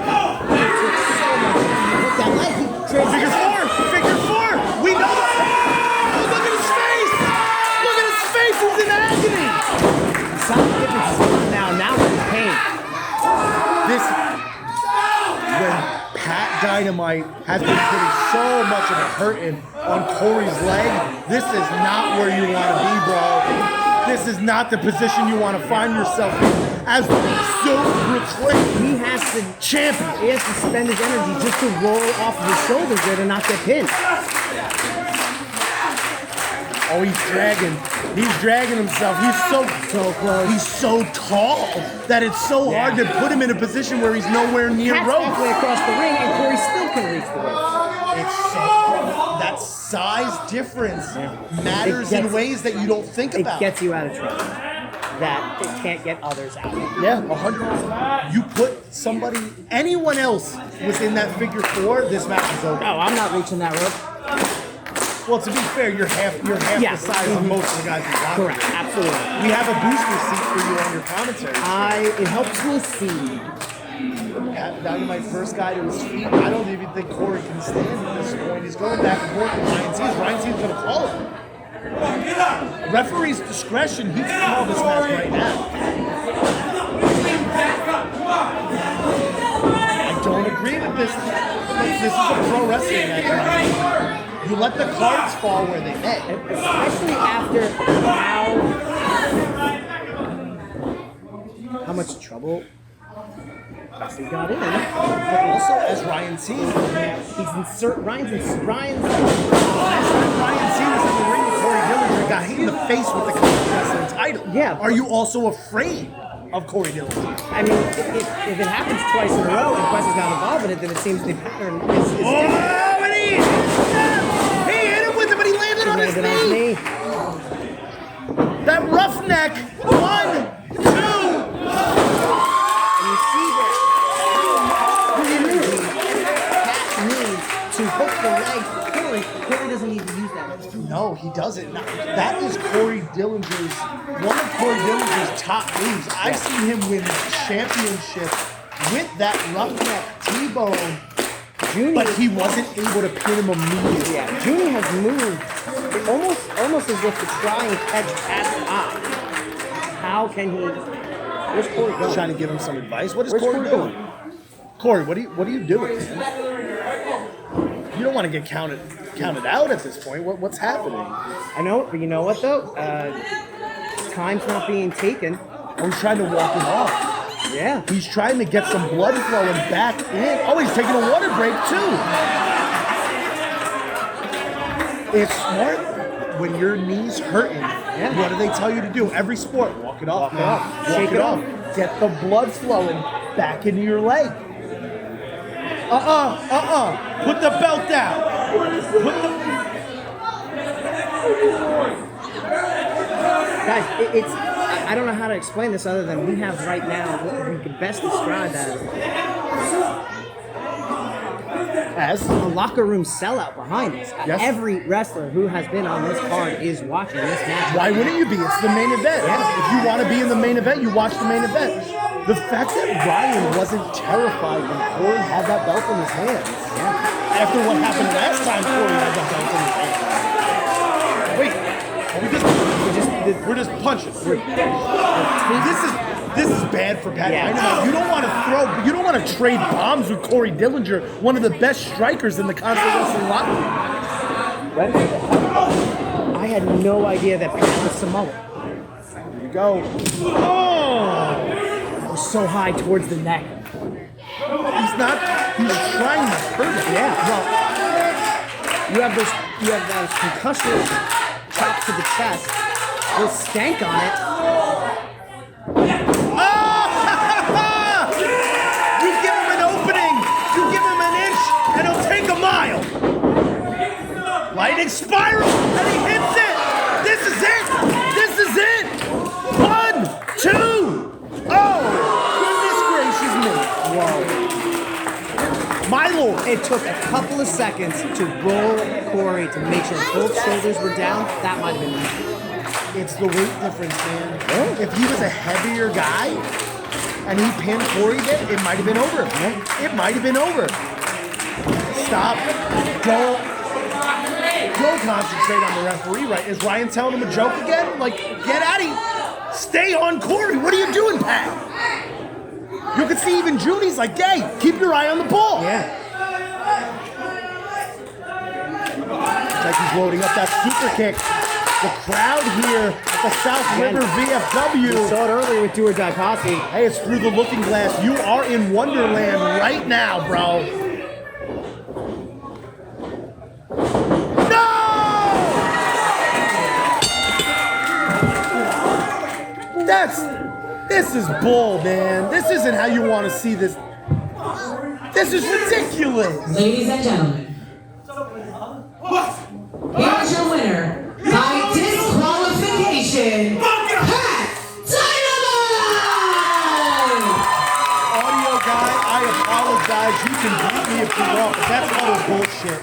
Figure four. We know. Oh, look at his face. Look at his face. He's in agony.
Some difference is going now. Now we're in pain.
When Pat Dynamite has been putting so much of a hurting on Corey's leg, this is not where you want to be, bro. This is not the position you want to find yourself in as the self-proclaimed
He has to
champion.
He has to spend his energy just to roll off of his shoulders there to not get pinned.
Oh, he's dragging himself. He's so close. He's so tall that it's so hard to put him in a position where he's nowhere near
Pat's
ropes.
halfway across the ring, and Corey still can reach the ropes.
It's so that size difference matters
It
in
gets-
ways that you don't think
It
about.
gets you out of trouble. That it can't get others out.
Yeah, 100%. You put anyone else was in that figure four, this match is over.
No, I'm not reaching that rope.
Well, to be fair, you're half
Yeah.
the size of most of the guys in the locker room.
Correct, absolutely.
We have a booster seat for you on your commentary.
It helps me see.
Dynamite first guy to his feet. I don't even think Corey can stand at this point. He's going back and forth with Ryan Seas. Ryan Seas going to call it. Referee's discretion, he can call this match right now. I don't agree with this. This is a pro wrestling match. You let the cards fall where they may.
Especially after how much trouble Wesley got in.
But also, as Ryan Seas,
Ryan's
Ryan Seas was in the ring with Corey Dillinger, got hit in the face with the wrestling title.
Yeah.
Are you also afraid of Corey Dillinger?
I mean, if it happens twice in a row and Quest is not involved in it, then it seems the pattern is different.
Oh, and he hit him with it, but he landed on his
Landed on his
knee.
knee.
That roughneck. 1, 2.
And you see that Pat needs to hook the leg. Corey doesn't need to use that.
No, he doesn't. No, that is one of Corey Dillinger's top moves. I've seen him win championships with that roughneck T-bone, but he wasn't able to pin him immediately.
Yeah, Junie has moved almost as if to try and catch Pat's eye. How can he? Where's Corey going?
Trying to give him some advice. What is
Where's
Corey
Corey
doing? Corey, what are you doing? You don't want to get counted out at this point. What's happening?
I know, but you know what though? Time's not being taken.
Oh, he's trying to walk him off.
Yeah.
He's trying to get some blood flowing back in. Oh, he's taking a water break too. It's smart when your knee's hurting. What do they tell you to do? Every sport, walk it off, man. Walk
Shake
it
it
off.
off.
Get the blood flowing back into your leg. Put the belt down.
Guys, it's I don't know how to explain this other than we have right now what we could best describe as a locker room sellout behind us.
Yes.
Every wrestler who has been on this card is watching this match.
Why wouldn't you be? It's the main event. If you want to be in the main event, you watch the main event. The fact that Ryan wasn't terrified when Corey had that belt in his hands. Yeah. After what happened last time Corey had that belt in his hands. Wait, we're just punching. This is bad for Pat Dynamite. You don't want to trade bombs with Corey Dillinger, one of the best strikers in the constant wrestling locker room.
I had no idea that Pat was Samoan.
Here you go. Oh!
It was so high towards the neck.
He's trying to hurt it.
Yeah, well, you have those concussion chops to the chest. He'll stank on it.
You give him an opening, you give him an inch, and he'll take a mile. Lightning spiral, and he hits it. This is it. This is it. 1, 2. Oh, goodness gracious me. Whoa. My lord.
It took a couple of seconds to roll Corey to make sure both shoulders were down. That might have been it.
It's the weight difference, man. If he was a heavier guy and he pinned Corey there, it might have been over. It might have been over. Stop. Don't concentrate on the referee, right? Is Ryan telling him a joke again? Like, get out of here. Stay on Corey. What are you doing, Pat? You can see even Judy's like, hey, keep your eye on the ball.
Yeah.
It's like he's loading up that super kick. The crowd here at the South River VFW.
We saw it earlier with Do or Die Posse.
Hey, it's through the looking glass. You are in Wonderland right now, bro. No! This is bull, man. This isn't how you want to see this. This is ridiculous.
Ladies and gentlemen, here's your winner by disqualification, Pat Dynamite!
Audio guy, I apologize. You can beat me if you want, but that's utter bullshit.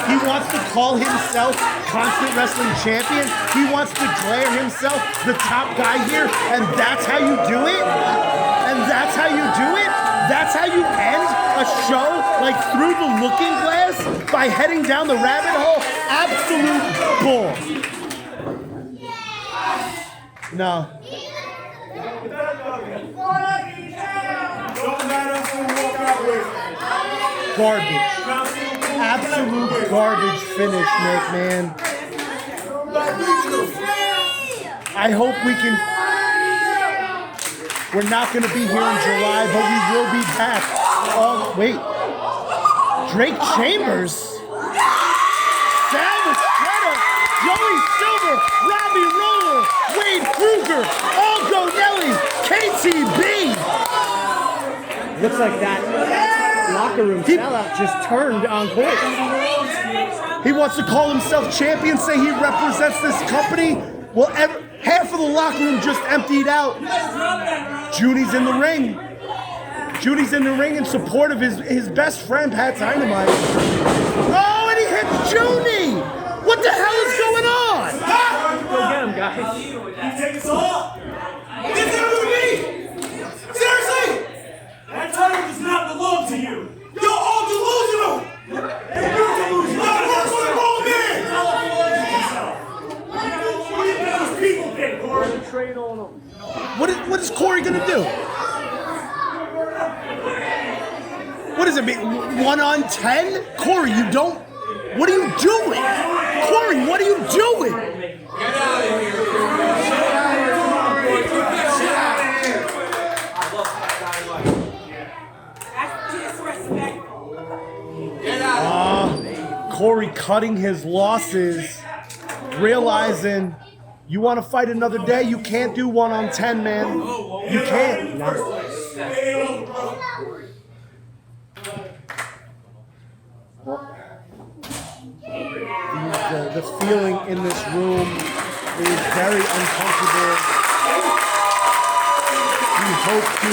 He wants to call himself Constant Wrestling Champion. He wants to declare himself the top guy here, and that's how you do it? And that's how you do it? That's how you end a show like Through the Looking Glass by heading down the rabbit hole? Absolute bull. No. Garbage. Absolute garbage finish, Nick, man. I hope we can. We're not going to be here in July, but we will be back. Oh, wait. Drake Chambers? Sal Estrada, Joey Silver, Robbie Roller, Wade Kruger, Aldo Nelly, KTB.
Looks like that locker room sellout just turned on Corey.
He wants to call himself champion, say he represents this company. Well, half of the locker room just emptied out. Judy's in the ring. Judy's in the ring in support of his best friend, Pat Dynamite. Oh, and he hits Judy! What the hell is going on?
Go get him, guys.
You take us all. This is with me. Seriously? That title does not belong to you. You're all delusional. You're delusional. Not work for the wrong man. What do you think those people think, Corey?
What is Corey gonna do? What does it mean? 1 on 10? Corey, you don't. What are you doing? Corey, what are you doing?
Get out of here. Get out of here. That's disrespectful. Get out.
Corey cutting his losses, realizing You want to fight another day? You can't do 1 on 10, man. You can't. The feeling in this room is very uncomfortable. We hope to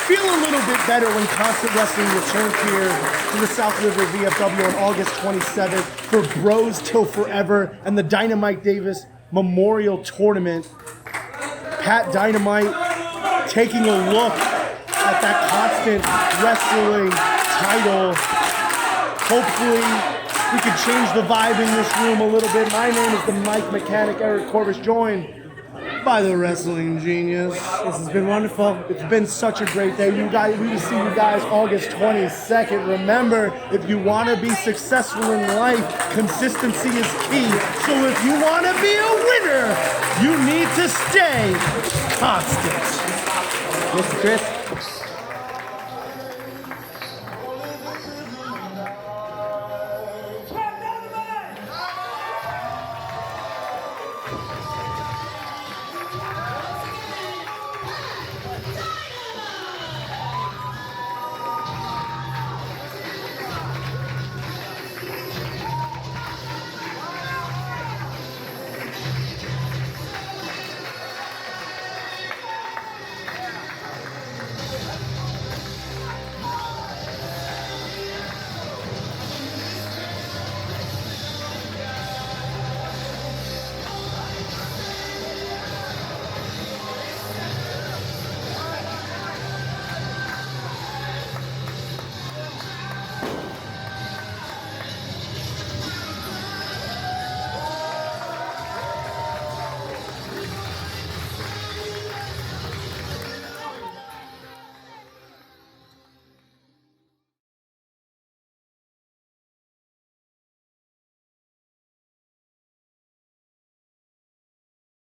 feel a little bit better when Constant Wrestling returns here to the South River VFW on August 27th for Bros Till Forever and the Dynamite Davis Memorial Tournament. Pat Dynamite taking a look at that Constant Wrestling title. Hopefully, we can change the vibe in this room a little bit. My name is the Mike Mechanic, Eric Corvus, joined by the Wrestling Genius. This has been wonderful. It's been such a great day. You guys, we will see you guys August 22nd. Remember, if you want to be successful in life, consistency is key. So if you want to be a winner, you need to stay constant. Mr. Chris.